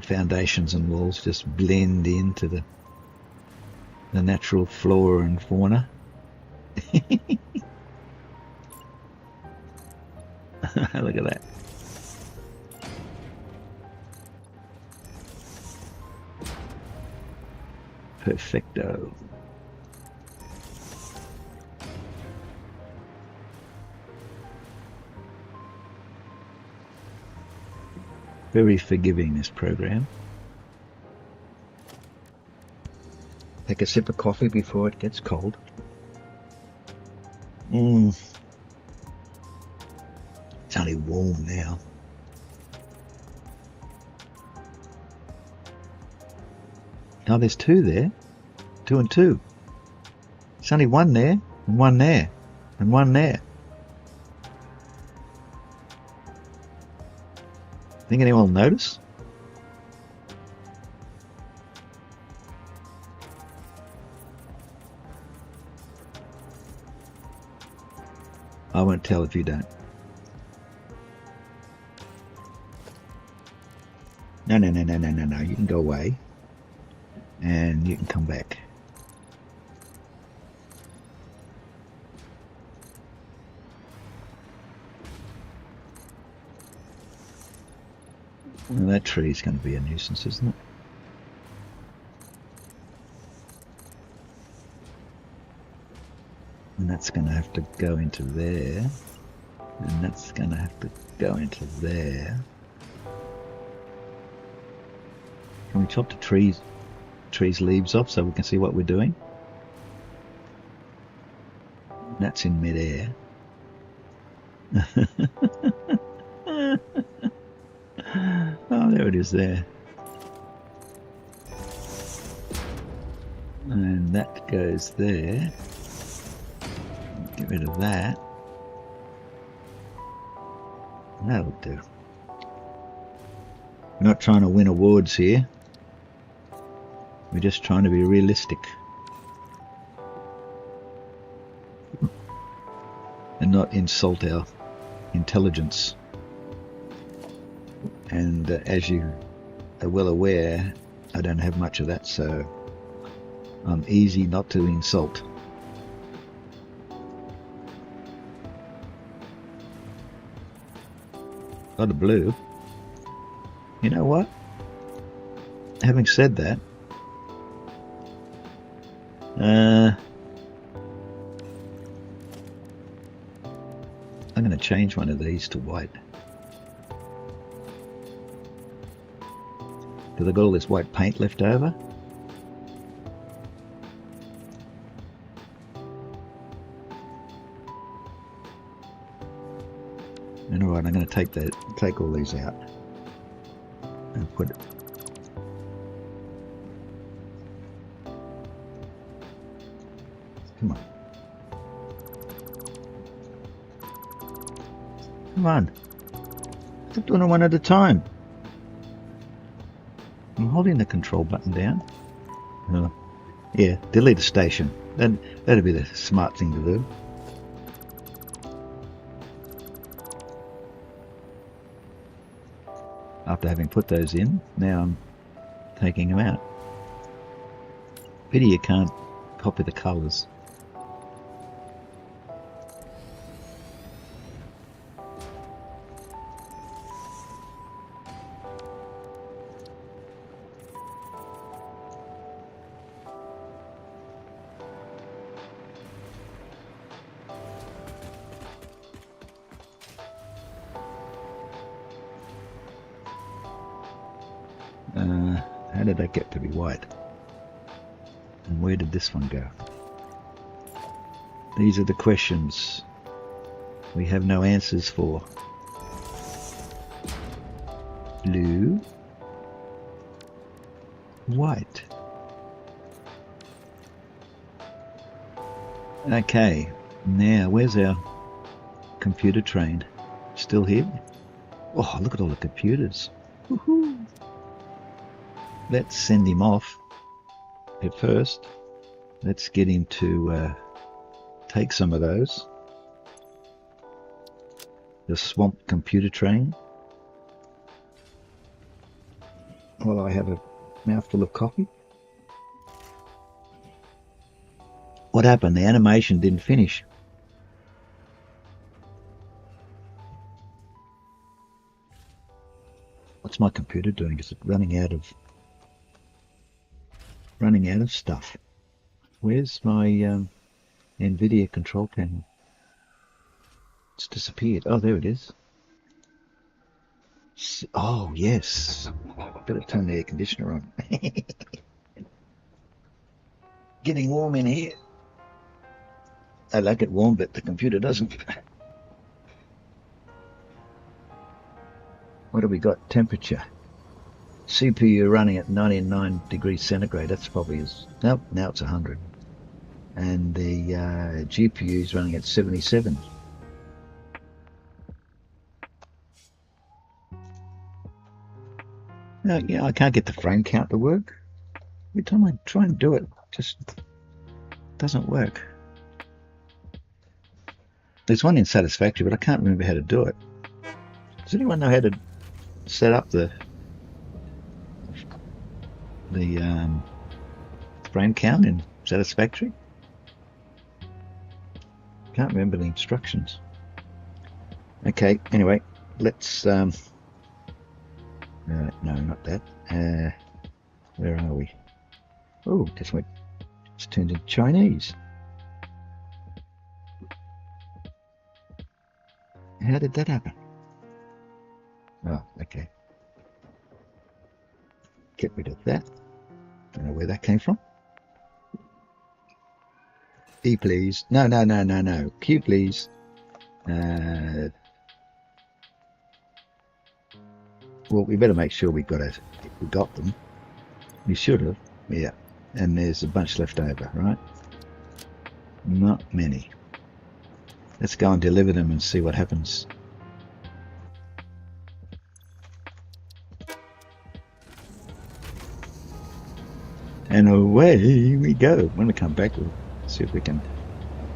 foundations and walls just blend into the natural flora and fauna. Look at that. Perfecto. Very forgiving, this program. Take a sip of coffee before it gets cold. It's only warm now. Oh, there's two there. 2 and 2. There's only one there, and one there, and one there. Think anyone will notice? I won't tell if you don't. No. You can go away. And you can come back. Well, that tree's going to be a nuisance, isn't it? And that's going to have to go into there. And that's going to have to go into there. Can we chop the trees leaves off so we can see what we're doing? That's in midair. Oh, there it is there. And that goes there. Get rid of that. That'll do. We're not trying to win awards here. We're just trying to be realistic. And not insult our intelligence. And as you are well aware, I don't have much of that, so I'm easy not to insult. A lot of blue. You know what? Having said that, I'm going to change one of these to white. Because I've got all this white paint left over. And alright, I'm going to take all these out and put it. Come on. Come on. Stop doing it one at a time. I'm holding the control button down. Yeah, delete the station. That'd be the smart thing to do. After having put those in, now I'm taking them out. Pity you can't copy the colours. How did that get to be white? And where did this one go? These are the questions we have no answers for. Blue, white. Okay, now where's our computer train? Still here? Oh, look at all the computers. Woohoo! Let's send him off at first. Let's get him to take some of those. The swamp computer train. While I have a mouthful of coffee. What happened? The animation didn't finish. What's my computer doing? Is it running out of stuff? Where's my NVIDIA control panel? It's disappeared. Oh, there it is. Oh, yes. Better turn the air conditioner on. Getting warm in here. I like it warm, but the computer doesn't. What have we got? Temperature. CPU running at 99 degrees centigrade. That's probably nope, now it's 100. And the GPU is running at 77. Yeah, I can't get the frame count to work. Every time I try and do it, it just doesn't work. There's one in Satisfactory, but I can't remember how to do it. Does anyone know how to set up the frame count in Satisfactory? Can't remember the instructions. Okay, anyway, let's No, not that. Where are we? Oh, just went. It's turned into Chinese. How did that happen? Oh, okay. Get rid of that. Don't know where that came from. E, please. No, no, no, no, no. Q, please. Well, we better make sure we got them. We should have. Yeah. And there's a bunch left over, right? Not many. Let's go and deliver them and see what happens. And away we go. When we come back, we'll see if we can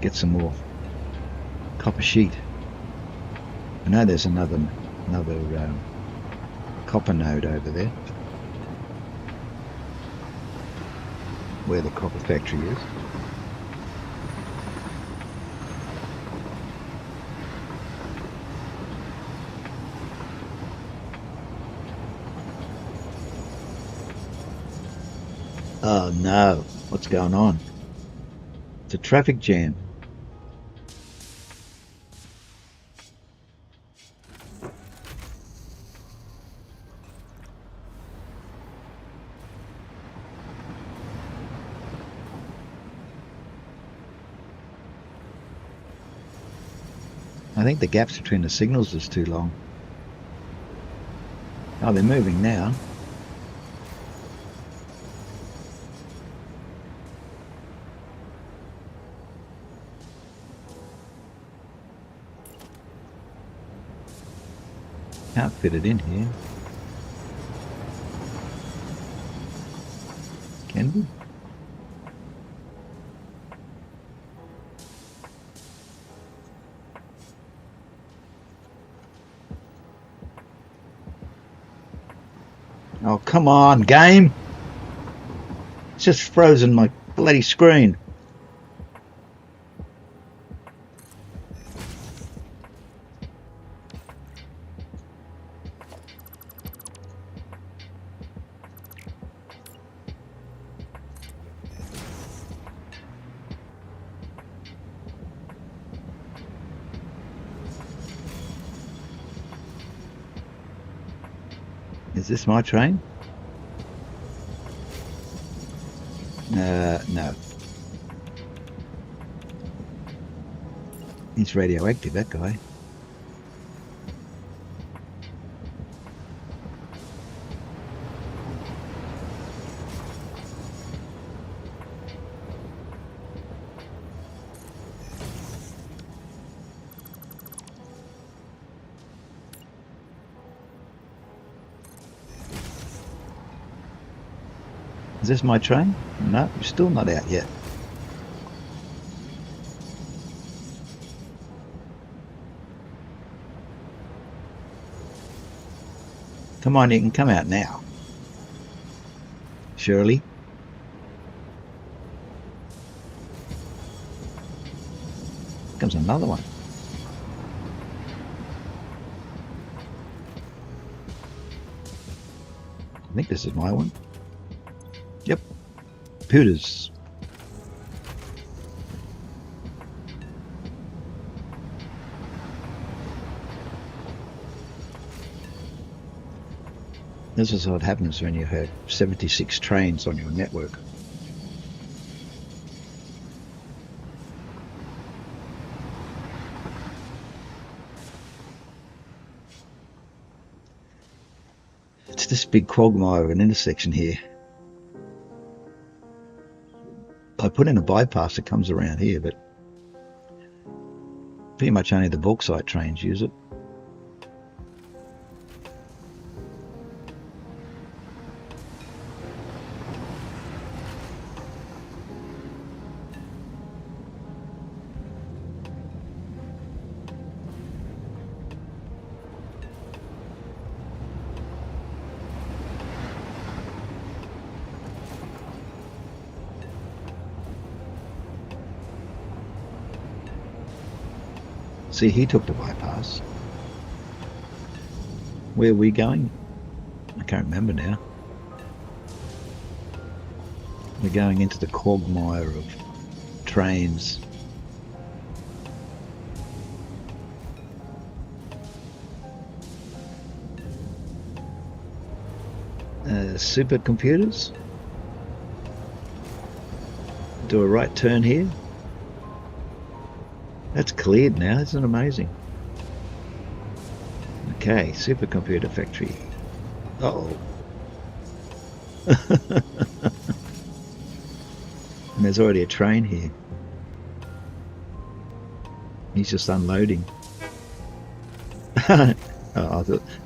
get some more copper sheet. I know there's another copper node over there where the copper factory is. Oh no, what's going on? It's a traffic jam. I think the gaps between the signals is too long. Oh, they're moving now. Can't fit it in here. Can we? Oh, come on, game! It's just frozen my bloody screen. Is this my train? No. He's radioactive, that guy. Is this my train? No, we're still not out yet. Come on, you can come out now. Surely. Comes another one. I think this is my one. Yep. Pooters. This is what happens when you have 76 trains on your network. It's this big quagmire of an intersection here. I put in a bypass that comes around here, but pretty much only the bauxite trains use it. See, he took the bypass. Where are we going? can't remember now. We're going into the quagmire of trains. Supercomputers. Do a right turn here. That's cleared now, isn't it amazing? Okay, supercomputer factory. Uh-oh. And there's already a train here. He's just unloading. Oh,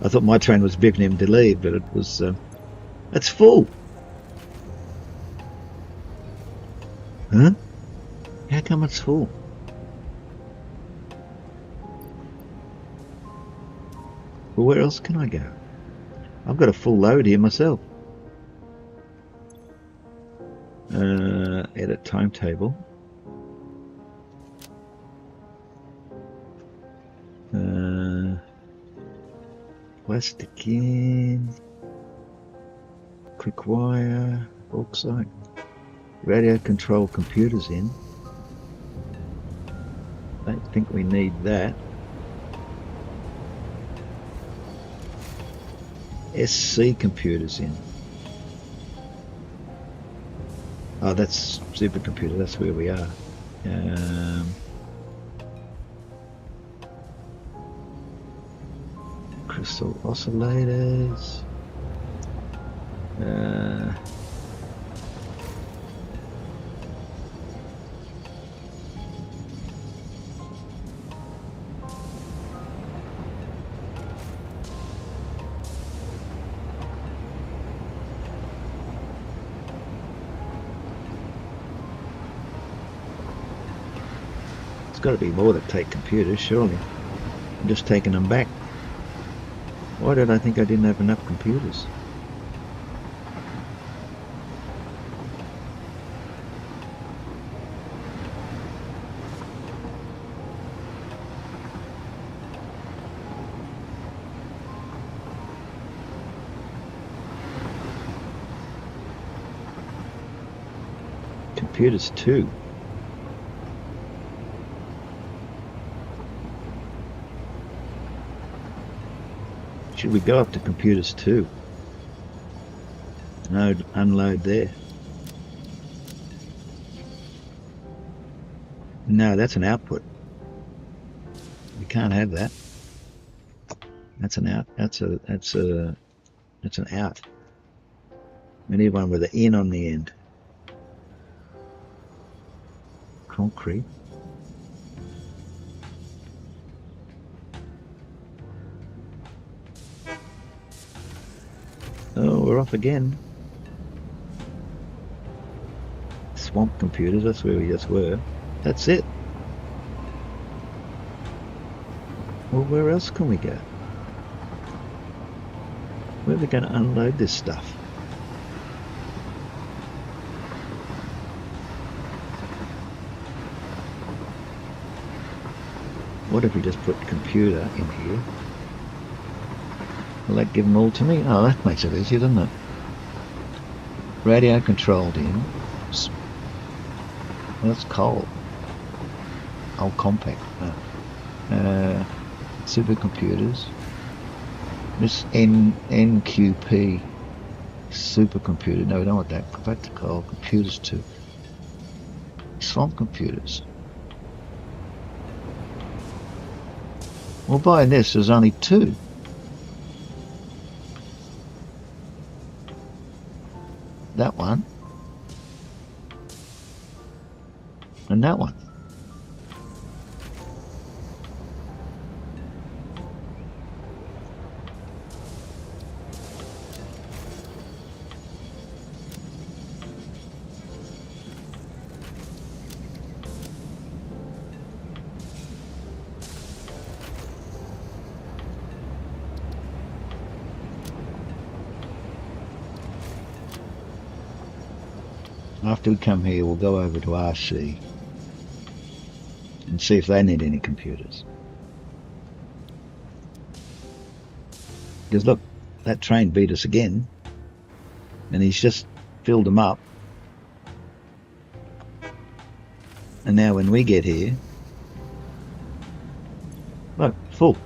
I thought my train was begging him to leave, but it was it's full. Huh? How come it's full? Well, where else can I go? I've got a full load here myself. Edit timetable. Plastic in. Quick wire. Bauxite. Radio control computers in. Don't think we need that. SC computers in. Oh, that's supercomputer, that's where we are. Crystal oscillators. Got to be more that take computers, surely. I'm just taking them back. Why did I think I didn't have enough computers? Computers too. Should we go up to computers too? No, unload there. No, that's an output. We can't have that. That's an out. That's an out. We need one with an in on the end. Concrete. Oh, we're off again. Swamp computers, that's where we just were. That's it. Well, where else can we go? Where are we going to unload this stuff? What if we just put computer in here? Will that give them all to me? Oh, that makes it easier, doesn't it? Radio controlled in. Well, that's coal. Oh, compact. No. Supercomputers. This NQP supercomputer. No, we don't want that. Go back to coal. Computers too. Swamp computers. Well, buying this, there's only two. That one and that one. After we come here, we'll go over to RC and see if they need any computers. Because look, that train beat us again, and he's just filled them up. And now when we get here, look, full.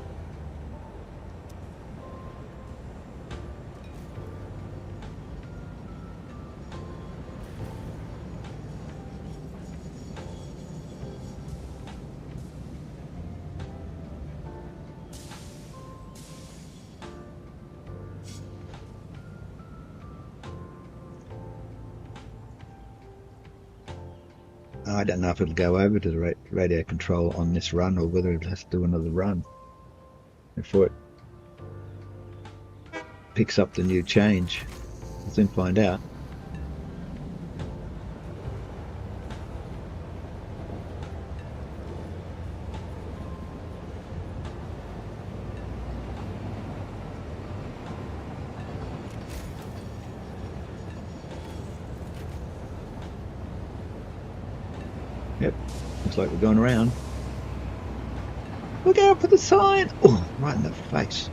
I don't know if it'll go over to the radio control on this run or whether it has to do another run before it picks up the new change. We'll soon find out. Yep, looks like we're going around. Look out for the sign! Oh, right in the face.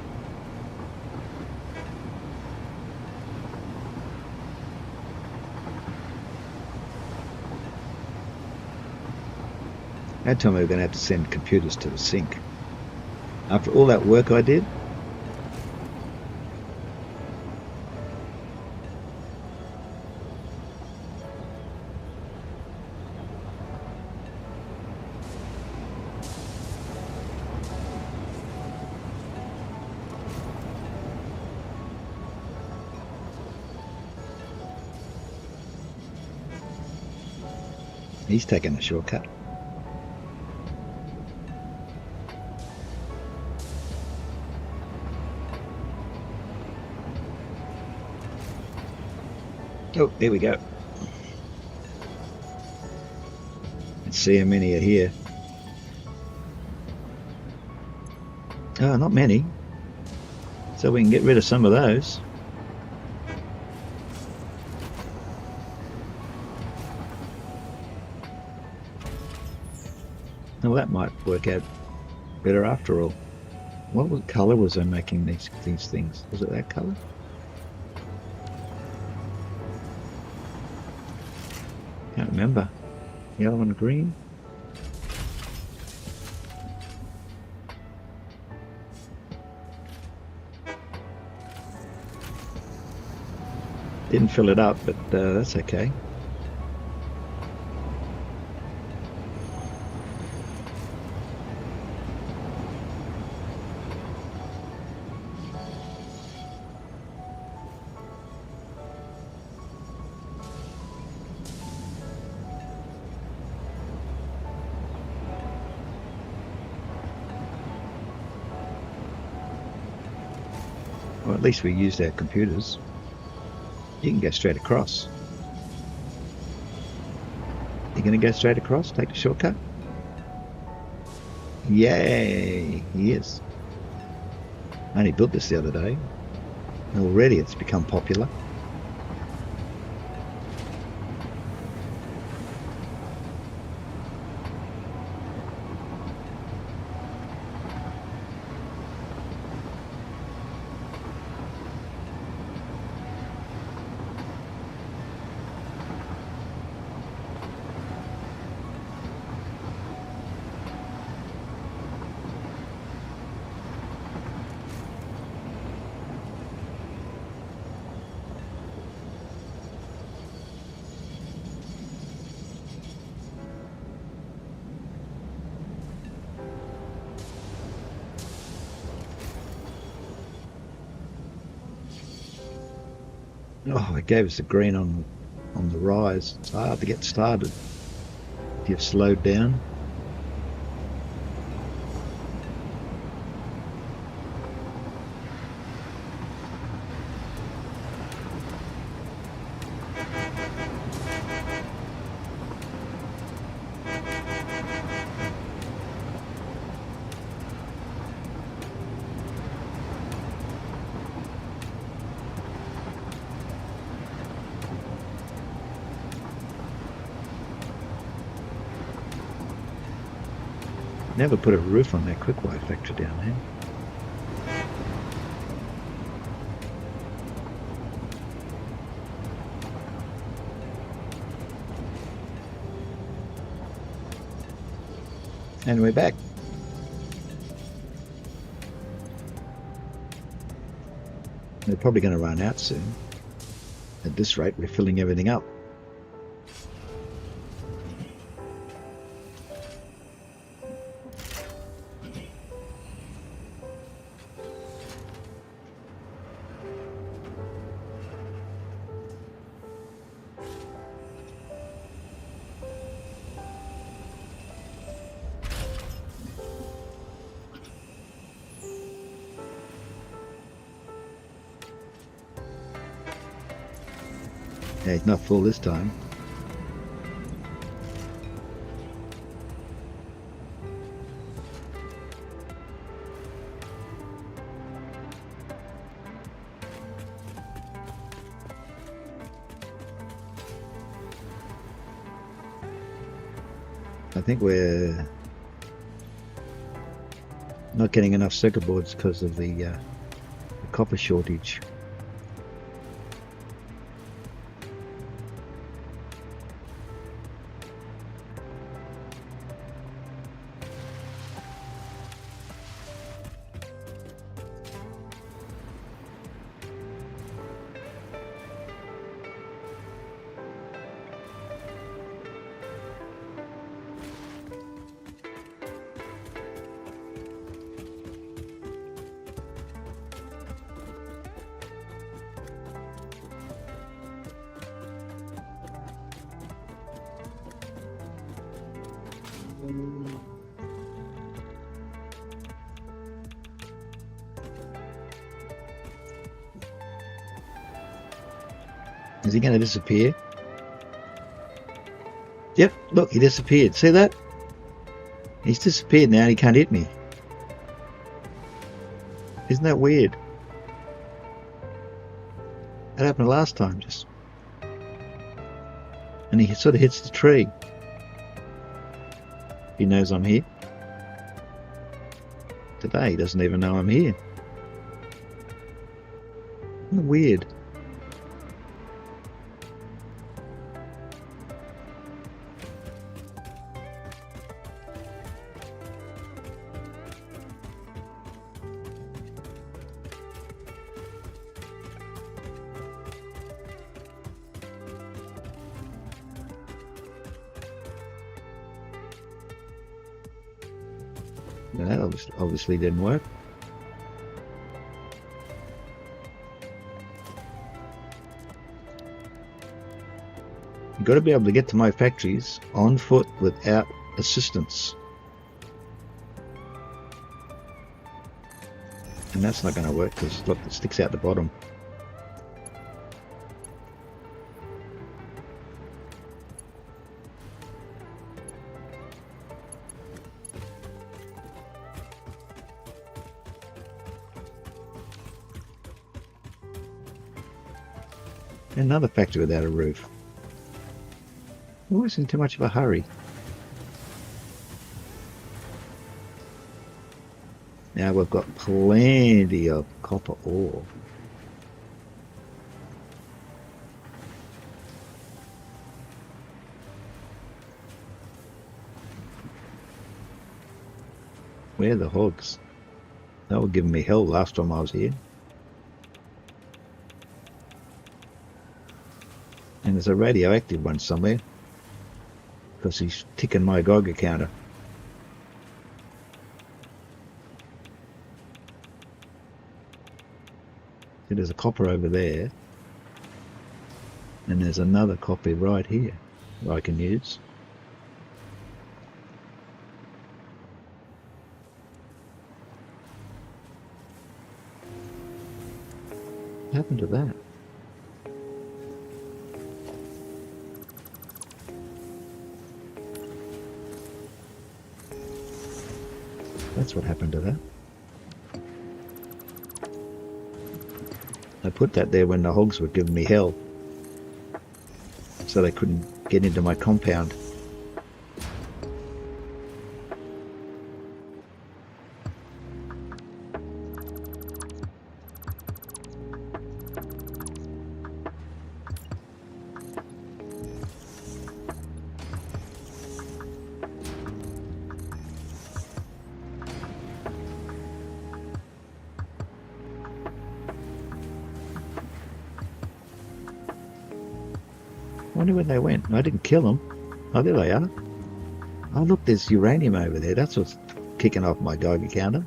That time we were going to have to send computers to the sink. After all that work I did. He's taking a shortcut. Oh, here we go. Let's see how many are here. Oh, not many. So we can get rid of some of those. Well, that might work out better after all. What colour was I making these things? Was it that colour? Can't remember. Yellow and green? Didn't fill it up, but that's okay. Well, at least we used our computers. You can go straight across. You gonna go straight across? Take the shortcut? Yay! Yes. I only built this the other day. Already it's become popular. Oh, it gave us a green on the rise. It's hard to get started if you've slowed down. Never put a roof on that quick wire factory down there. And we're back. They're probably going to run out soon. At this rate, we're filling everything up. Yeah, it's not full this time. I think we're not getting enough circuit boards because of the copper shortage. Is he going to disappear? Yep, look, he disappeared. See that? He's disappeared now and he can't hit me. Isn't that weird? That happened last time, just. And he sort of hits the tree. He knows I'm here. Today he doesn't even know I'm here. Isn't that weird? That obviously didn't work. You've got to be able to get to my factories on foot without assistance. And that's not going to work because look, it sticks out the bottom. Another factory without a roof. Always in too much of a hurry. Now we've got plenty of copper ore. Where are the hogs? They were giving me hell last time I was here. And there's a radioactive one somewhere because he's ticking my Geiger counter. See, there's a copper over there and there's another copper right here that I can use. What happened to that? That's what happened to that. I put that there when the hogs were giving me hell, so they couldn't get into my compound. wonder where they went. I didn't kill them. Oh, there they are. Oh, look, there's uranium over there. That's what's kicking off my Geiger counter.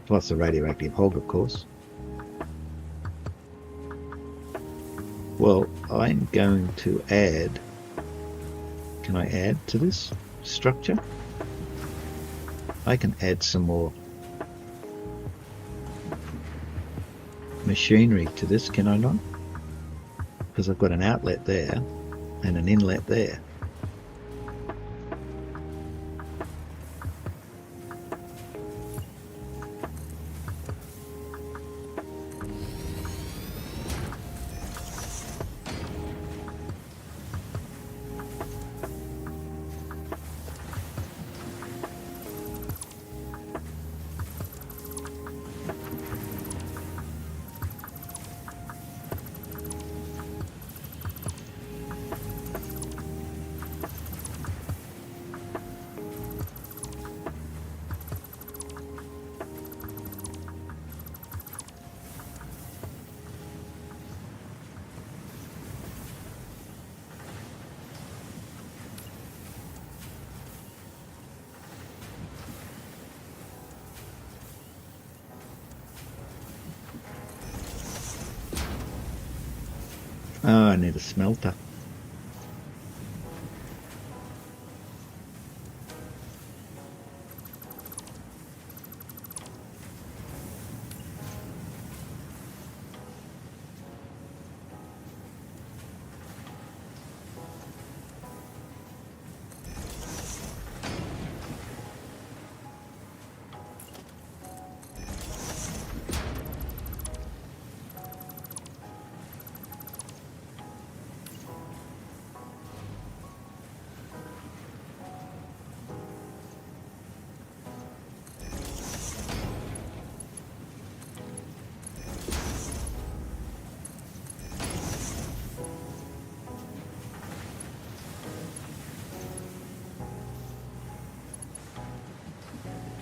Plus the radioactive hog, of course. Well, I'm going to add... Can I add to this structure? I can add some more machinery to this, can I not? Because I've got an outlet there and an inlet there. Oh, I need a smelter.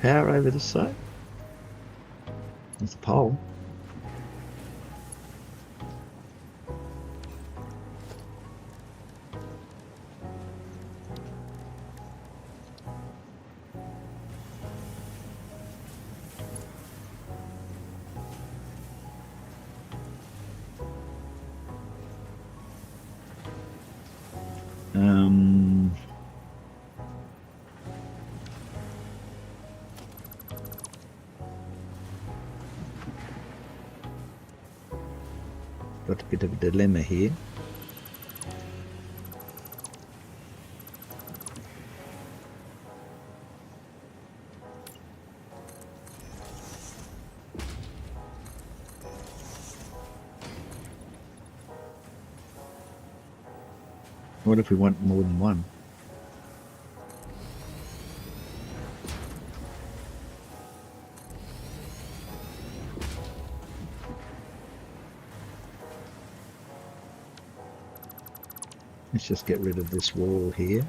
Power over the side. There's a pole. Got a bit of a dilemma here. What if we want more than one? Let's just get rid of this wall here.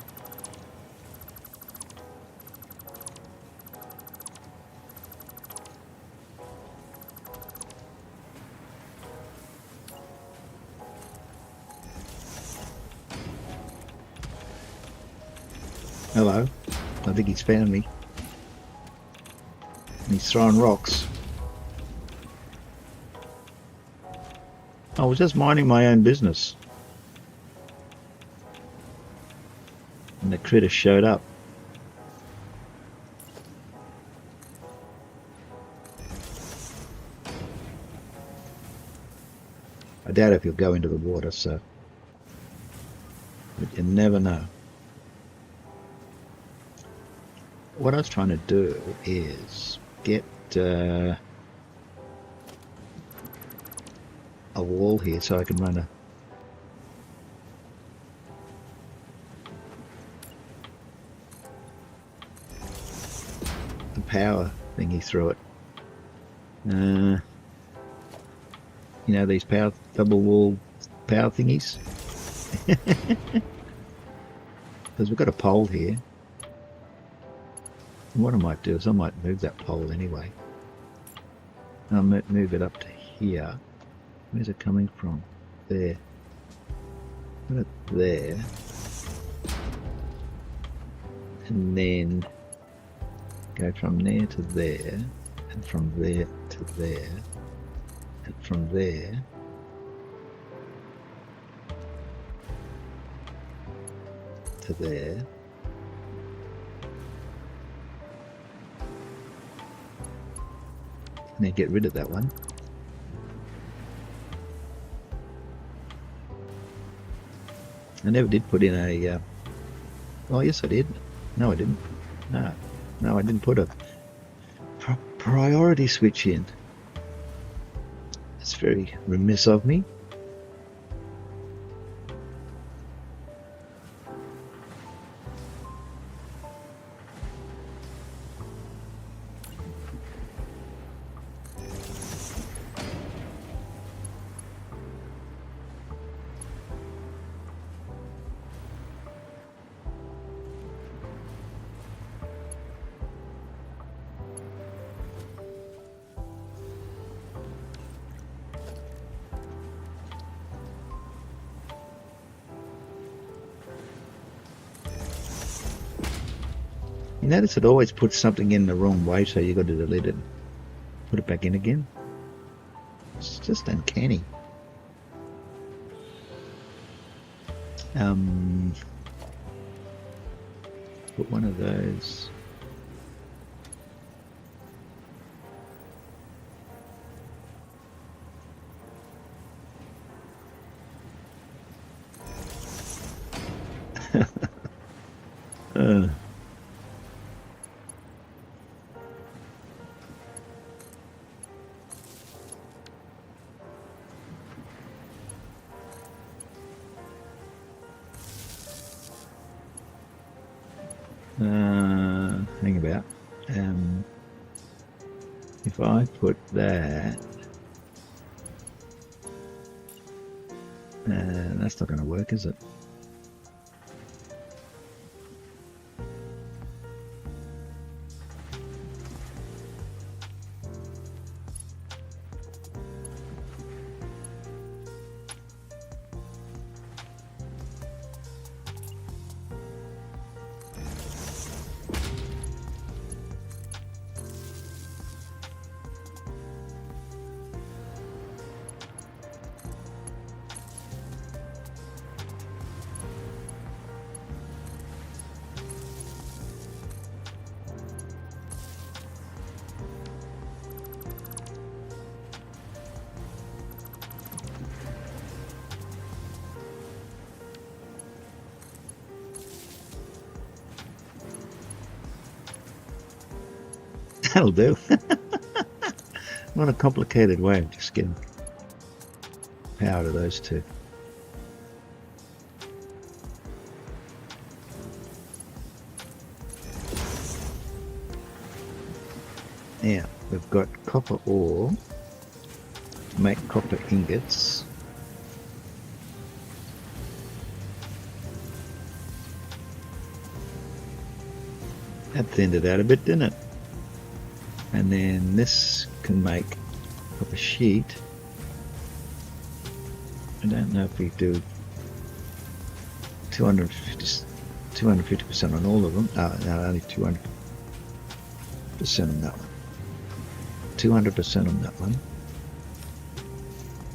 Hello. I think he's found me. And he's throwing rocks. I was just minding my own business. And the critter showed up. I doubt if he'll go into the water, so... But you never know. What I was trying to do is get a wall here so I can run a power thingy through it. You know these double wall power thingies? Because we've got a pole here. And what I might do is I might move that pole anyway. I'll move it up to here. Where's it coming from? There. Put it there. And then go from there to there, and from there to there, and from there to there. And then get rid of that one. I never did put in a, oh yes I did. No I didn't. No I didn't put a priority switch in. That's very remiss of me. You notice it always puts something in the wrong way, so you got to delete it, put it back in again. It's just uncanny. Put one of those. Hang about. If I put that, that's not going to work, is it? That'll do. Not a complicated way of just getting power to those two. Now, we've got copper ore to make copper ingots. That thinned it out a bit, didn't it? And then this can make copper sheet. I don't know if we do 250% on all of them. No, only 200% on that one. 200% on that one.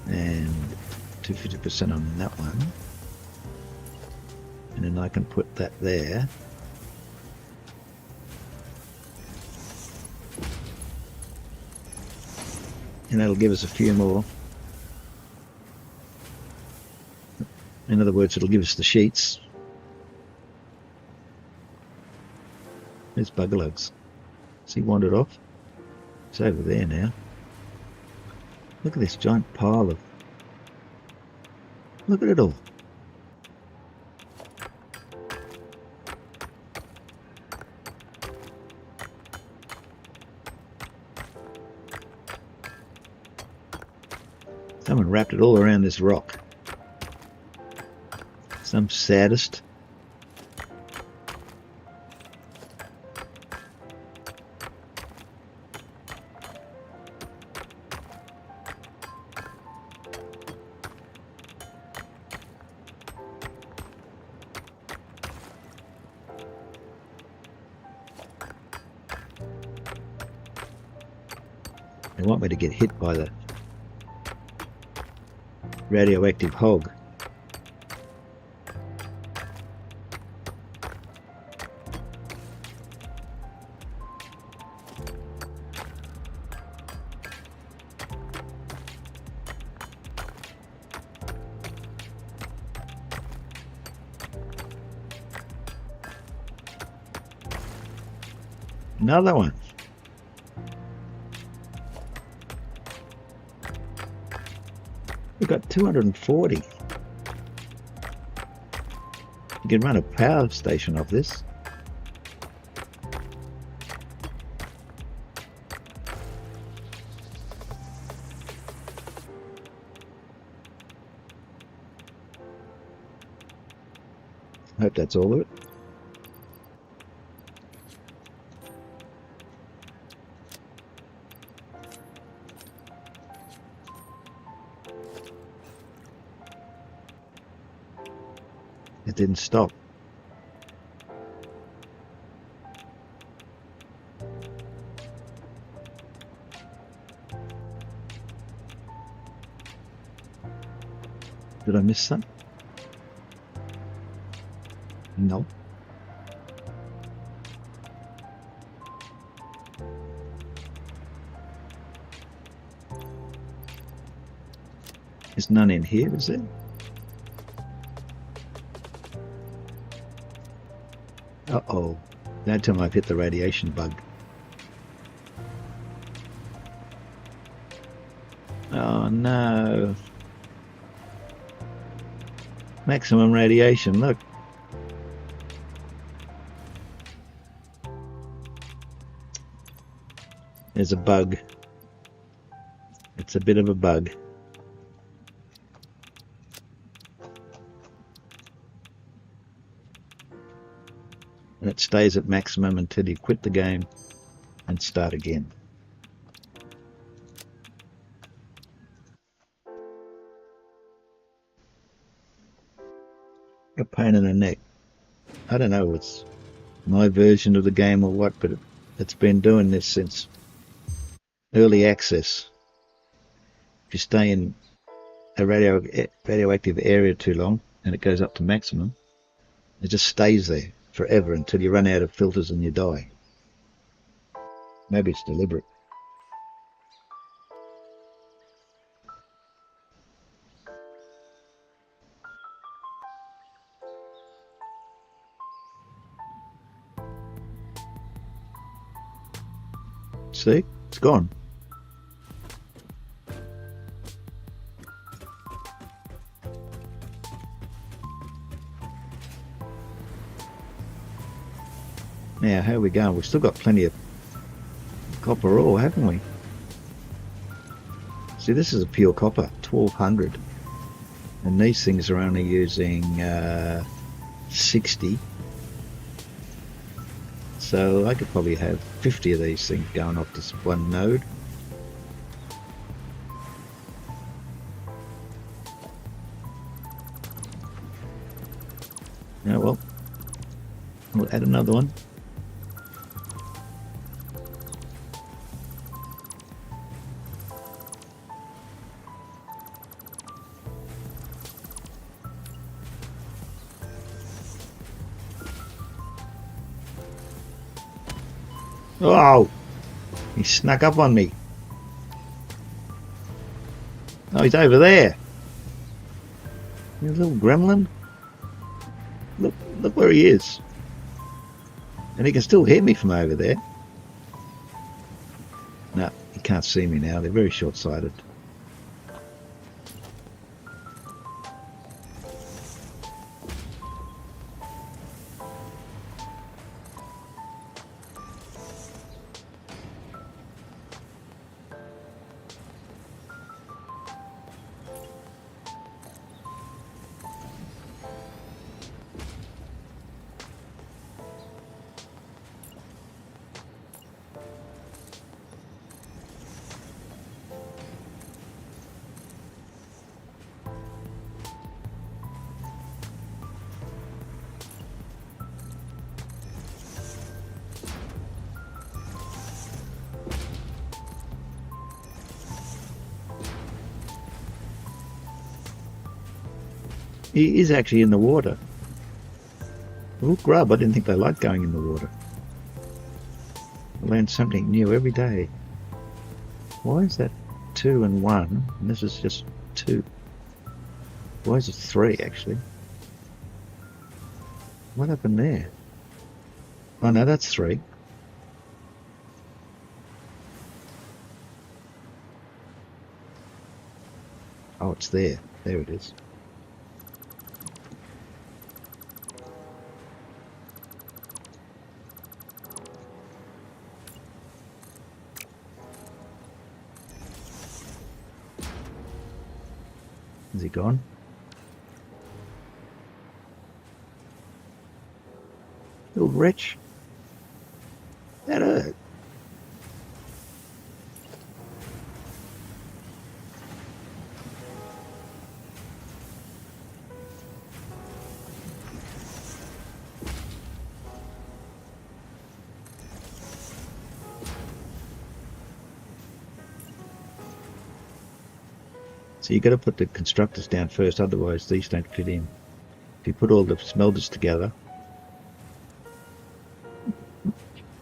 And 250% on that one. And then I can put that there. And that'll give us a few more. In other words, it'll give us the sheets. There's buggerlugs. See, wandered off. It's over there now. Look at this giant pile of... Look at it all. Someone wrapped it all around this rock. Some sadist. They want me to get hit by the radioactive hog. Another one. We've got 240. You can run a power station off this. Hope that's all of it. It didn't stop. Did I miss some? No. There's none in here, is there? Uh-oh. That time I've hit the radiation bug. Oh no. Maximum radiation, look. There's a bug. It's a bit of a bug. And it stays at maximum until you quit the game and start again. A pain in the neck. I don't know, it's my version of the game or what, but it's been doing this since early access. If you stay in a radioactive area too long and it goes up to maximum, it just stays there forever until you run out of filters and you die. Maybe it's deliberate. See? It's gone. Now, how are we going? We've still got plenty of copper ore, haven't we? See, this is a pure copper, 1200. And these things are only using 60. So I could probably have 50 of these things going off this one node. Oh well, we'll add another one. Oh, he snuck up on me. Oh, he's over there. You little gremlin. Look where he is. And he can still hit me from over there. No, he can't see me now. They're very short-sighted. He is actually in the water. Oh, grub, I didn't think they liked going in the water. I learn something new every day. Why is that 2 and 1? And this is just 2. Why is it 3 actually? What happened there? Oh no, that's 3. Oh, it's there. There it is. Is he gone? Little wretch. That hurt. So you got to put the constructors down first, otherwise these don't fit in. If you put all the smelters together,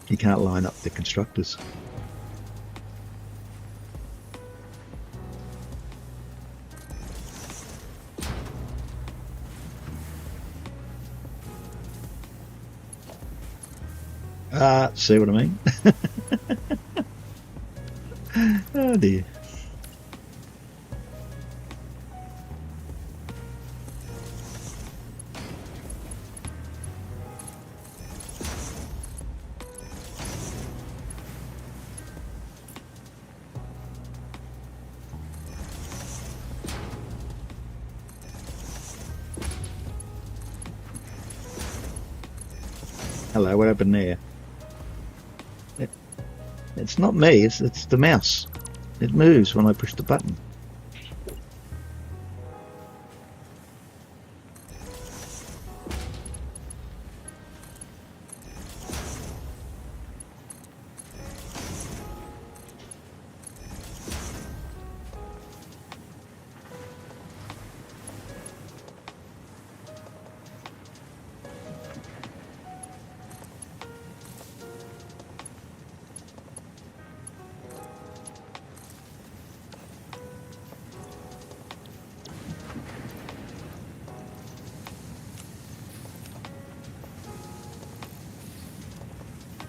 you can't line up the constructors. See what I mean? Oh dear. Hello, what happened there? It's not me, it's the mouse. It moves when I push the button.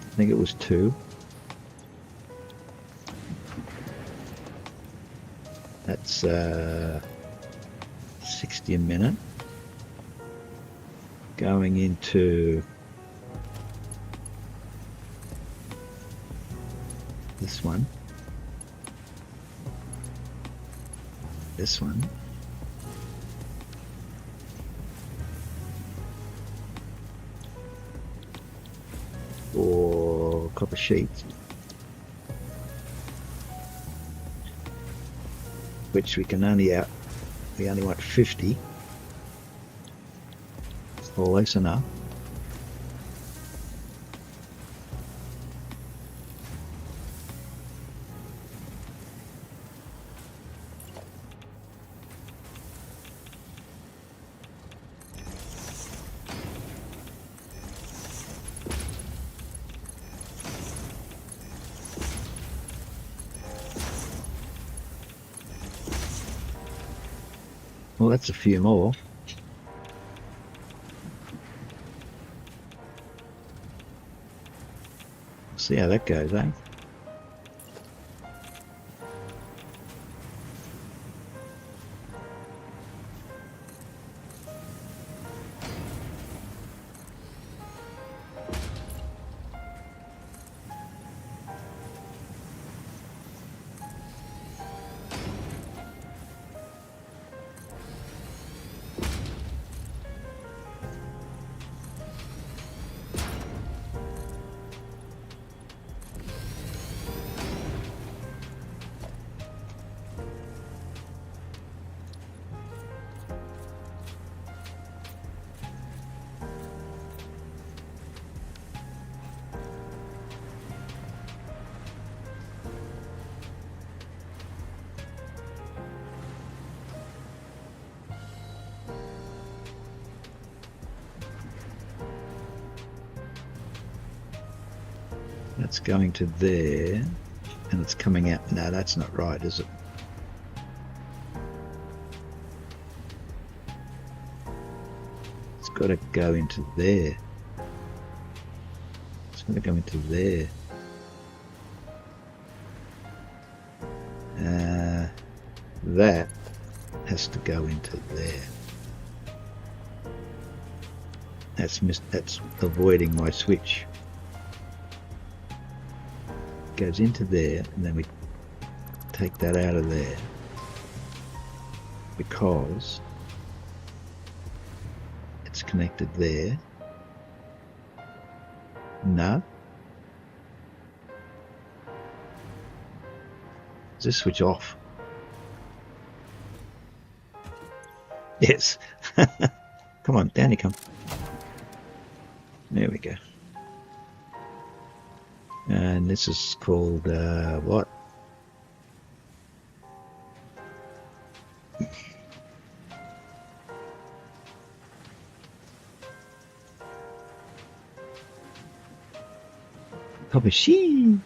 I think it was 2. That's 60 a minute. Going into this one. This one. Or copper sheets, which we only want 50, always enough. Well, that's a few more. See how that goes, eh? That's going to there, and it's coming out. No, that's not right, is it? It's got to go into there. It's got to go into there. That has to go into there. That's avoiding my switch. Goes into there, and then we take that out of there because it's connected there. No. Does this switch off? Yes. Come on, down you come. There we go. And this is called, what? Kobashi!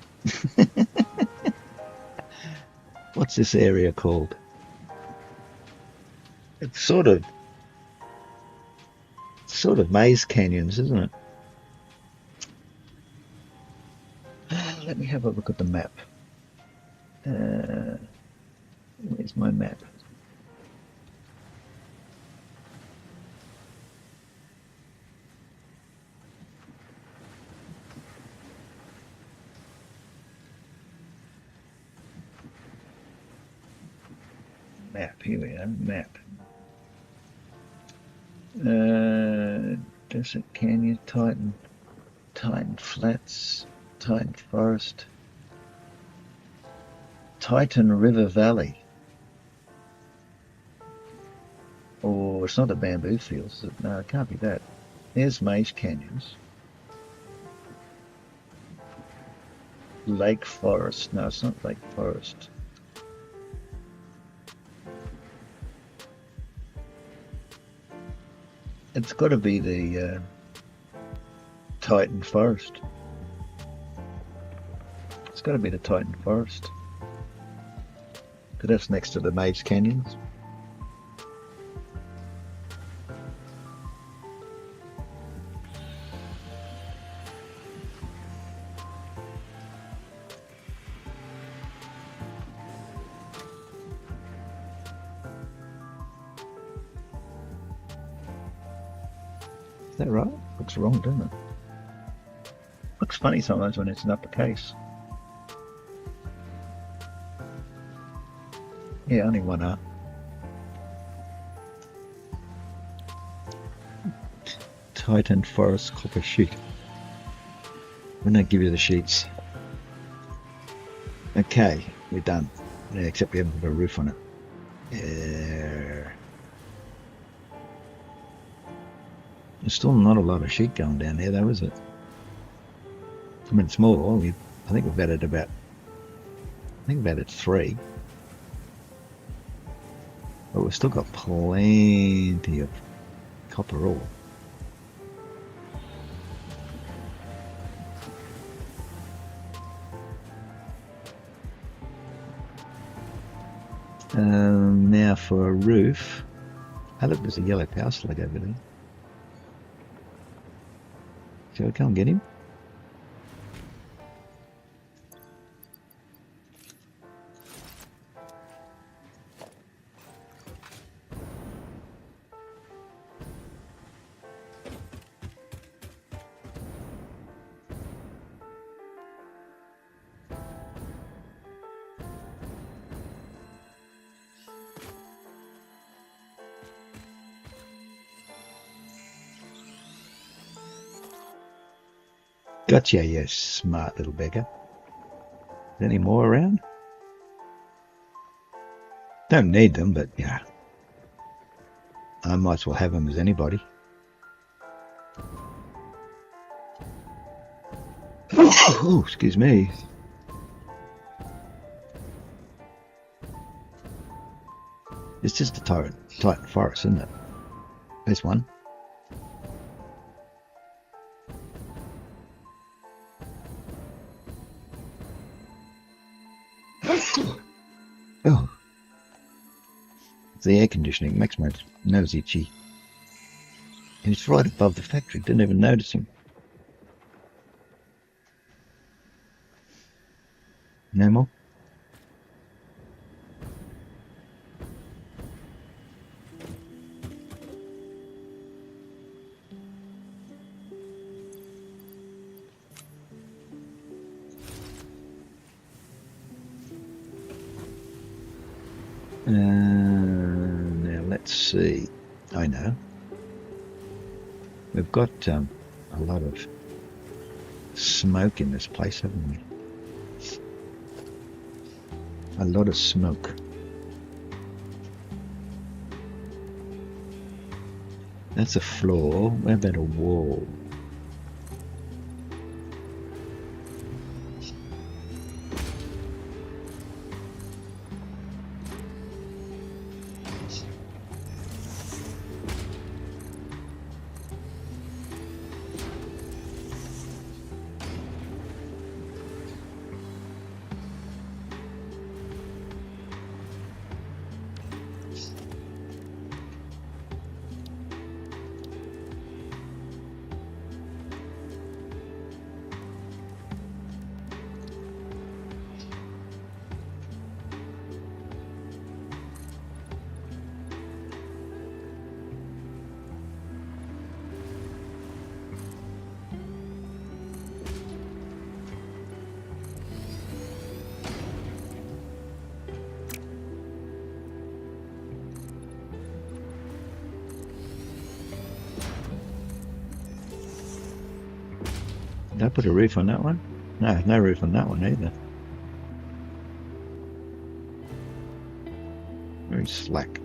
What's this area called? It's sort of maze canyons, isn't it? Let me have a look at the map. Where's my map? Map, here we are, map. Desert Canyon, Titan Flats, Titan Forest, Titan River Valley. Or it's not the bamboo fields. No, it can't be that. There's Maze Canyons. Lake Forest. No, it's not Lake Forest. It's got to be the Titan Forest. It's got to be the Titan Forest. Because that's next to the Maze Canyons. Is that right? Looks wrong, doesn't it? Looks funny sometimes when it's an uppercase. Yeah, only one R. Titan Forest Copper Sheet. When they give you the sheets. Okay, we're done. Yeah, except we haven't put a roof on it. There's still not a lot of sheet going down there though, is it? I mean, it's more. I think we've added about 3. But we've still got plenty of copper ore. Now for a roof. Oh look, there's a yellow power slug over there. Shall we go and get him? Gotcha, you smart little beggar. Is any more around? Don't need them, but yeah, I might as well have them as anybody. Oh, excuse me. It's just a Titan Forest, isn't it? There's one. Oh, it's the air conditioning. Makes my nose itchy. And it's right above the factory. Didn't even notice him. No more? Now let's see. I know. We've got a lot of smoke in this place, haven't we? A lot of smoke. That's a floor. What about a wall? Did I put a roof on that one? No, no roof on that one either. Very slack.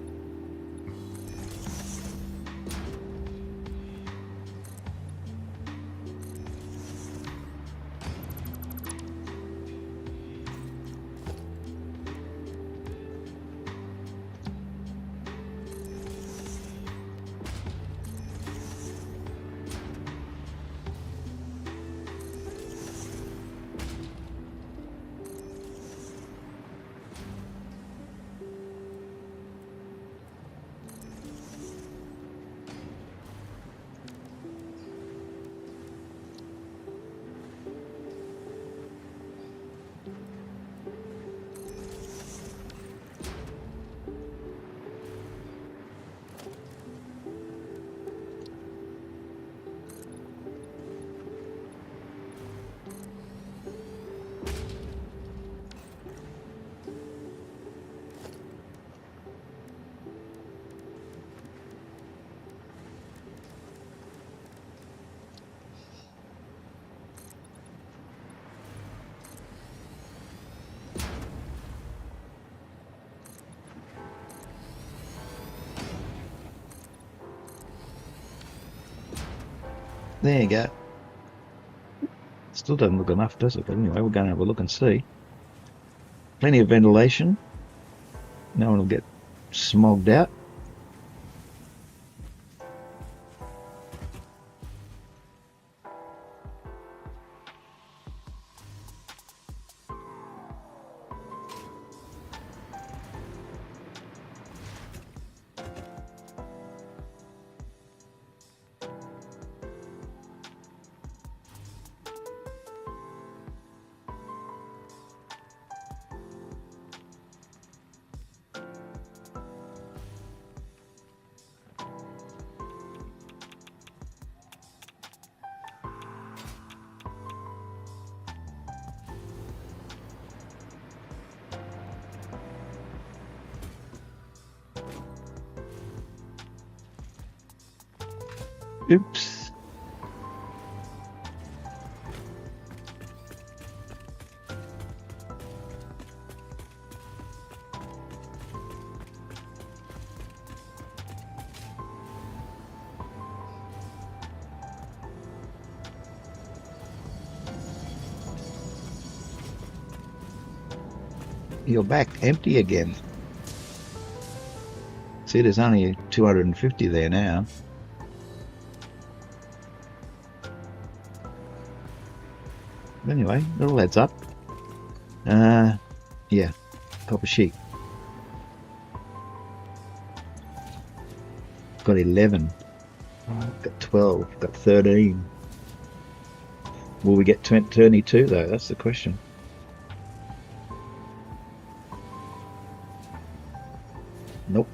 There you go. Still doesn't look enough, does it? But anyway, we're going to have a look and see. Plenty of ventilation. No one will get smogged out. Oops. You're back empty again. See, there's only 250 there now. Anyway, it all adds up. Yeah, copper sheet. Got 11. Got 12. Got 13. Will we get 22 though? That's the question. Nope.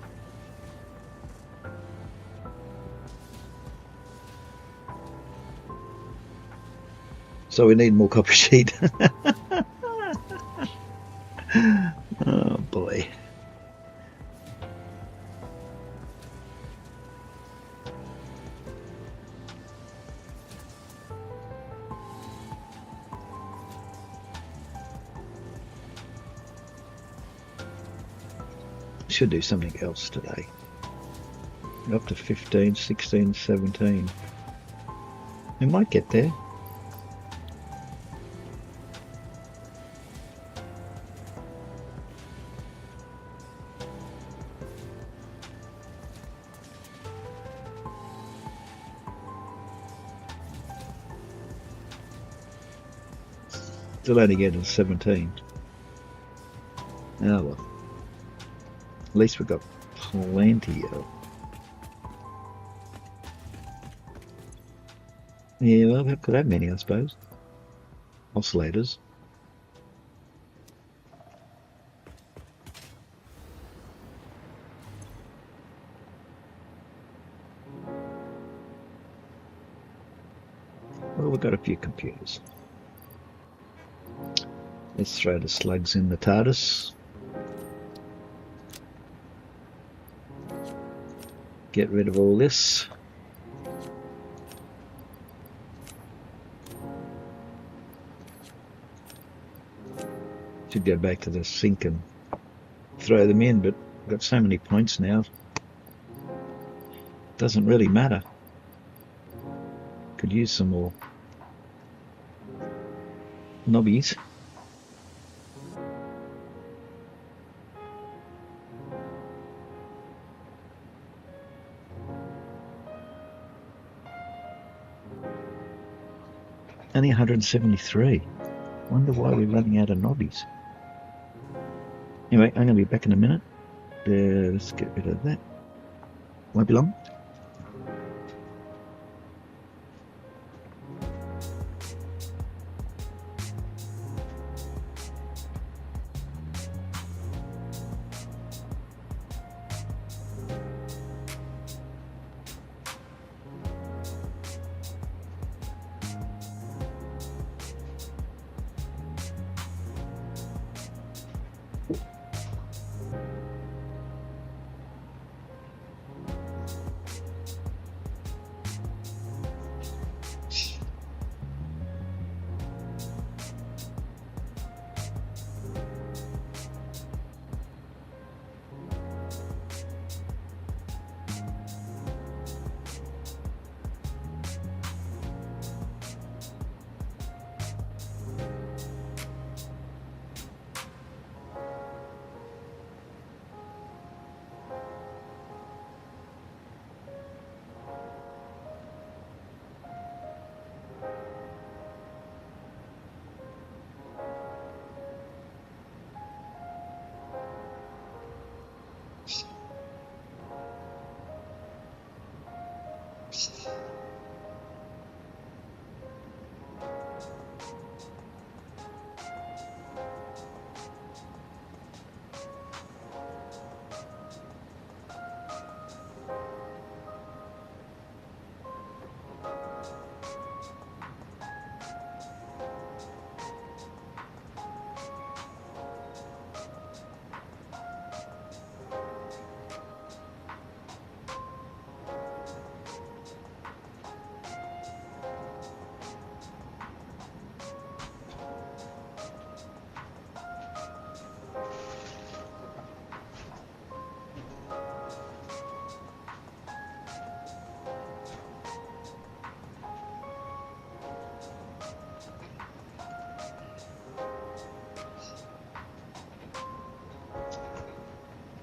So we need more copper sheet. Oh boy. Should do something else today. Up to 15, 16, 17. We might get there. Still only getting 17. Oh well. At least we've got plenty of. Yeah, well, we could have many, I suppose. Oscillators. Well, we've got a few computers. Let's throw the slugs in the TARDIS. Get rid of all this. Should go back to the sink and throw them in, but I've got so many points now. Doesn't really matter. Could use some more knobbies. Only 173. Wonder why we're running out of knobbies. Anyway, I'm going to be back in a minute. Let's get rid of that. Won't be long.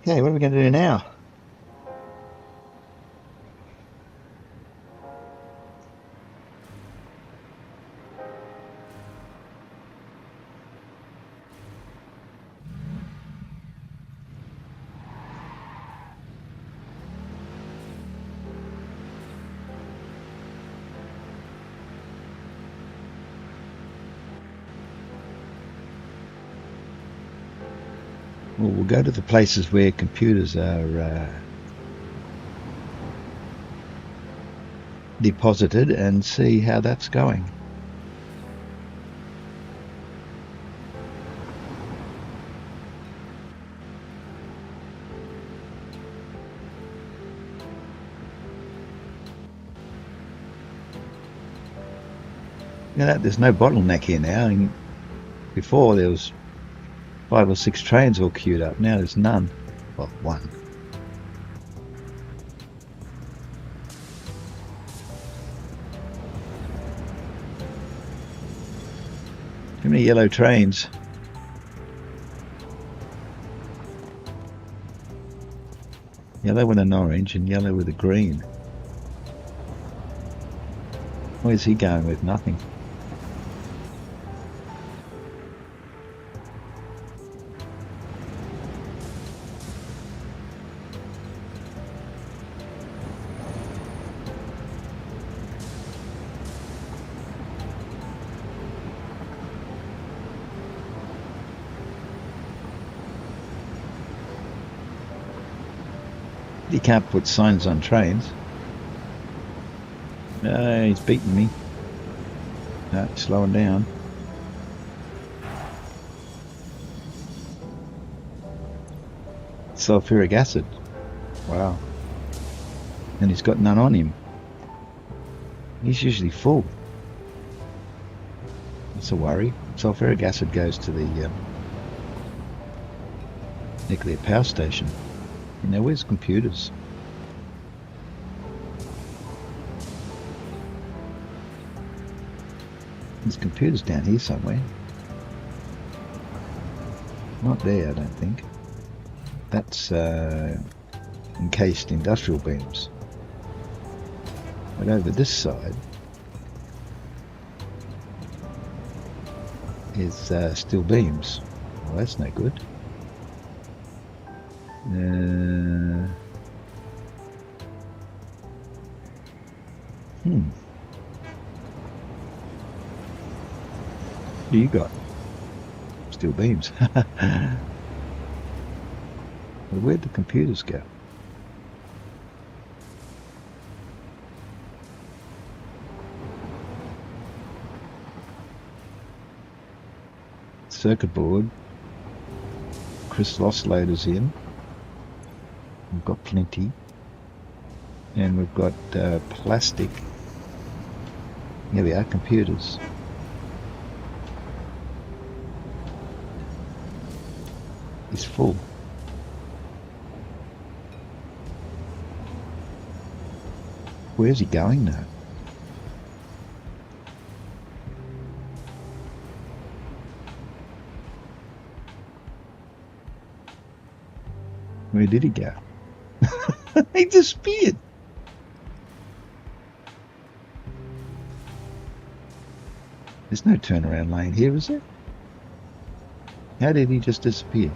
Okay, what are we going to do now? Well, we'll go to the places where computers are deposited and see how that's going. You know, there's no bottleneck here now. And before there was 5 or 6 trains all queued up. Now there's none. Well, one. Too many yellow trains. Yellow with an orange and yellow with a green. Where's he going with? Nothing. You can't put signs on trains. He's beating me. No, slowing down. Sulfuric acid. Wow. And he's got none on him. He's usually full. That's a worry. Sulfuric acid goes to the nuclear power station. You know, where's computers? There's computers down here somewhere. Not there, I don't think. That's encased industrial beams. But over this side is steel beams. Well, that's no good. What do you got? Steel beams. Well, where'd the computers go? Circuit board. Crystal oscillators in. We've got plenty. And we've got plastic. Here we are, computers. It's full. Where's he going now? Where did he go? He disappeared. There's no turnaround lane here, is there? How did he just disappear?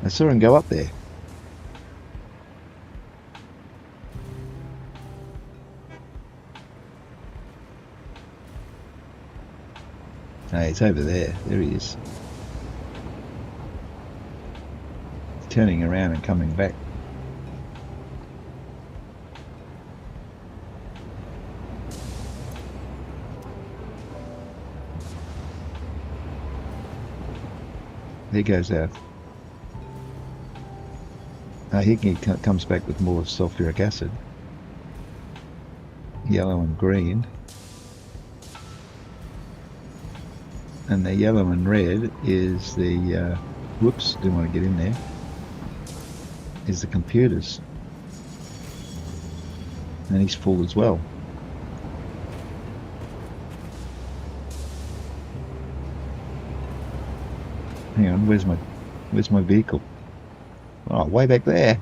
I saw him go up there. Hey, it's over there. There he is. He's turning around and coming back. There goes out. He comes back with more sulfuric acid. Yellow and green. And the yellow and red is the, whoops, didn't want to get in there, is the computers. And he's full as well. Hang on, where's my vehicle? Oh, way back there.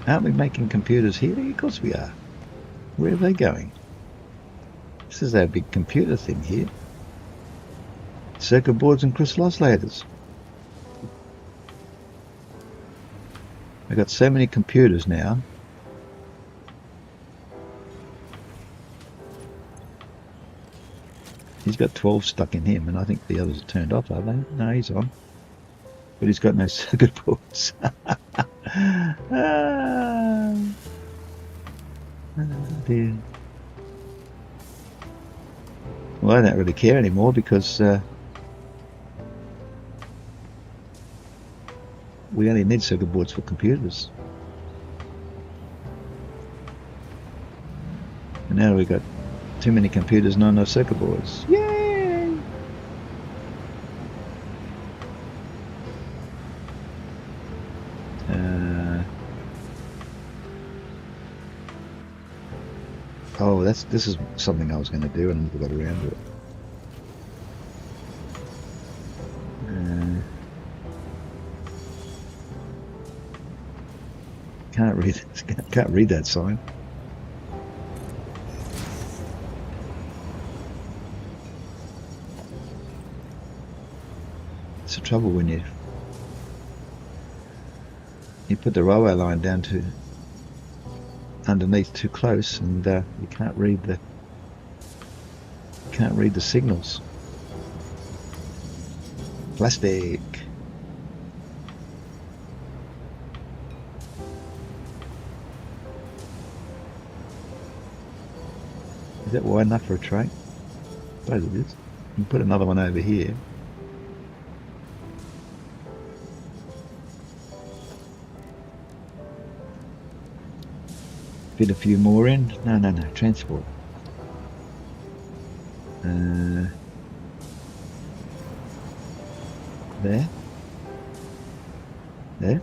Aren't we making computers here? Of course we are. Where are they going? This is our big computer thing here. Circuit boards and crystal oscillators. We've got so many computers now. He's got 12 stuck in him, and I think the others are turned off, are they? No, he's on. But he's got no circuit boards. Oh, dear. Well, I don't really care anymore because we only need circuit boards for computers. And now we've got too many computers, not enough circuit boards. Yay! Oh, this is something I was going to do and never got around to it. Can't read that sign. It's the trouble when you put the railway line down to underneath too close, and you can't read the signals. Plastic. Is that wide enough for a train? I suppose it is. You can put another one over here. Fit a few more in. No, transport. There.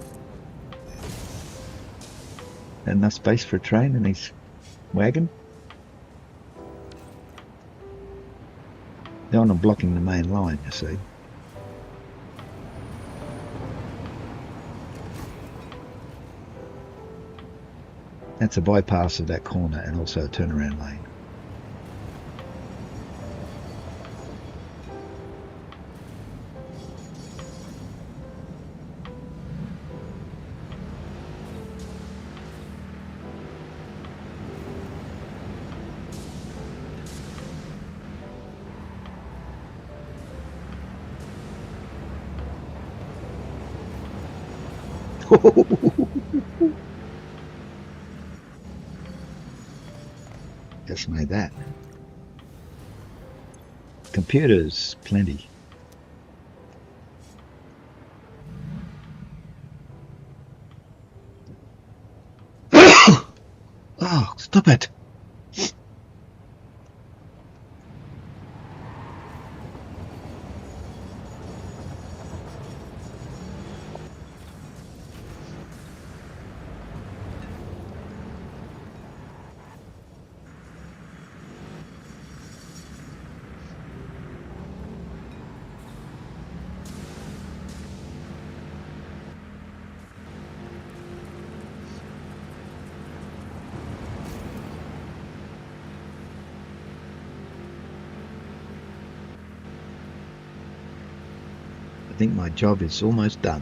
Enough space for a train and his wagon. They're on blocking the main line, you see. That's a bypass of that corner and also a turnaround lane. Just made that. Computers, plenty. Oh, stop it. I think my job is almost done.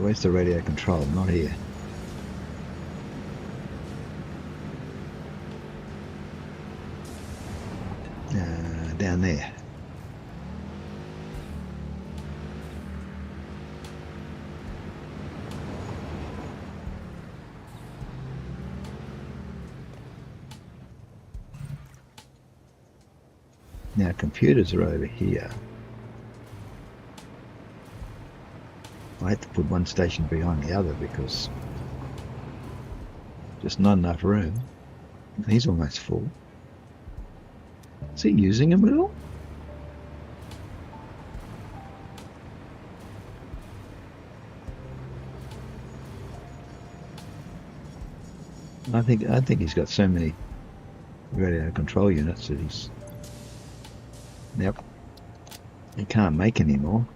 Where's the radio control? Not here. Down there. Now computers are over here. I had to put one station behind the other because just not enough room. He's almost full. Is he using them at all? I think he's got so many radio control units that he's... Yep. He can't make any more.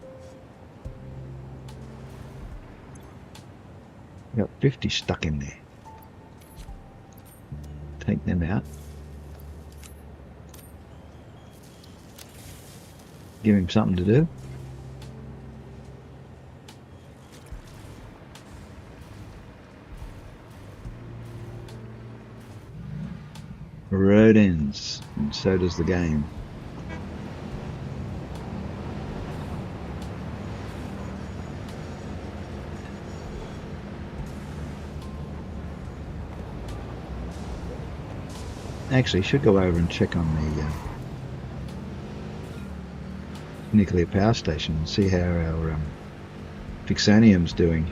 Got 50 stuck in there. Take them out. Give him something to do. Road ends, and so does the game. Actually, should go over and check on the nuclear power station and see how our Fixanium's doing.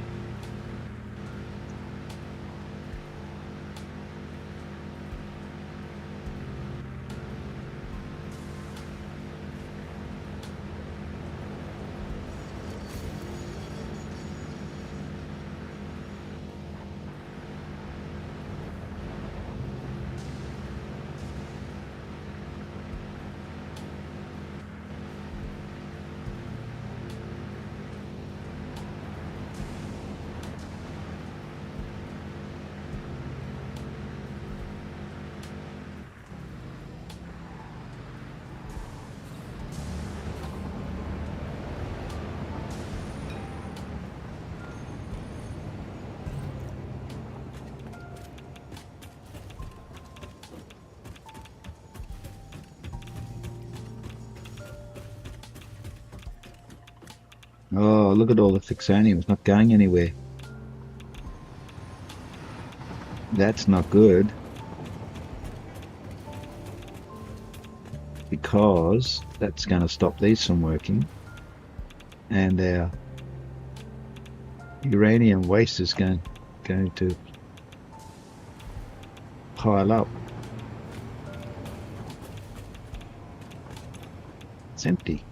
Oh, look at all the Fixanium. It's not going anywhere. That's not good. Because that's going to stop these from working. And our uranium waste is going to pile up. It's empty.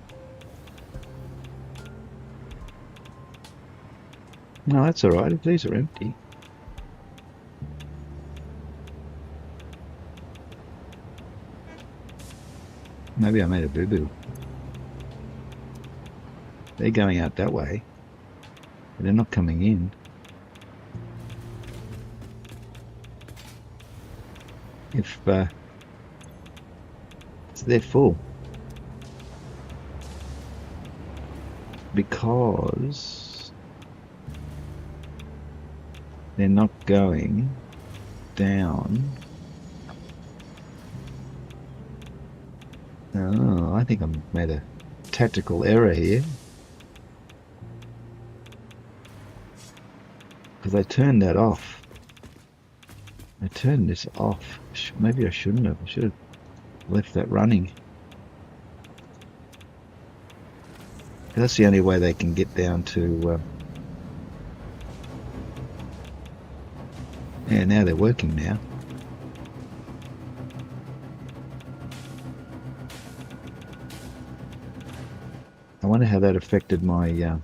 No, that's alright if these are empty. Maybe I made a boo-boo. They're going out that way, but they're not coming in. If they're full. Because they're not going down. Oh, I think I made a tactical error here. Because I turned that off. I turned this off. Maybe I shouldn't have. I should have left that running. That's the only way they can get down to... yeah, now they're working now. I wonder how that affected my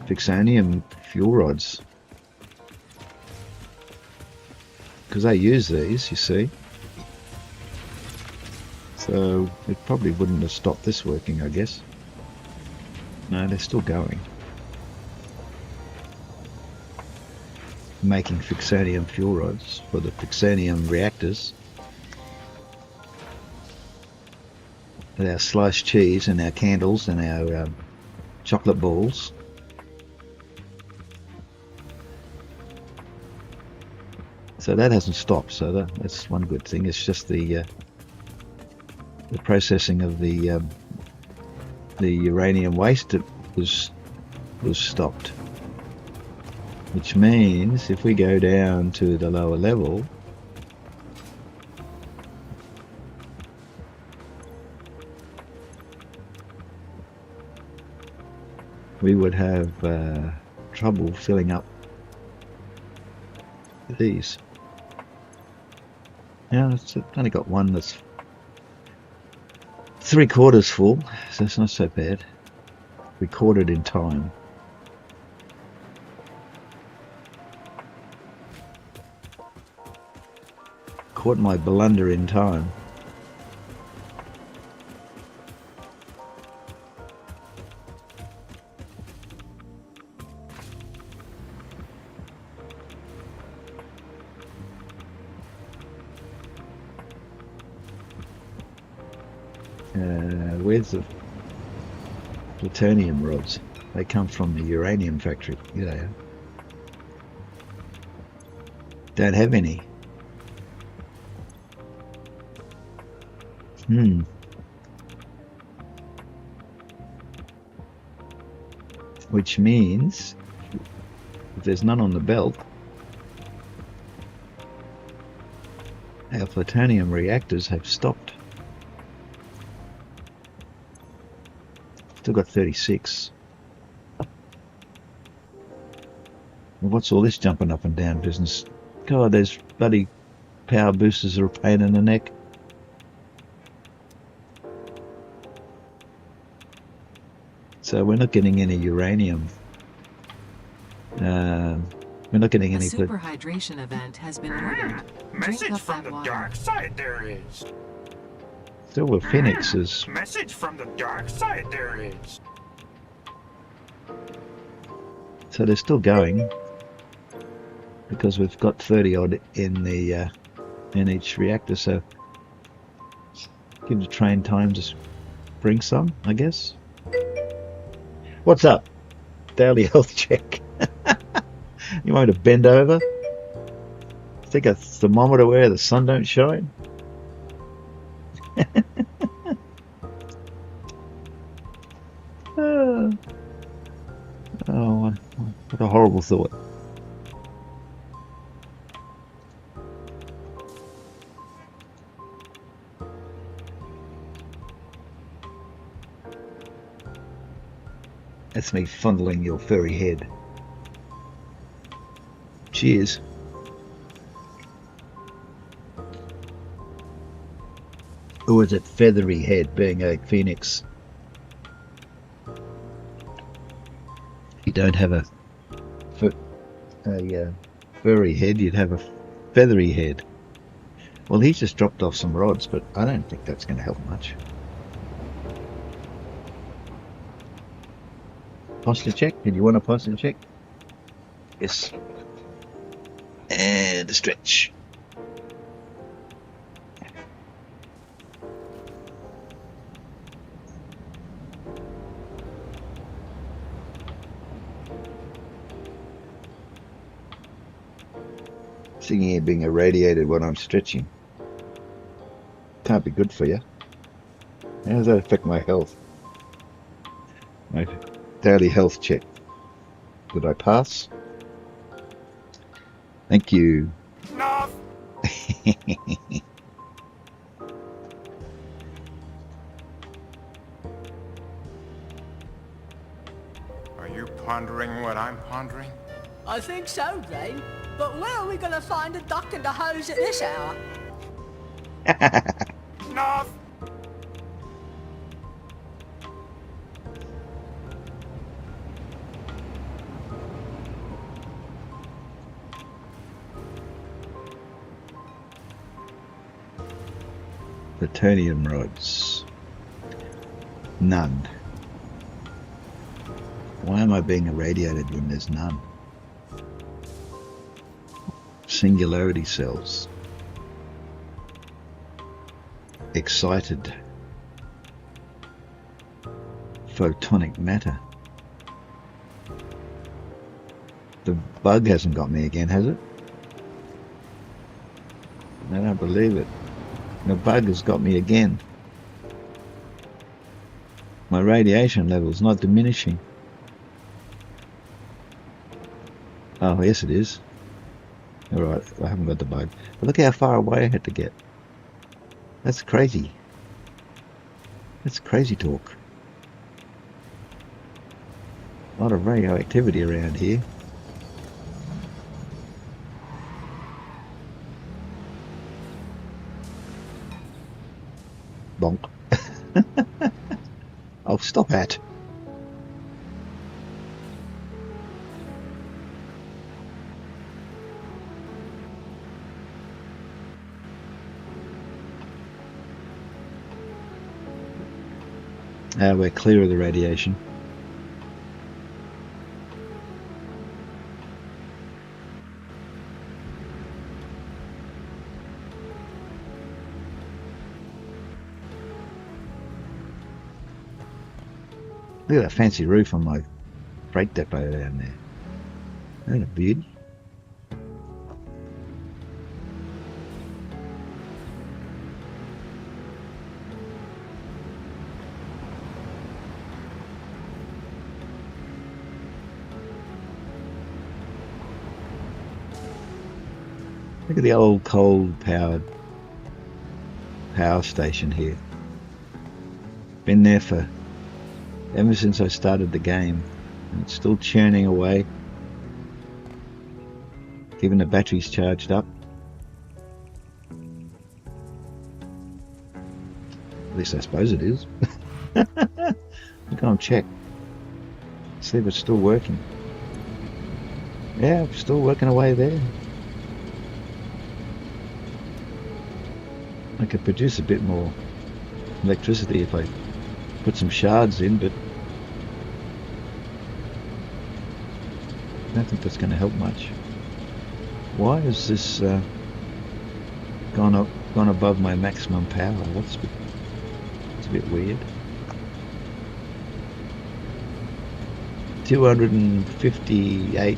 Fixanium fuel rods. Because I use these, you see. So it probably wouldn't have stopped this working, I guess. No, they're still going. Making Fixanium fuel rods for the Fixanium reactors. With our sliced cheese and our candles and our chocolate balls. So that hasn't stopped, so that's one good thing. It's just the processing of the uranium waste that was stopped. Which means if we go down to the lower level, we would have trouble filling up these. Now it's only got one that's 3/4 full, so it's not so bad. Recorded in time. caught my blunder in time. Where's the plutonium rods? They come from the uranium factory. Here they are. Don't have any. Which means if there's none on the belt, our plutonium reactors have stopped. Still got 36. What's all this jumping up and down business? God, those bloody power boosters are a pain in the neck. So we're not getting any uranium. We're not getting any. A superhydration event has been ordered. Drink Message up from that the water. dark side there is. Still with phoenixes. Message from the dark side there is. So they're still going because we've got 30 odd in the in each reactor. So give the train time to bring some, I guess. What's up? Daily health check. You want me to bend over? Stick a thermometer where the sun don't shine? Oh, what a horrible thought. That's me fondling your furry head. Cheers. Or is it feathery head, being a phoenix? You don't have a furry head, you'd have a feathery head. Well, he's just dropped off some rods, but I don't think that's going to help much. Posture check? Did you want a posture check? Yes. And a stretch. Sitting here being irradiated when I'm stretching. Can't be good for you. How does that affect my health? My daily health check. Did I pass? Thank you. No. Are you pondering what I'm pondering? I think so, Rain. But where are we going to find a duck in the hose at this hour? No. Plutonium rods. None. Why am I being irradiated when there's none? Singularity cells. Excited. Photonic matter. The bug hasn't got me again, has it? I don't believe it. The bug has got me again. My radiation level's not diminishing. Oh, yes it is. Alright, I haven't got the bug. But look how far away I had to get. That's crazy. That's crazy talk. A lot of radioactivity around here. Bonk. Oh, stop at. We're clear of the radiation. Look at that fancy roof on my freight depot down there. Isn't it beauty? Look at the old coal-powered power station here. Been there for ever since I started the game, and it's still churning away, keeping the batteries charged up. At least I suppose it is. Go and check, see if it's still working. Yeah, still working away there. I could produce a bit more electricity if I put some shards in, but I don't think that's going to help much. Why is this gone above my maximum power? It's a bit weird. 258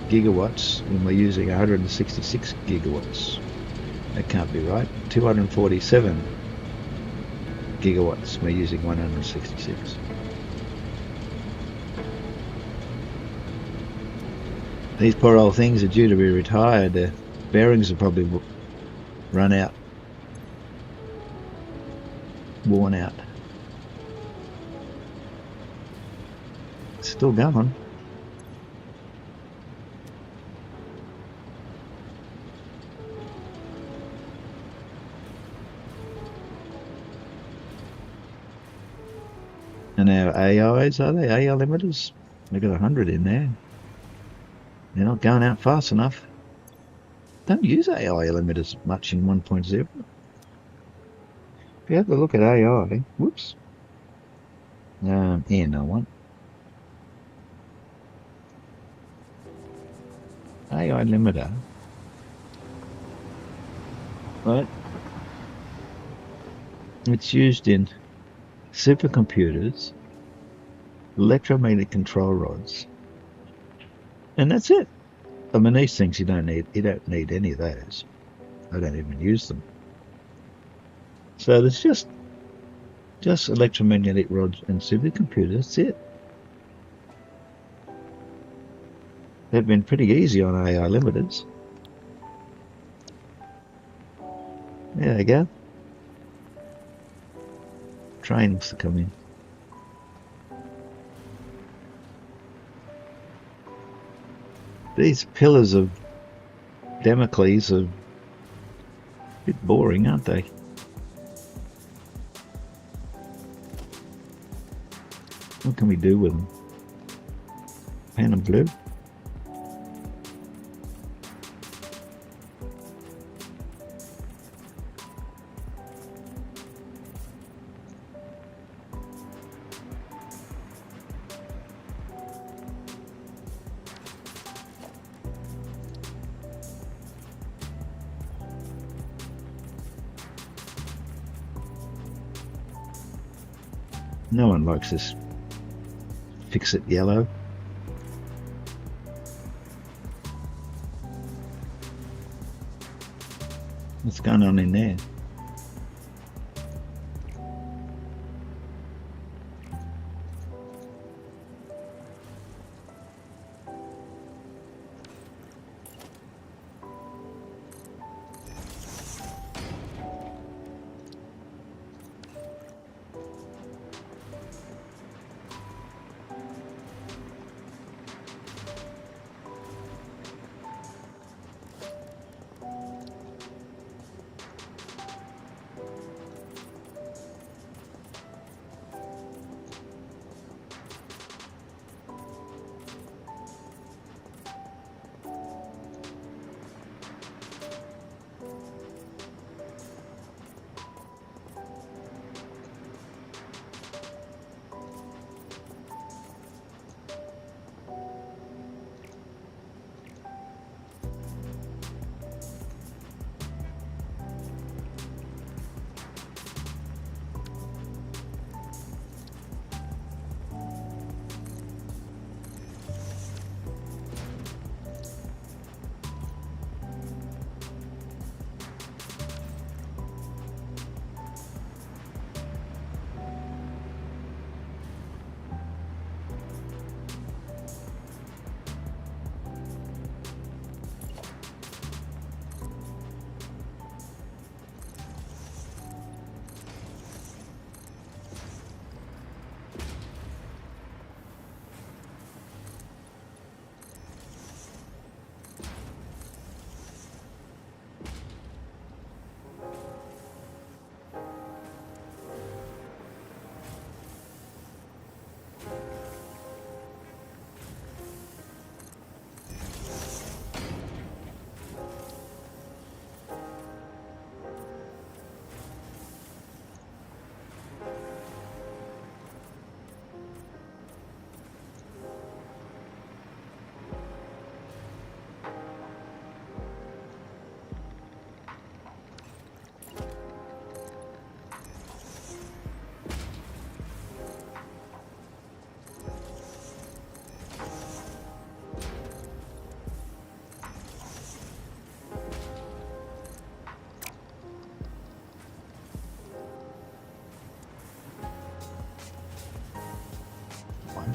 gigawatts, and we're using 166 gigawatts. That can't be right. 247 gigawatts, we're using 166. These poor old things are due to be retired. Their bearings have probably run out, worn out. It's still going. And our AIs, are they? AI limiters? We've got 100 in there. They're not going out fast enough. Don't use AI limiters much in 1.0. If you have a look at AI, whoops. Here, no one. AI limiter. Right. It's used in supercomputers, electromagnetic control rods, and that's it. I mean, these things you don't need any of those. I don't even use them. So there's just electromagnetic rods and supercomputers. That's it. They've been pretty easy on AI limiters. There they go. Train wants to come in. These pillars of Damocles are a bit boring, aren't they? What can we do with them? Paint them blue? No one likes this fix it yellow. What's going on in there?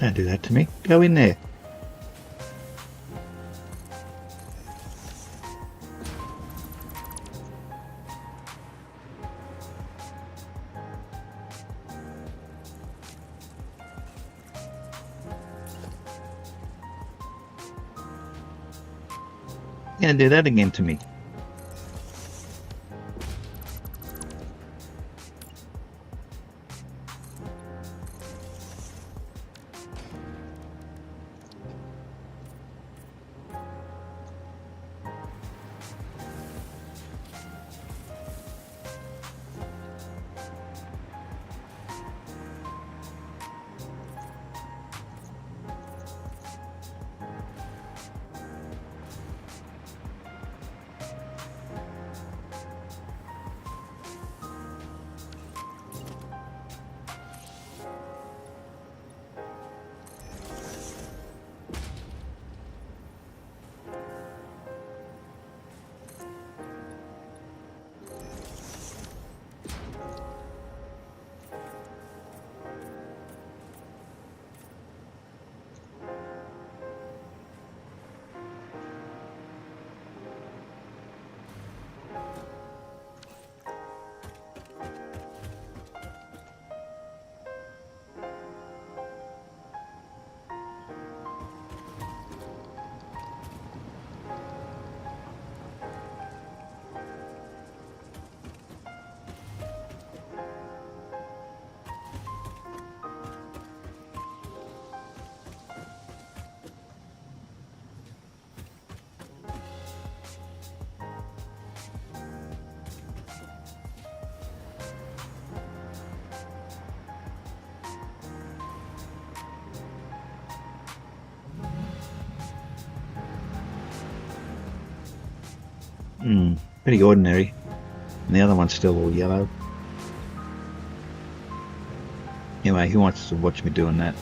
Don't do that to me. Go in there. Don't do that again to me. Pretty ordinary. And the other one's still all yellow. Anyway, who wants to watch me doing that?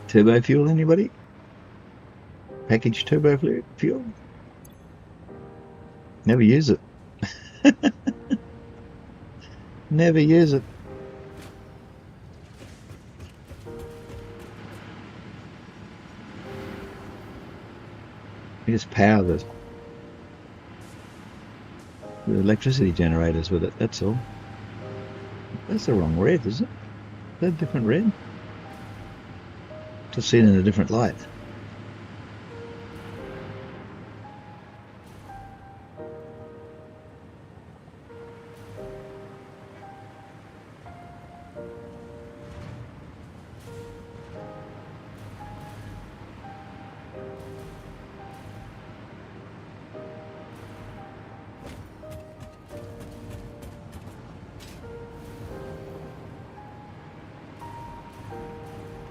Turbo fuel, anybody? Packaged turbo fuel? Never use it. Never use it. We just power the electricity generators with it, that's all. That's the wrong red, is it? Is that a different red? Just seen in a different light.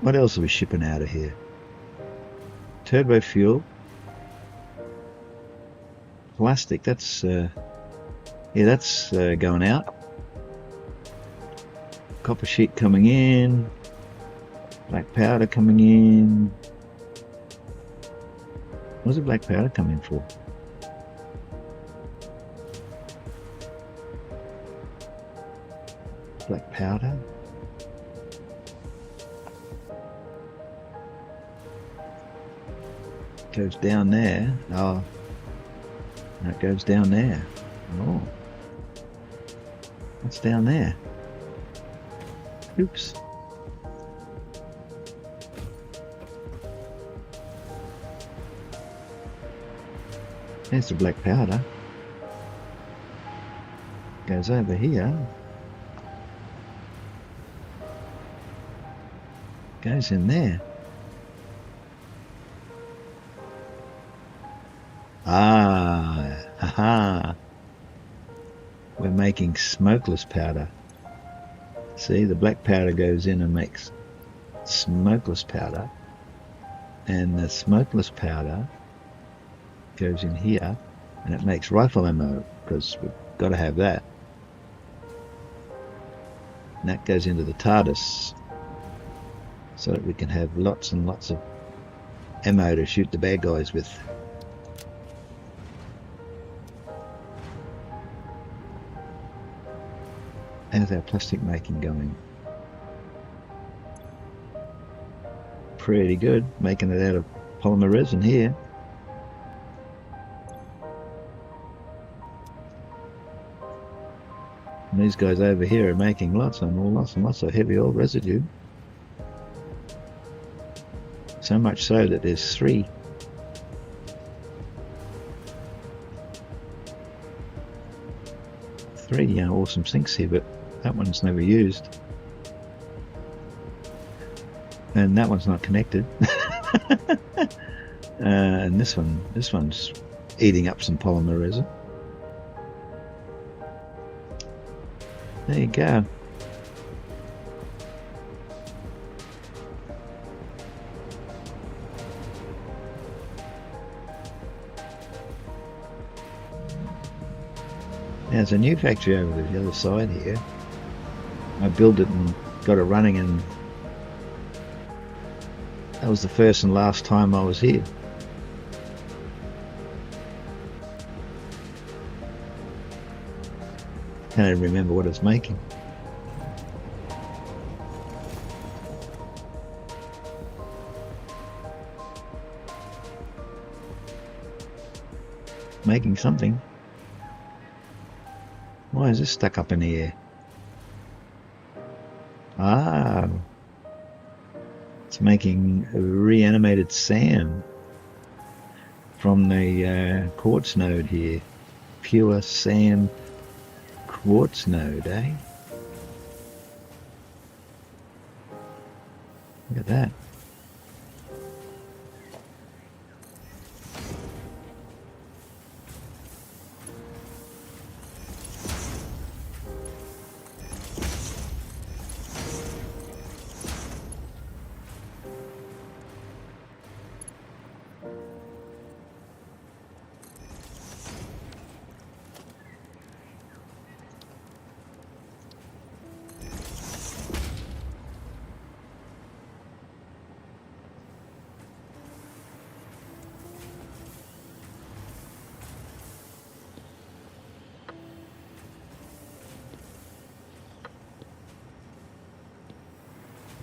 What else are we shipping out of here? Turbo fuel. Plastic, that's yeah, that's going out. Copper sheet coming in. Black powder coming in. What's the black powder coming in for? Black powder. Goes down there. Oh, that goes down there. Oh, what's down there? Oops. There's the black powder. Goes over here. Goes in there. Ah, haha. We're making smokeless powder. See, the black powder goes in and makes smokeless powder. And the smokeless powder goes in here and it makes rifle ammo, because we've got to have that. And that goes into the TARDIS so that we can have lots and lots of ammo to shoot the bad guys with. How's our plastic making going? Pretty good, making it out of polymer resin here. And these guys over here are making lots and lots of heavy oil residue. So much so that there's three awesome sinks here, but that one's never used. And that one's not connected. And this one's eating up some polymer resin. There you go. There's a new factory over the other side here. I built it and got it running, and that was the first and last time I was here. Can't even remember what it's making. Making something. Why is this stuck up in the air? Ah, it's making a reanimated SAM from the quartz node here. Pure SAM quartz node, eh? Look at that.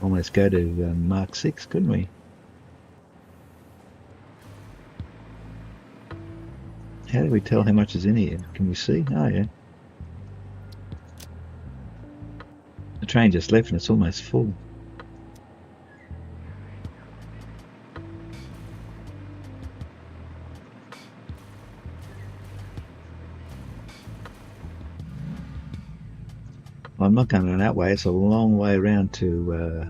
Almost go to Mark 6, couldn't we? How do we tell how much is in here? Can we see? Oh yeah. The train just left and it's almost full. I'm not going that way, it's a long way around to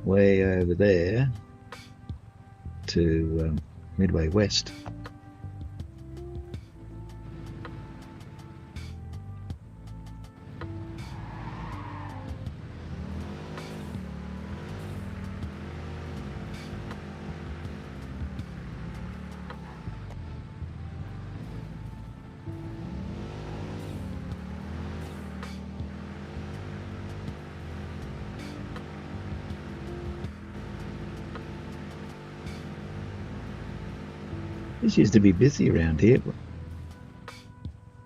way over there to Midway West. This used to be busy around here, but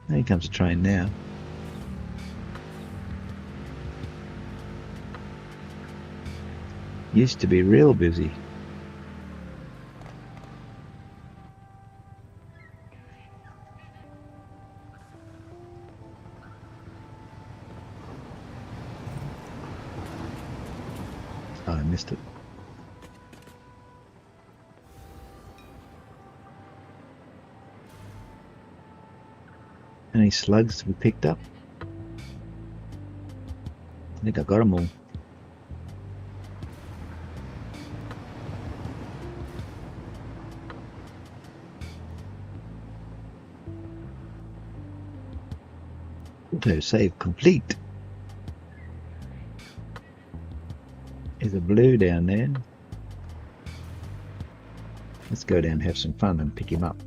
here comes a train now. Used to be real busy. Oh, I missed it. Any slugs we picked up? I think I got them all. Auto save complete. There's a blue down there. Let's go down and have some fun and pick him up.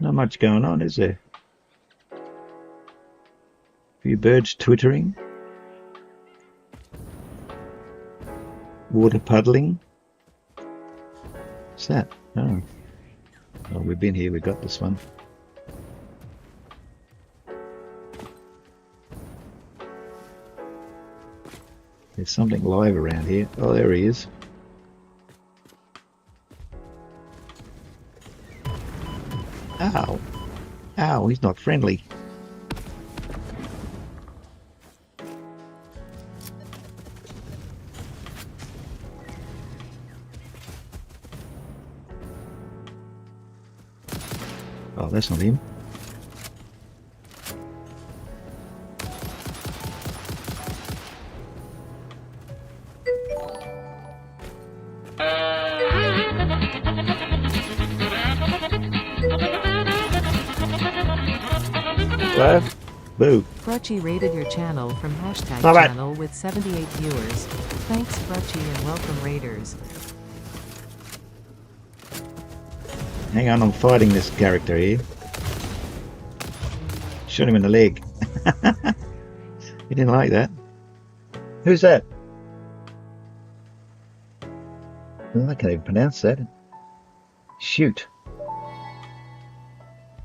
Not much going on, is there? A few birds twittering. Water puddling. What's that? Oh. Oh, we've been here, we got this one. There's something live around here. Oh, there he is. Ow. Ow, he's not friendly. Oh, that's not him. Hello? Boo. Frutchy rated your channel from hashtag All right. channel with 78 viewers. Thanks Frutchy and welcome raiders. Hang on, I'm fighting this character here. Shot him in the leg. He didn't like that. Who's that? Oh, I can't even pronounce that. Shoot.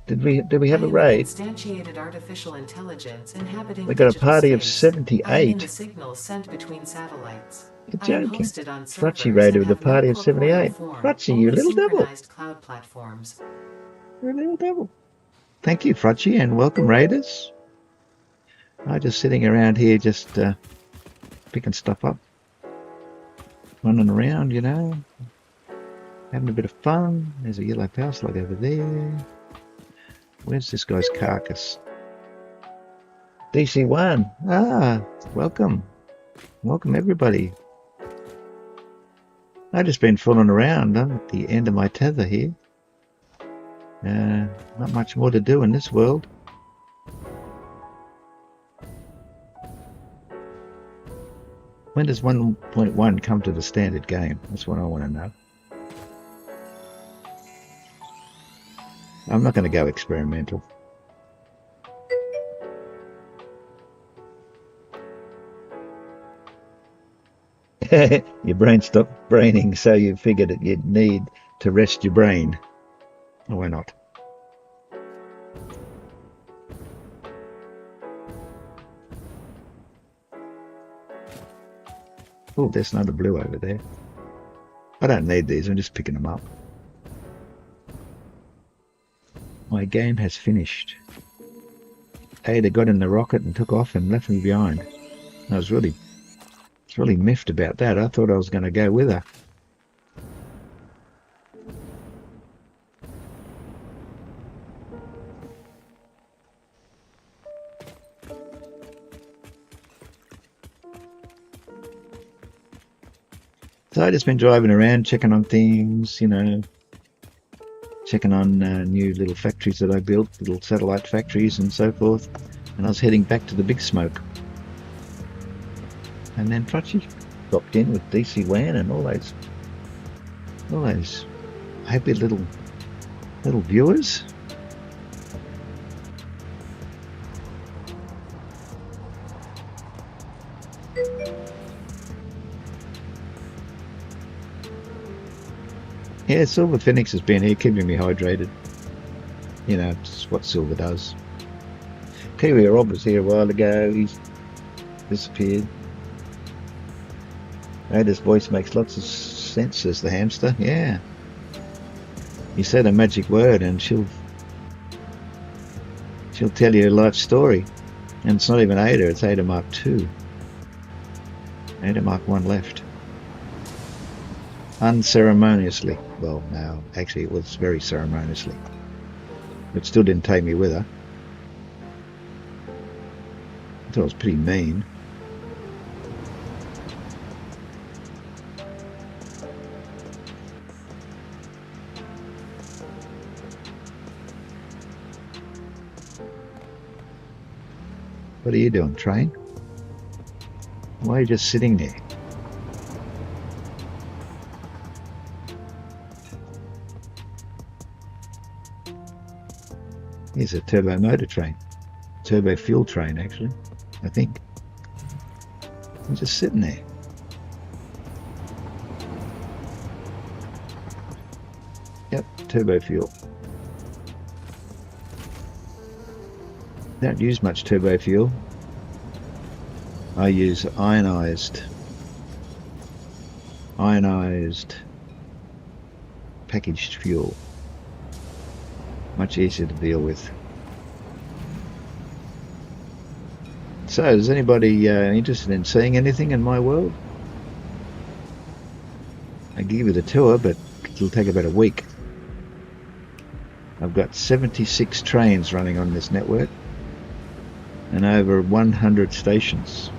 Did we have a raid? Instantiated artificial intelligence inhabiting We got a digital party of space. I mean 78. the signals sent between satellites. You're I am joking. hosted on Frutchy servers raided that with a have no party of corporeal 78. form, Frutchy, you only little devil. synchronized cloud platforms. You're a little devil. Thank you, Frutchy, and welcome, raiders. I'm just sitting around here, just picking stuff up, running around, you know, having a bit of fun. There's a yellow power slug over there. Where's this guy's carcass? DC1. Ah, welcome. Welcome, everybody. I've just been fooling around. I'm at the end of my tether here. Not much more to do in this world. When does 1.1 come to the standard game? That's what I want to know. I'm not going to go experimental. Your brain stopped braining, so you figured that you'd need to rest your brain. Or why not? Oh, there's another blue over there. I don't need these, I'm just picking them up. My game has finished. Ada got in the rocket and took off and left me behind. I was really miffed about that. I thought I was going to go with her. So I've just been driving around, checking on things, you know, checking on new little factories that I built, little satellite factories and so forth. And I was heading back to the big smoke. And then Frutchy dropped in with DC WAN and all those happy little viewers. Yeah, Silver Phoenix has been here keeping me hydrated. You know, it's what Silver does. Kiwi Rob was here a while ago. He's disappeared. Ada's voice makes lots of sense, says the hamster. Yeah. You said a magic word and she'll tell you a life story. And it's not even Ada, it's Ada Mark II. Ada Mark 1 left. Unceremoniously. Well, no, actually it was very ceremoniously. But still didn't take me with her. I thought it was pretty mean. What are you doing, train? Why are you just sitting there? Here's a turbo motor train. Turbo fuel train, actually, I think. I'm just sitting there. Yep, turbo fuel. Don't use much turbo fuel. I use ionized packaged fuel. Much easier to deal with. So, is anybody interested in seeing anything in my world? I can give you the tour, but it'll take about a week. I've got 76 trains running on this network and over 100 stations.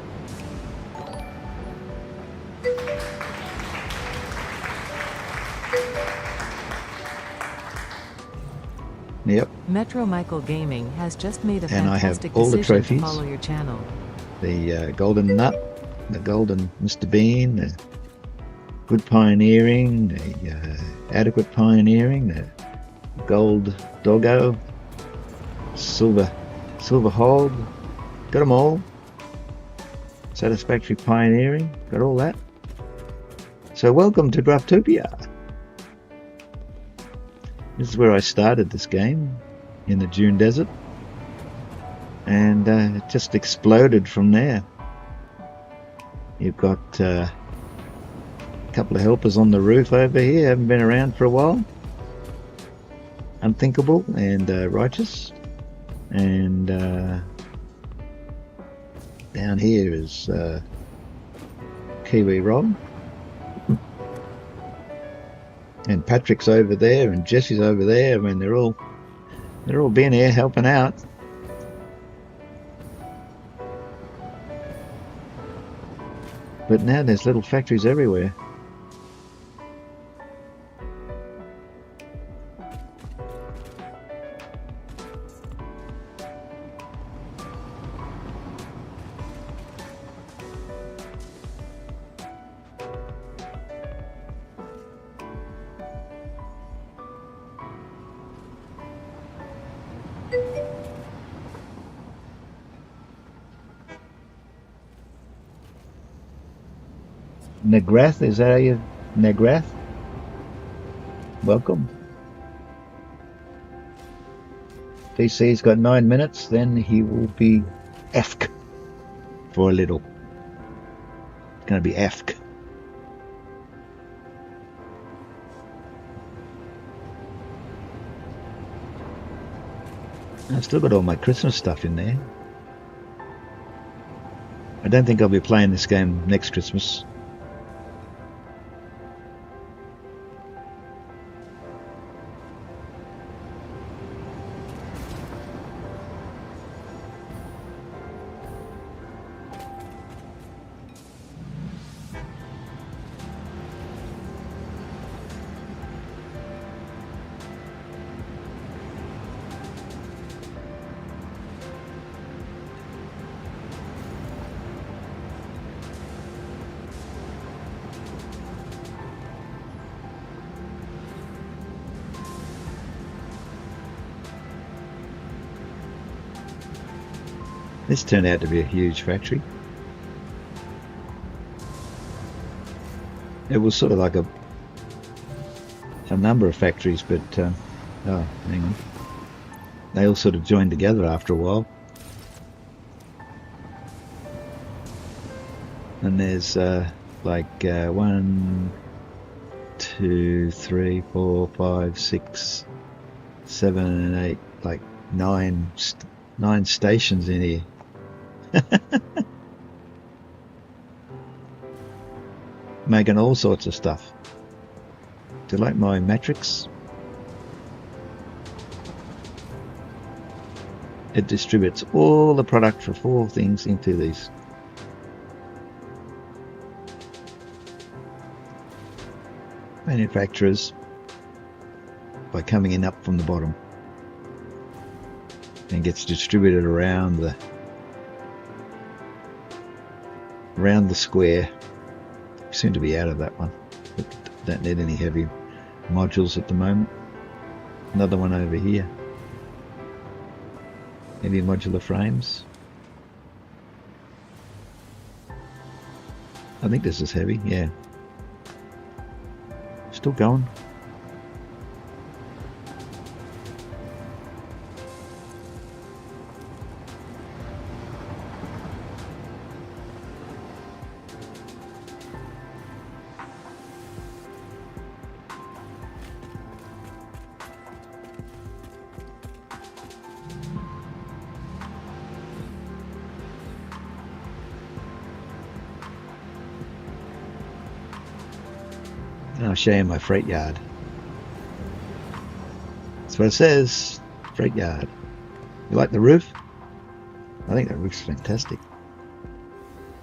Yep. Metro Michael Gaming has just made a And I have fantastic all the decision to trophies. follow your channel. The golden nut, the golden Mr. Bean, the good pioneering, the adequate pioneering, the gold doggo, silver hog, got them all. Satisfactory pioneering, got all that. So welcome to Graphtopia. This is where I started this game, in the Dune Desert, and it just exploded from there. You've got a couple of helpers on the roof over here, haven't been around for a while. Unthinkable and Righteous, and down here is Kiwi Rob. And Patrick's over there, and Jesse's over there. I mean, they're all been here helping out. But now there's little factories everywhere. Negrath, is that how you... Negrath? Welcome. DC's got 9 minutes, then he will be EFK for a little. It's going to be EFK. I've still got all my Christmas stuff in there. I don't think I'll be playing this game next Christmas. This turned out to be a huge factory. It was sort of like a number of factories, but oh, hang on. They all sort of joined together after a while. And there's like 1, 2, 3, 4, 5, 6, 7 and 8, like nine stations in here. Making all sorts of stuff. Do you like my matrix? It distributes all the product for 4 things into these. Manufacturers by coming in up from the bottom, and gets distributed around the square. Seem to be out of that one, but don't need any heavy modules at the moment. Another one over here. Heavy modular frames. I think this is heavy, yeah. Still going. I'll show you my freight yard. That's what it says, freight yard. You like the roof? I think that roof's fantastic.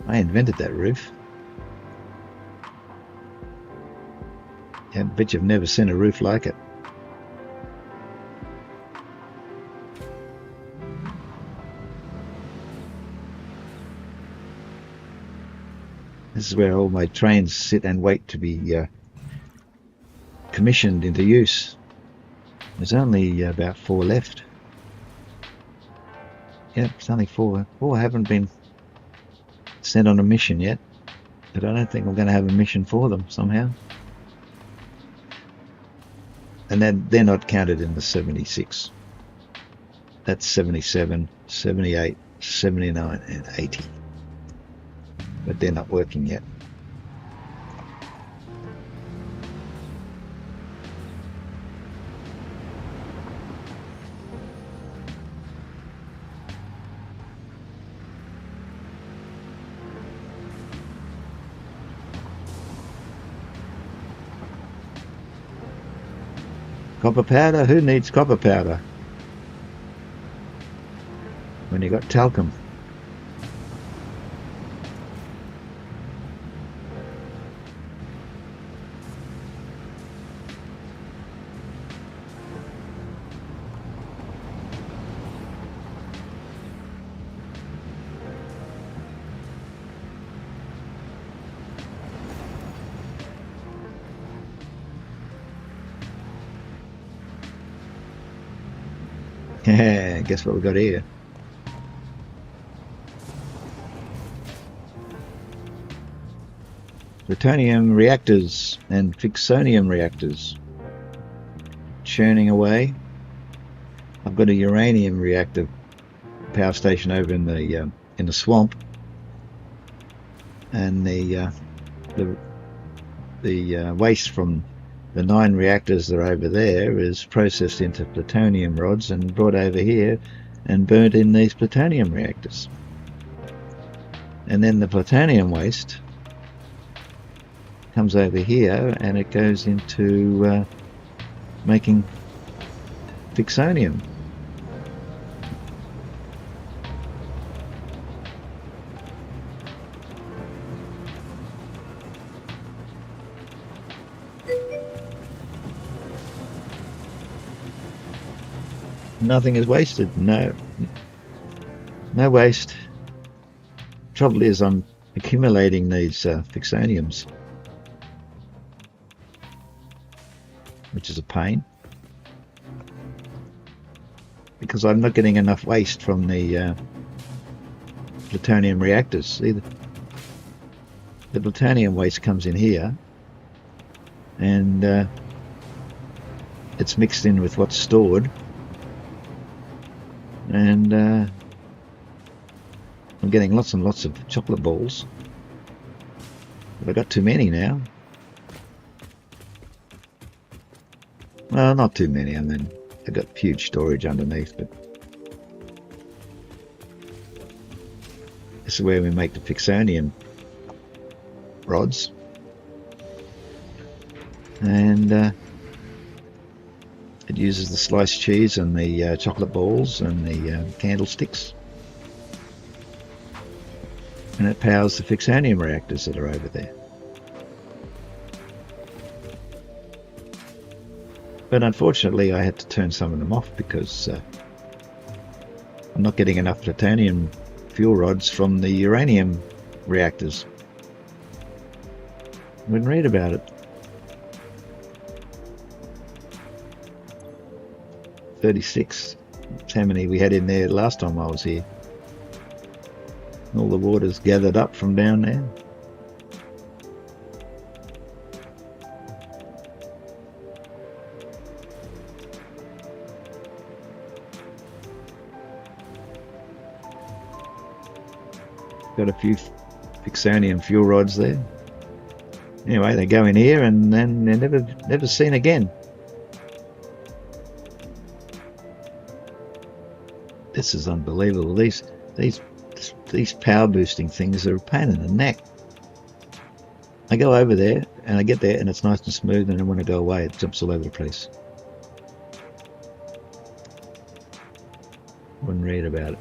I invented that roof. I bet you've never seen a roof like it. This is where all my trains sit and wait to be commissioned into use. There's only about 4 left. Yep, it's only 4. 4 haven't been sent on a mission yet, but I don't think we're going to have a mission for them somehow. And then they're not counted in the 76. That's 77, 78, 79 and 80. But they're not working yet. Copper powder? Who needs copper powder when you got talcum? Guess what we got here? Plutonium reactors and fixonium reactors churning away. I've got a uranium reactor power station over in the swamp, and the waste from the 9 reactors that are over there is processed into plutonium rods and brought over here and burnt in these plutonium reactors. And then the plutonium waste comes over here and it goes into making fixonium. Nothing is wasted. No waste. Trouble is, I'm accumulating these fixoniums, which is a pain because I'm not getting enough waste from the plutonium reactors either. The plutonium waste comes in here and it's mixed in with what's stored. And I'm getting lots and lots of chocolate balls, But I got too many now. Well, not too many. I mean, I got huge storage underneath, but this is where we make the Fixonium rods. And it uses the sliced cheese and the chocolate balls and the candlesticks. And it powers the Fixonium reactors that are over there. But unfortunately I had to turn some of them off because I'm not getting enough plutonium fuel rods from the uranium reactors. Wouldn't read about it. 36. That's how many we had in there last time I was here. All the water's gathered up from down there. Got a few Fixonium fuel rods there. Anyway, they go in here and then they're never seen again. This is unbelievable. These power boosting things are a pain in the neck. I go over there and I get there and it's nice and smooth, and then when I go away it jumps all over the place. Wouldn't read about it.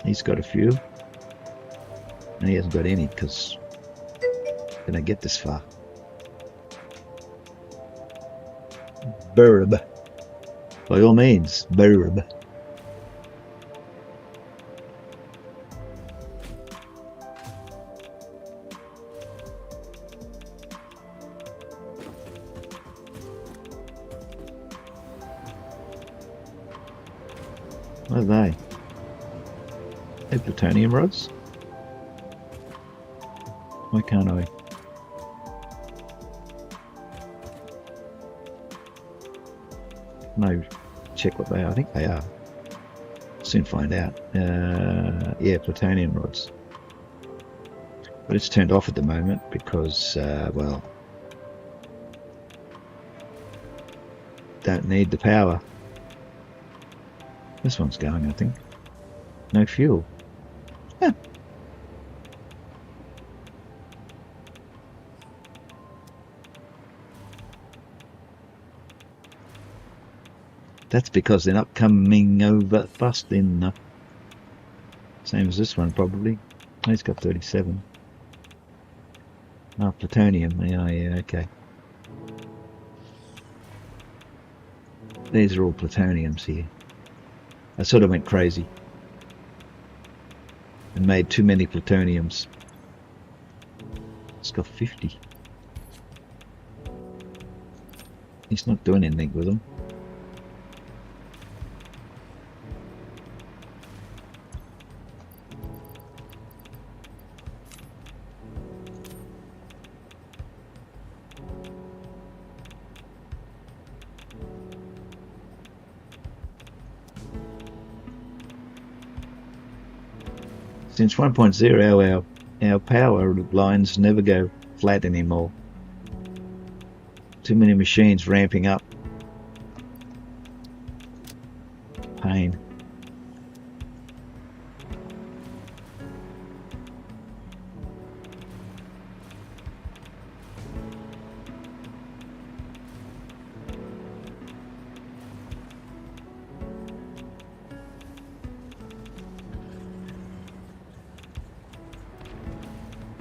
He's got a few and he hasn't got any because can I get this far? Burb. By all means, burb. What are they? They're plutonium rods? Why can't I? No, check what they are. I think they are. Soon find out. Yeah, plutonium rods. But it's turned off at the moment because, well, don't need the power. This one's going, I think. No fuel. Huh. That's because they're not coming over fast enough. Same as this one, probably. Oh, he's got 37. Oh, plutonium. Yeah, okay. These are all plutoniums here. I sort of went crazy and made too many plutoniums. It's got 50. He's not doing anything with them. Since 1.0 our power lines never go flat anymore. Too many machines ramping up. Pain.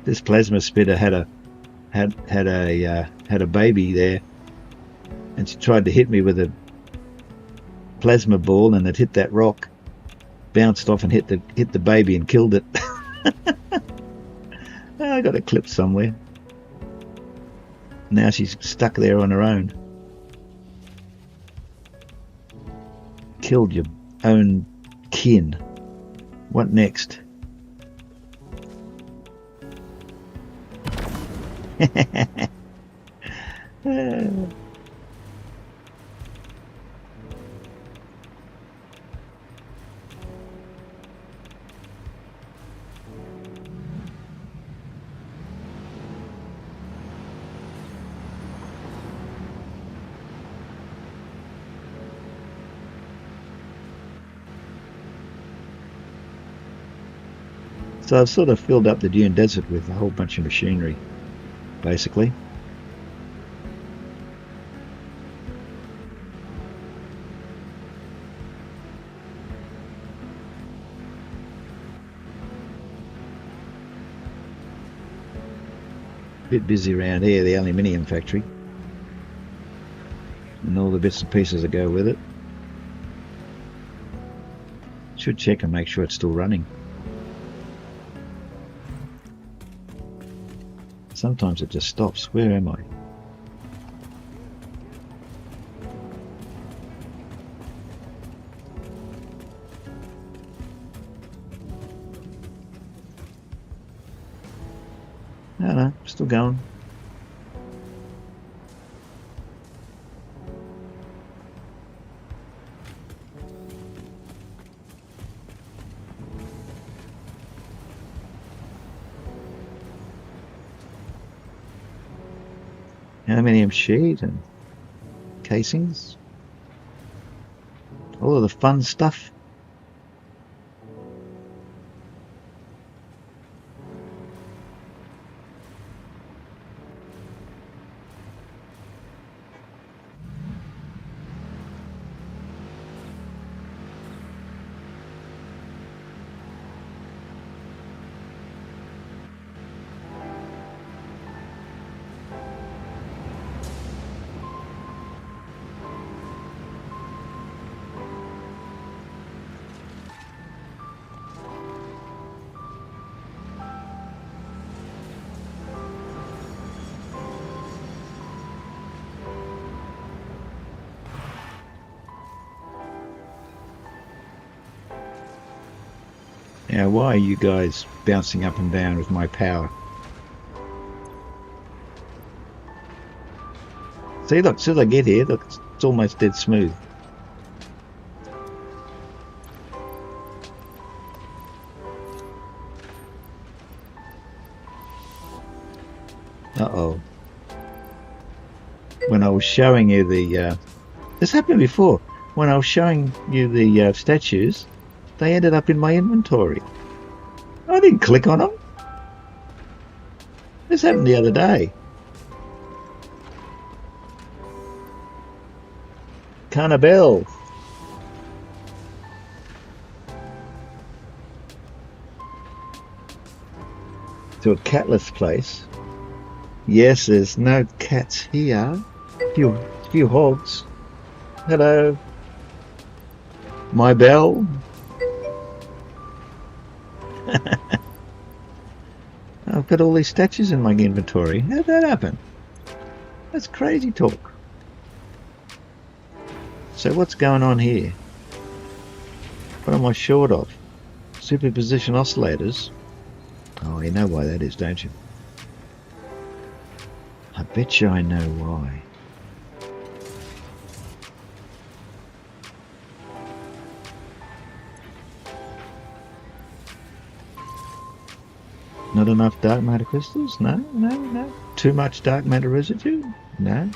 This plasma spitter had a baby there, and she tried to hit me with a plasma ball, and it hit that rock, bounced off and hit the baby and killed it. I got a clip somewhere. Now she's stuck there on her own. Killed your own kin. What next? So I've sort of filled up the Dune Desert with a whole bunch of machinery, basically. Bit busy around here, the aluminium factory. And all the bits and pieces that go with it. Should check and make sure it's still running. Sometimes it just stops. Where am I? No, still going. Aluminium sheet and casings. All of the fun stuff. Now, why are you guys bouncing up and down with my power? See, look, as soon as I get here, look, it's almost dead smooth. Uh-oh. When I was showing you the... this happened before. When I was showing you the statues, they ended up in my inventory. I didn't click on them. This happened the other day. Carnabelle. To a catless place. Yes, there's no cats here. Few hogs. Hello. My bell. I've got all these statues in my inventory. How'd that happen? That's crazy talk. So what's going on here? What am I short of? Superposition oscillators. Oh, you know why that is, don't you? I bet you I know why. Not enough dark matter crystals? No. Too much dark matter residue? No.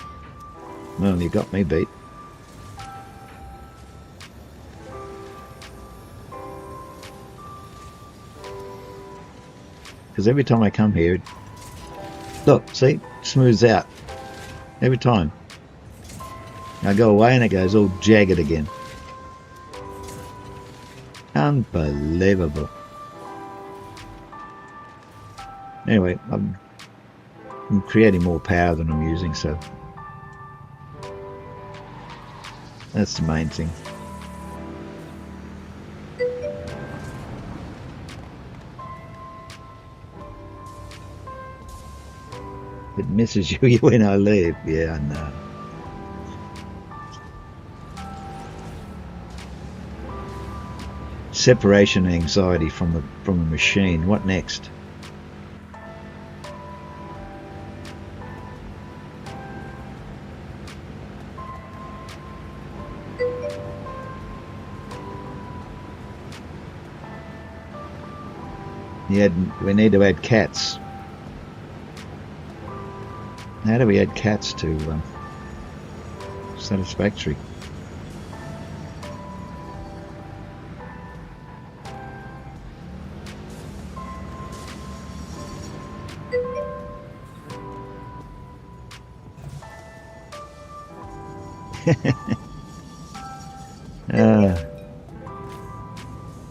Well, you got me beat. Because every time I come here, look, see, smooths out. Every time. I go away and it goes all jagged again. Unbelievable. Anyway, I'm creating more power than I'm using, so that's the main thing. It misses you when I leave. Yeah, I know. Separation anxiety from the machine. What next? We need to add cats. How do we add cats to Satisfactory?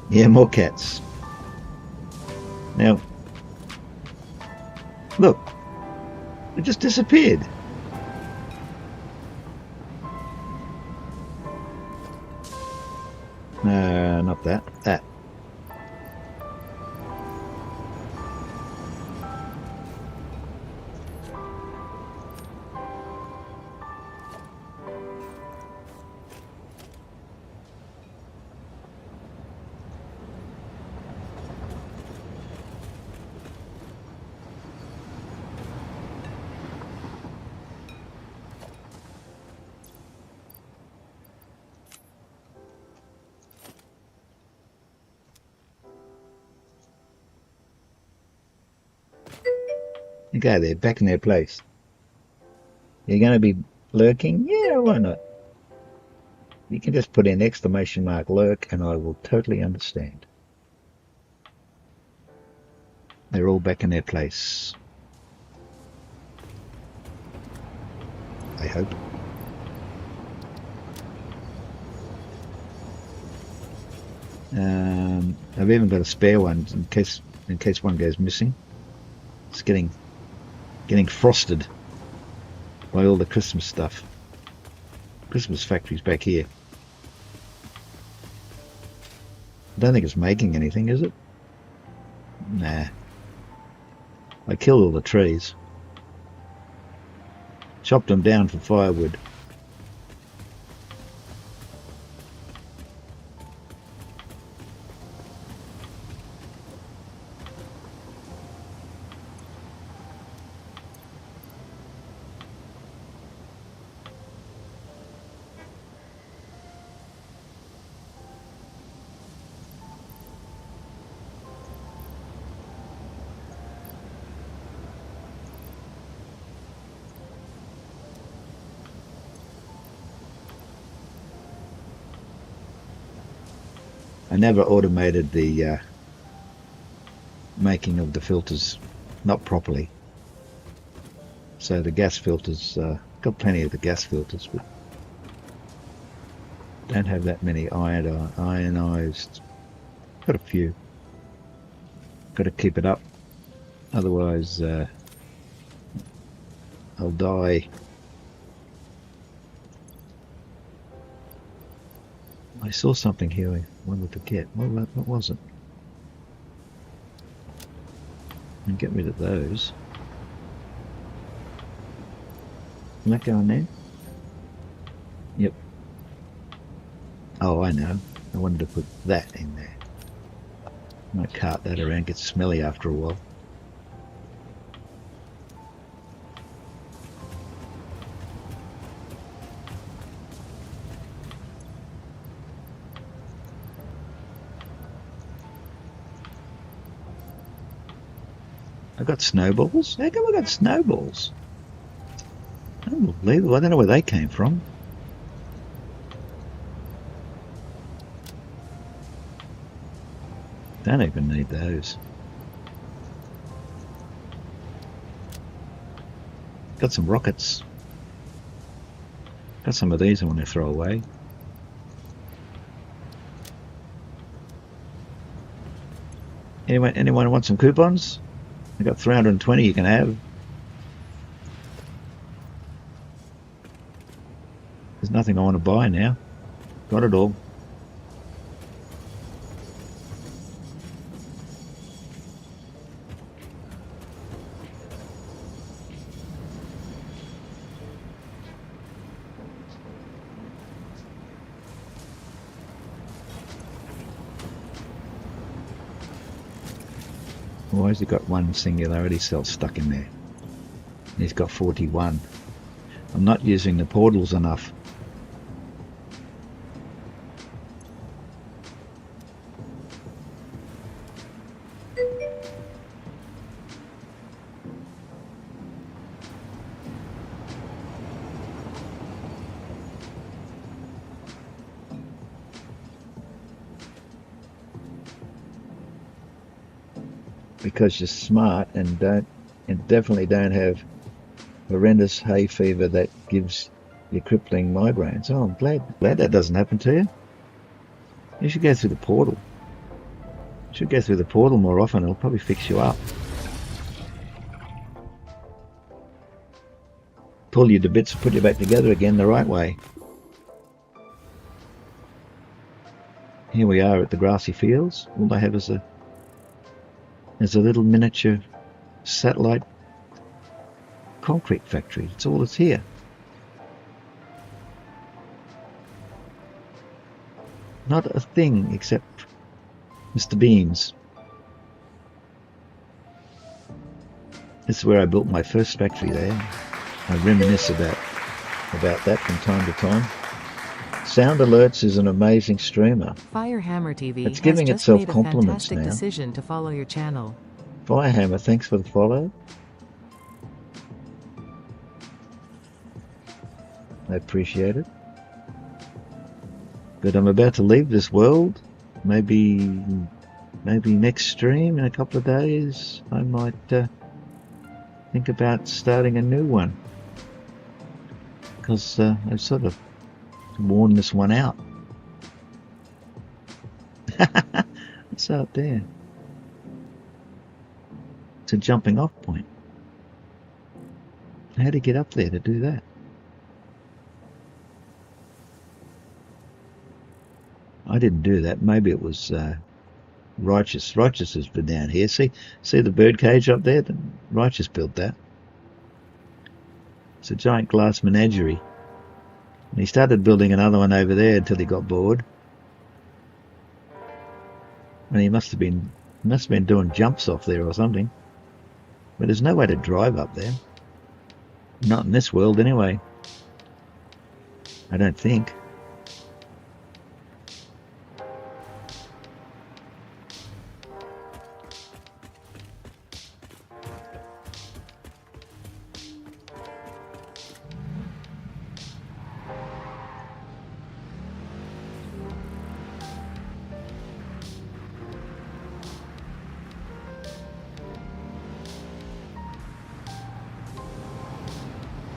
Yeah, more cats. Now, look, it just disappeared. No, not that. That. Okay, they're back in their place. You're going to be lurking? Yeah, why not? You can just put in exclamation mark lurk and I will totally understand. They're all back in their place. I hope. I've even got a spare one in case one goes missing. It's getting frosted by all the Christmas stuff. Christmas factory's back here. I don't think it's making anything, is it? Nah. I killed all the trees. Chopped them down for firewood. I never automated the making of the filters, not properly. So the gas filters, got plenty of the gas filters, but don't have that many ionized. Got a few. Got to keep it up, otherwise I'll die. I saw something here I wanted to get. What was it? And get rid of those. Can that go in there? Yep. Oh, I know. I wanted to put that in there. Might cart that around, gets smelly after a while. I got snowballs? How come I got snowballs? Unbelievable. I don't know where they came from. Don't even need those. Got some rockets. Got some of these I want to throw away. Anyone want some coupons? I got 320 you can have. There's nothing I want to buy now. Got it all. Why has he got one singularity cell stuck in there? He's got 41. I'm not using the portals enough. Because you're smart and definitely don't have horrendous hay fever that gives your crippling migraines. Oh, I'm glad that doesn't happen to you. You should go through the portal. You should go through the portal more often. It'll probably fix you up. Pull you to bits, put you back together again the right way. Here we are at the grassy fields. All they have is a little miniature satellite concrete factory. That's all that's here. Not a thing except Mr. Beans. This is where I built my first factory there. I reminisce about that from time to time. Sound Alerts is an amazing streamer. Firehammer TV It's has giving just itself made a compliments fantastic now. decision to follow your channel. Firehammer, thanks for the follow. I appreciate it. But I'm about to leave this world. Maybe next stream in a couple of days I might think about starting a new one. Because I've sort of worn this one out. What's out there? It's a jumping off point. How to get up there to do that? I didn't do that. Maybe it was Righteous. Righteous has been down here. See the bird cage up there? Righteous built that. It's a giant glass menagerie. And he started building another one over there until he got bored. And he must have been doing jumps off there or something. But there's no way to drive up there. Not in this world anyway. I don't think.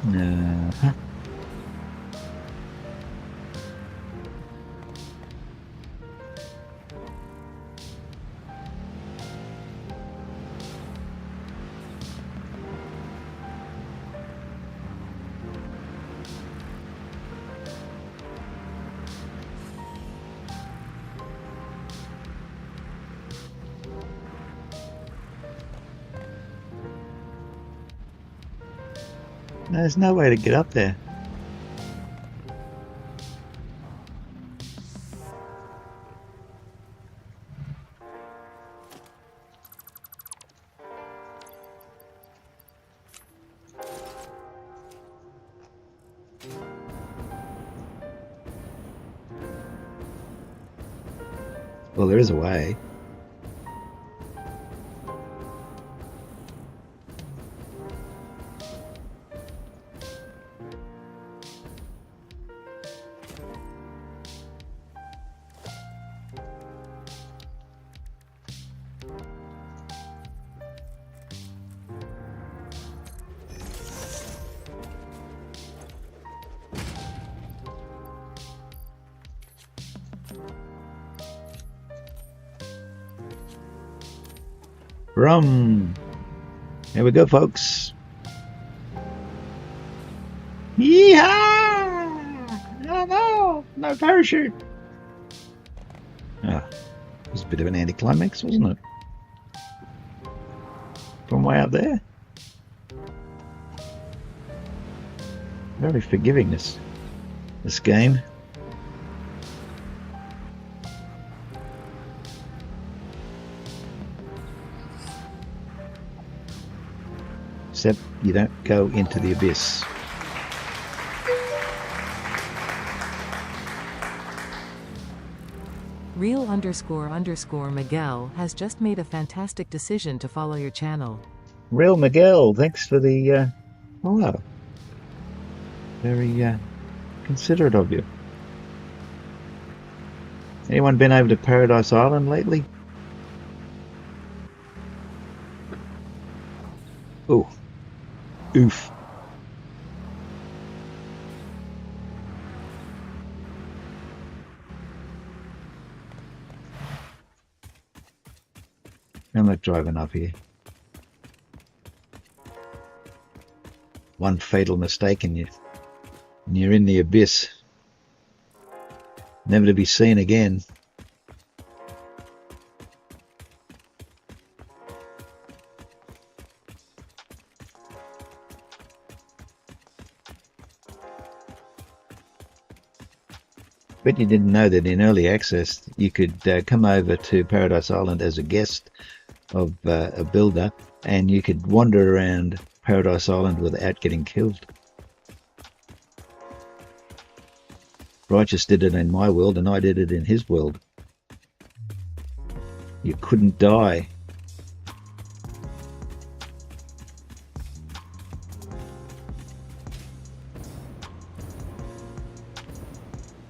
Uh-huh. There's no way to get up there. Well, there is a way. Rum. Here we go, folks. Yeehaw! No parachute. Ah, it was a bit of an anticlimax, wasn't it? From way up there. Very forgiving, this game. Except you don't go into the abyss. Real__Miguel has just made a fantastic decision to follow your channel. Real Miguel, thanks for the follow. Very considerate of you. Anyone been over to Paradise Island lately? Oh. Oof. I'm not driving up here. One fatal mistake and you're in the abyss. Never to be seen again. Bet you didn't know that in early access you could come over to Paradise Island as a guest of a builder, and you could wander around Paradise Island without getting killed. Righteous did it in my world, and I did it in his world. You couldn't die.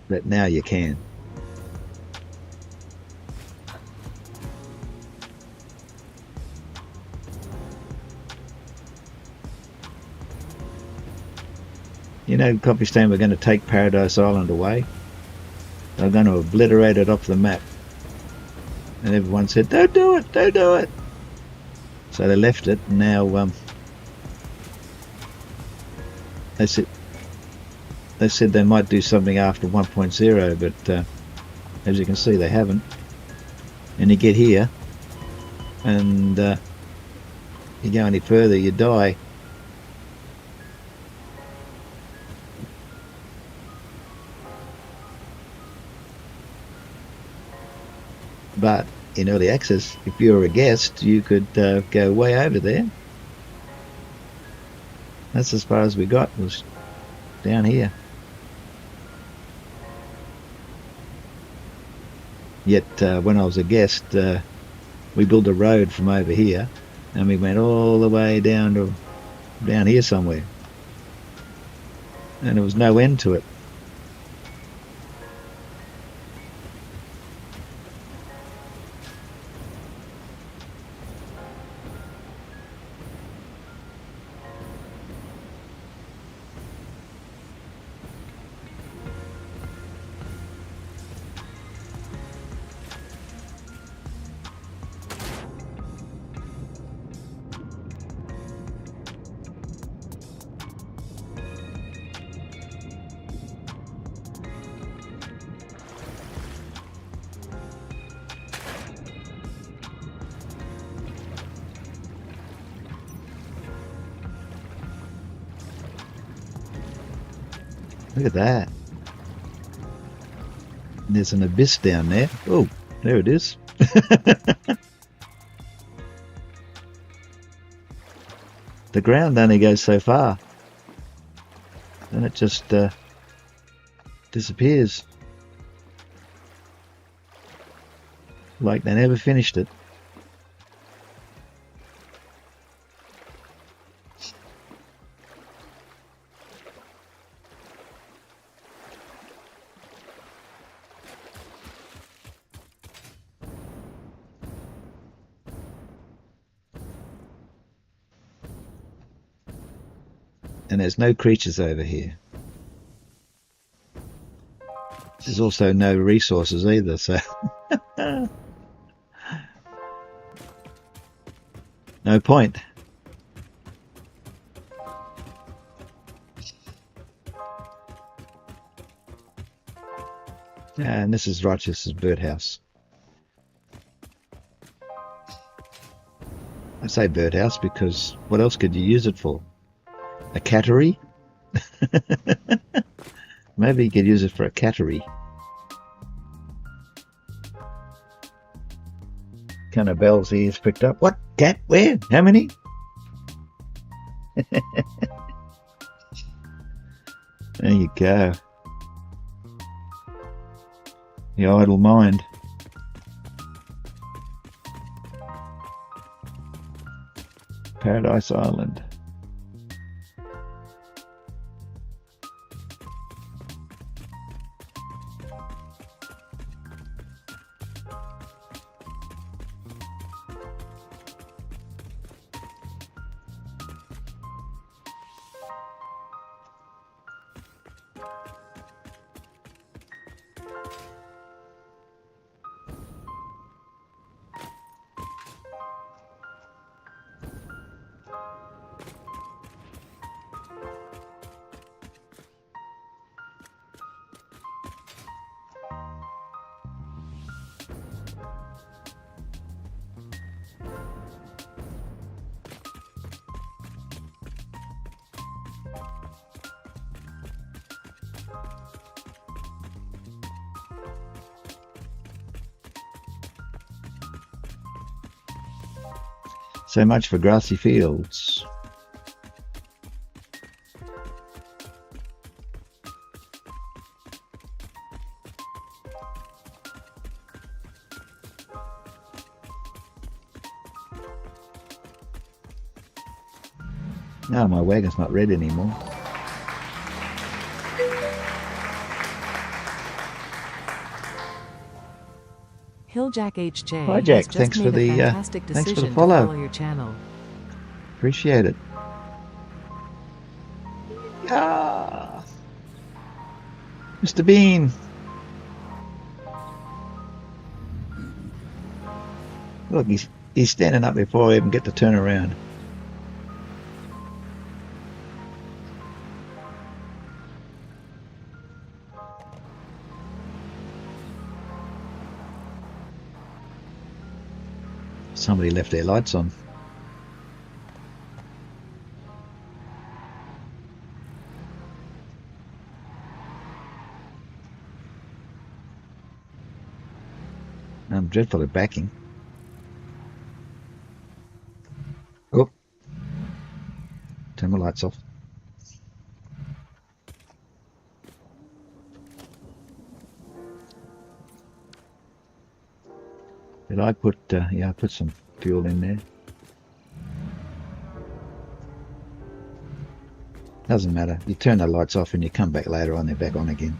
But now you can. You know, Coffee Stain were going to take Paradise Island away. They were going to obliterate it off the map. And everyone said, don't do it, don't do it. So they left it, and now they said they might do something after 1.0, but as you can see, they haven't. And you get here, and you go any further, you die. But in early access, if you were a guest, you could go way over there. That's as far as we got, was down here. Yet when I was a guest, we built a road from over here, and we went all the way down here somewhere, and there was no end to it. Look at that. There's an abyss down there. Oh, there it is. The ground only goes so far. Then it just disappears. Like they never finished it. And there's no creatures over here. There's also no resources either, so no point. And this is Rochester's birdhouse. I say birdhouse because what else could you use it for? A cattery? Maybe you could use it for a cattery. Kind of bells he's picked up. What? Cat? Where? How many? There you go. The idle mind. Paradise Island. So much for grassy fields. No, my wagon's not red anymore. Hilljack HJ Hi, Jack. has just Thanks made for a the, fantastic thanks for the decision to follow. follow your channel. Appreciate it. Ah, Mr. Bean. Look, he's standing up before I even get to turn around. Somebody left their lights on. I'm dreadful at backing. Oh, turn my lights off. Did I put, yeah, I put some fuel in there. Doesn't matter. You turn the lights off and you come back later on, they're back on again.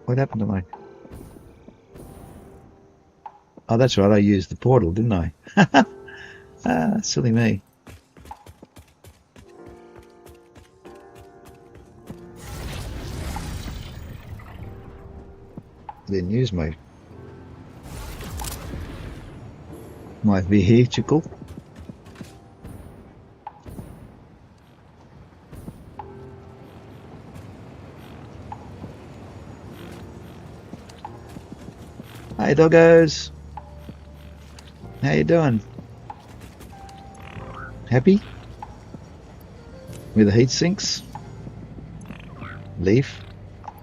What happened to my... Oh, that's right, I used the portal, didn't I? Ah, silly me. Didn't use my vehicle. Hey doggos, how you doing? Happy with the heat sinks? Leaf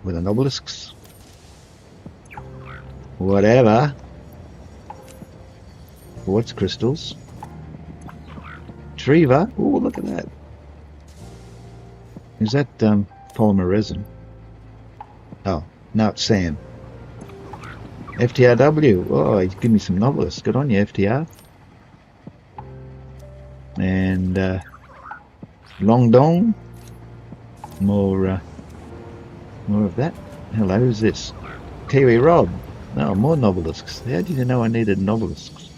with the obelisks? Whatever. Quartz crystals. Treva. Oh, look at that. Is that polymer resin? Oh, no, it's sand. FTRW. Oh, give me some novelists. Good on you, FTR. And Long Dong. More of that. Hello, who's this? Kiwi Rob. No, more novelisks. How did you know I needed novelisks?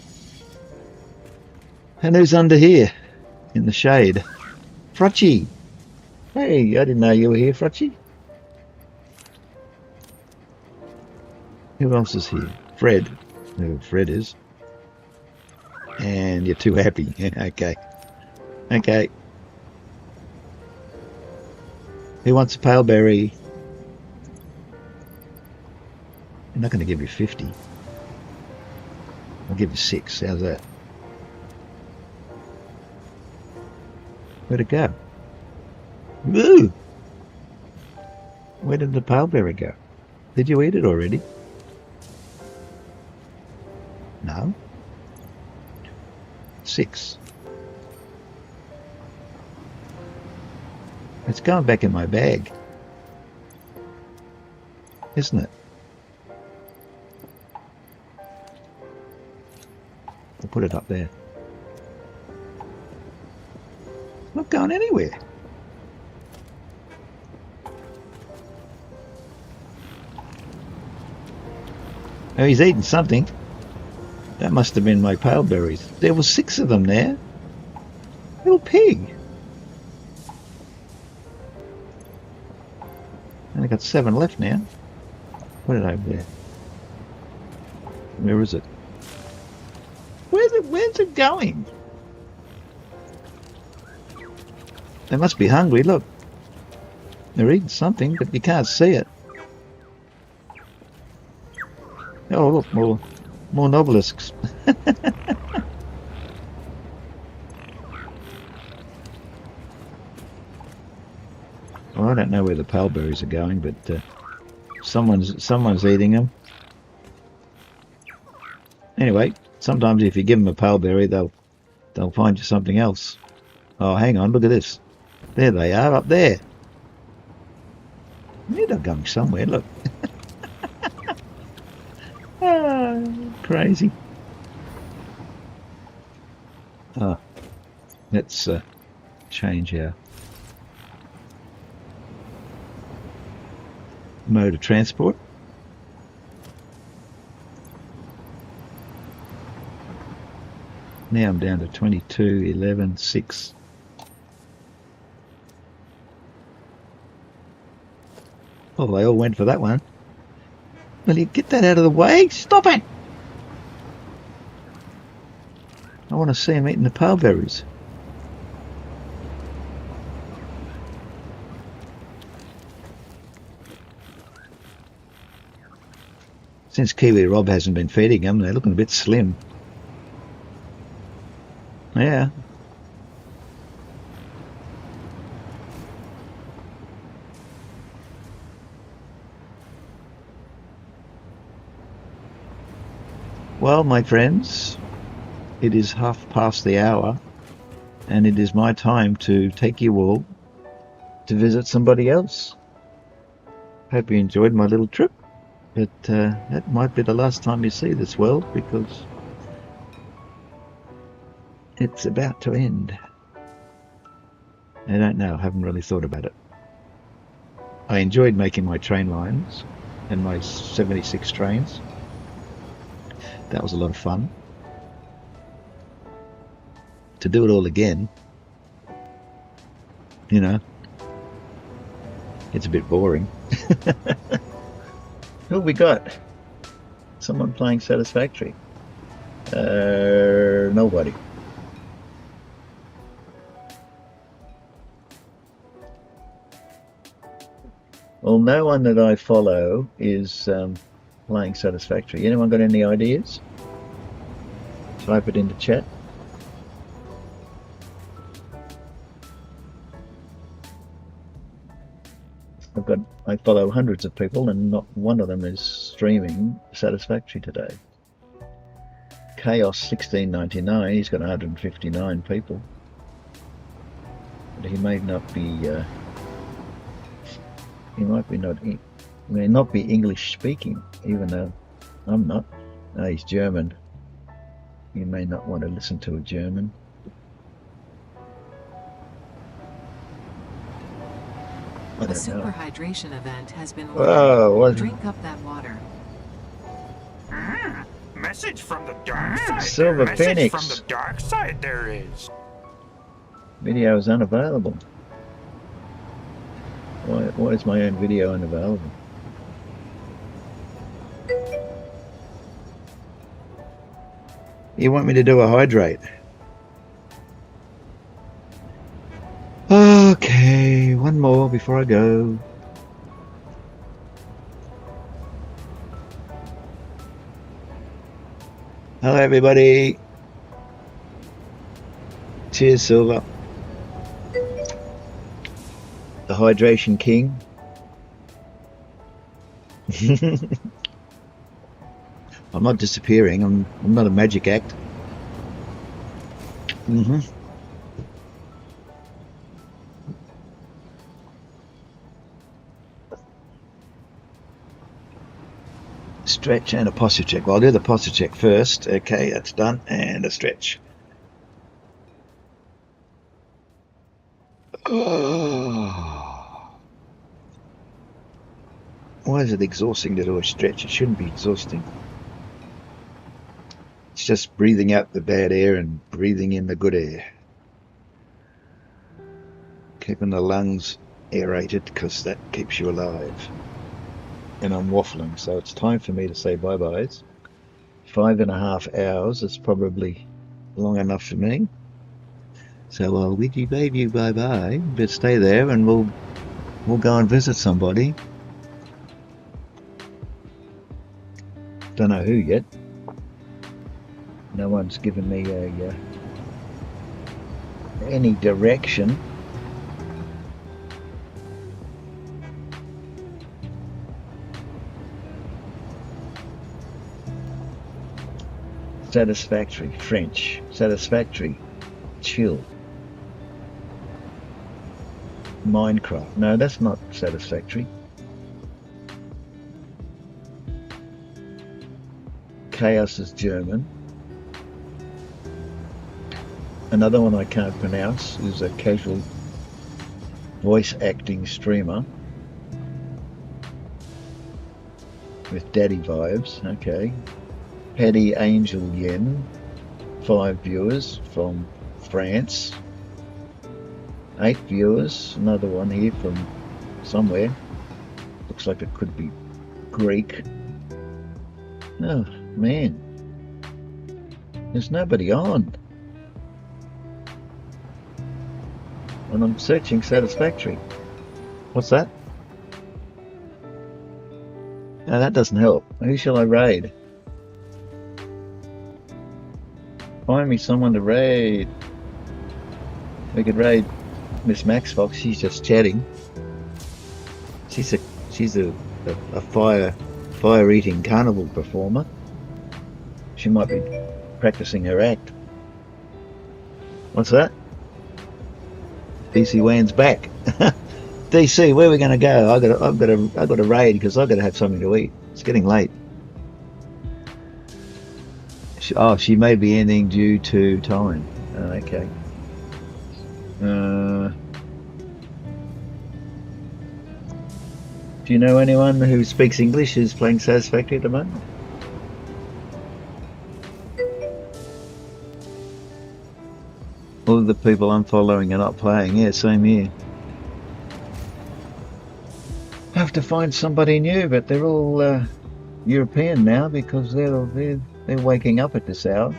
And who's under here? In the shade? Frutchy! Hey, I didn't know you were here, Frutchy. Who else is here? Fred. Who Fred is. And you're too happy. Okay. Okay. Who wants a pale berry? I'm not going to give you 50. I'll give you 6. How's that? Where'd it go? Woo! Where did the paleberry go? Did you eat it already? No. 6. It's going back in my bag. Isn't it? I'll put it up there. Not going anywhere. Oh, he's eating something. That must have been my pale berries. There were 6 of them there. Little pig. And I got 7 left now. Put it over there. Where is it? Where's it going? They must be hungry, look. They're eating something, but you can't see it. Oh, look, more nobelisks. don't know where the paleberries are going, but someone's eating them. Anyway, sometimes if you give them a paleberry, they'll find you something else. Oh, hang on, look at this. There they are, up there. Yeah, they're going somewhere, look. Ah, crazy. Ah, let's change our mode of transport. Now I'm down to 22, 11, 6. Oh, they all went for that one. Will you get that out of the way? Stop it! I want to see them eating the paleberries. Since Kiwi Rob hasn't been feeding them, they're looking a bit slim. Yeah. Well, my friends, it is 1:30, and it is my time to take you all to visit somebody else. Hope you enjoyed my little trip, but that might be the last time you see this world, because it's about to end. I don't know, I haven't really thought about it. I enjoyed making my train lines and my 76 trains. That was a lot of fun. To do it all again, you know, it's a bit boring. Who have we got? Someone playing Satisfactory? Nobody. Well, no one that I follow is playing Satisfactory. Anyone got any ideas? Type it into chat. I follow hundreds of people, and not one of them is streaming Satisfactory today. Chaos 1699, he's got 159 people. But he may not be. He may not be English speaking, even though I'm not. No, he's German. You may not want to listen to a German. The super hydration event has been Whoa, ordered. Drink up that water. Message from the dark side. Silver Message Phoenix. from the dark side there is. Video is unavailable. Why is my own video unavailable? You want me to do a hydrate? Okay, one more before I go. Hello everybody. Cheers, Silver. The Hydration King. I'm not disappearing. I'm not a magic act. Stretch and a posture check. Well, I'll do the posture check first. Okay, that's done. And a stretch. Oh. Why is it exhausting to do a stretch? It shouldn't be exhausting. It's just breathing out the bad air and breathing in the good air. Keeping the lungs aerated, because that keeps you alive. And I'm waffling, so it's time for me to say bye-byes. 5.5 hours is probably long enough for me. So I'll wiggy wave you bye-bye, but stay there and we'll go and visit somebody. Don't know who yet. No one's given me any direction. Satisfactory, French. Satisfactory, chill. Minecraft. No, that's not Satisfactory. Chaos is German. Another one I can't pronounce is a casual voice acting streamer with daddy vibes. Okay. Paddy Angel Yen, 5 viewers from France. 8 viewers, another one here from somewhere. Looks like it could be Greek. Oh man, there's nobody on. And I'm searching Satisfactory. What's that? No, that doesn't help. Who shall I raid? Find me someone to raid. We could raid Miss Max Fox. She's just chatting. She's a fire eating carnival performer. She might be practicing her act. What's that? DC Wan's back. DC, where are we going to go? I've got to raid because I've got to have something to eat. It's getting late. She may be ending due to time. Okay. Do you know anyone who speaks English who's playing Satisfactory at the moment? All of the people I'm following are not playing. Yeah, same here. I have to find somebody new, but they're all European now because they're waking up at this hour.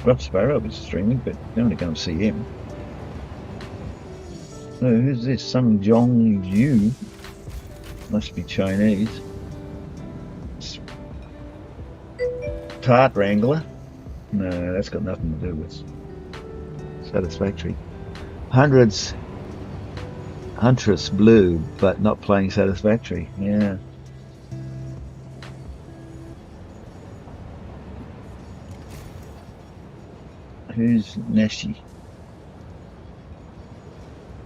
Rob Sparrow was streaming, but you only go and see him. Oh, who's this? Some Zhong Yu. Must be Chinese. Tart Wrangler. No, that's got nothing to do with Satisfactory. Hundreds. Huntress Blue, but not playing Satisfactory. Yeah. Who's Nashi?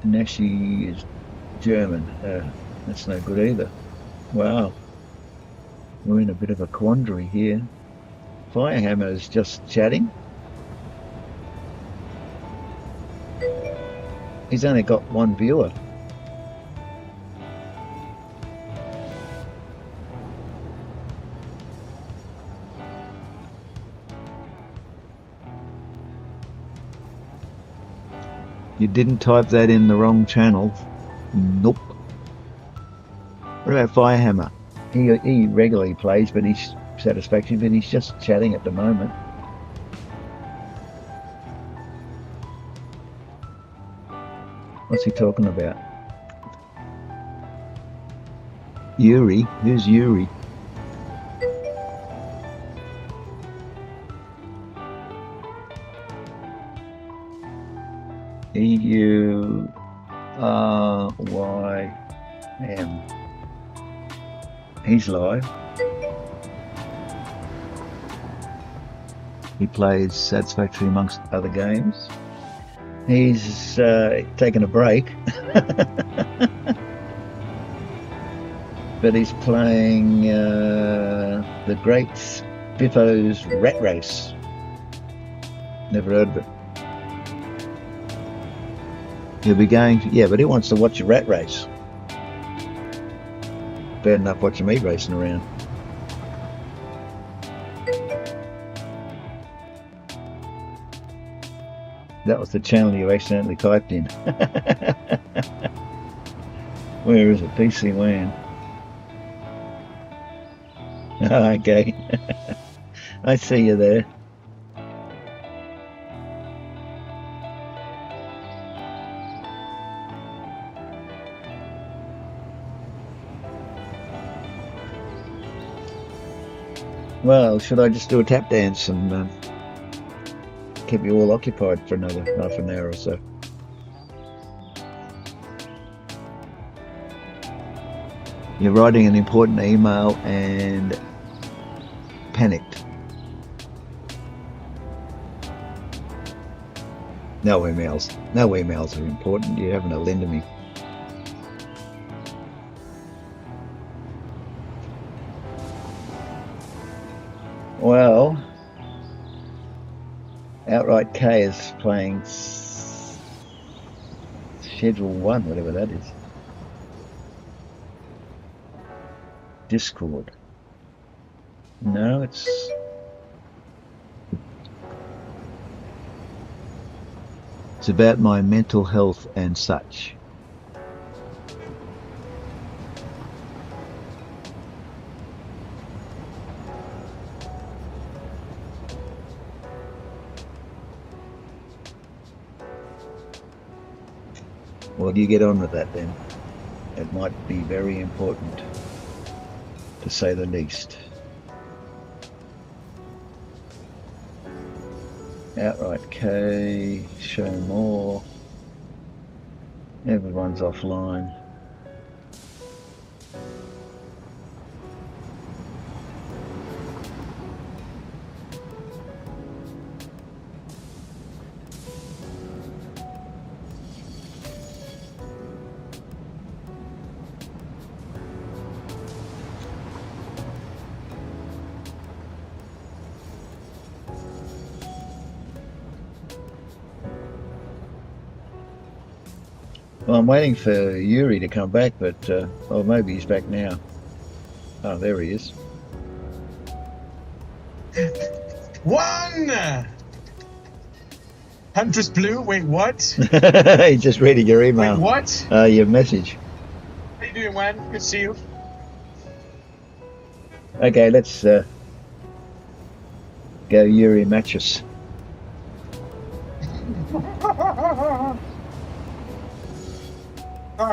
Nashi is German. That's no good either. Wow. We're in a bit of a quandary here. Firehammer is just chatting. He's only got 1 viewer. You didn't type that in the wrong channel. Nope. What about Firehammer? He regularly plays, but he's Satisfactory, but he's just chatting at the moment. What's he talking about? Yuri? Who's Yuri? E-U-R-Y-M. He's live. He plays Satisfactory amongst other games. He's taken a break. But he's playing the Great Spiffos Rat Race. Never heard of it. He'll be going, yeah, but he wants to watch a rat race. Bad enough watching me racing around. That was the channel you accidentally typed in. Where is it? PC WAN. Okay. I see you there. Well, should I just do a tap dance and keep you all occupied for another half an hour or so? You're writing an important email and panicked. No emails. No emails are important. You're having a lend to me. Well, Outright K is playing Schedule 1, whatever that is. Discord. No, it's... It's about my mental health and such. Well, you get on with that then. It might be very important, to say the least. Outright K, show more. Everyone's offline. Well, I'm waiting for Yuri to come back, but, oh, maybe he's back now. Oh, there he is. One! Huntress Blue, wait, what? He's just reading your email. Wait, what? Your message. How you doing, Wan? Good to see you. Okay, let's go Yuri Mattress.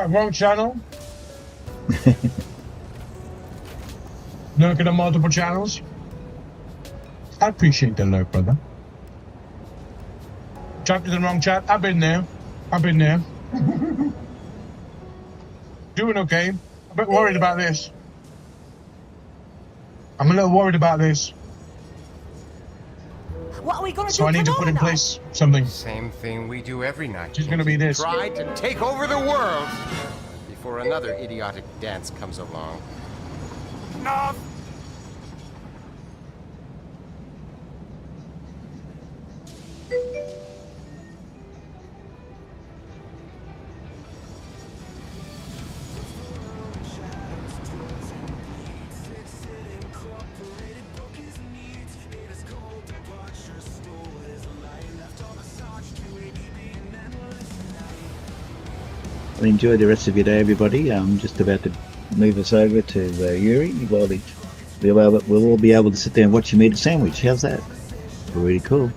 Wrong channel. Lurking on multiple channels. I appreciate the lurk, brother. Jumped in the wrong chat. I've been there. I've been there. Doing okay. A bit worried about this. I'm a little worried about this. What are we gonna So do I need to put in tomorrow place something. Same thing we do every night. It's gonna be this. Try to take over the world before another idiotic dance comes along. No. Well, enjoy the rest of your day, everybody. I'm just about to move us over to Yuri. We'll all be able to sit there and watch him eat a sandwich. How's that? Really cool.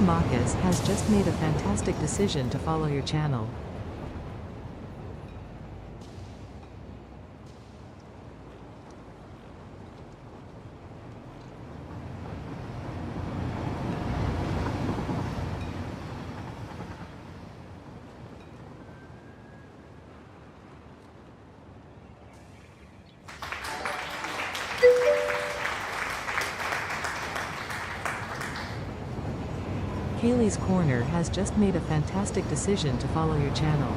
Marcus has just made a fantastic decision to follow your channel. Kaylee's Corner has just made a fantastic decision to follow your channel.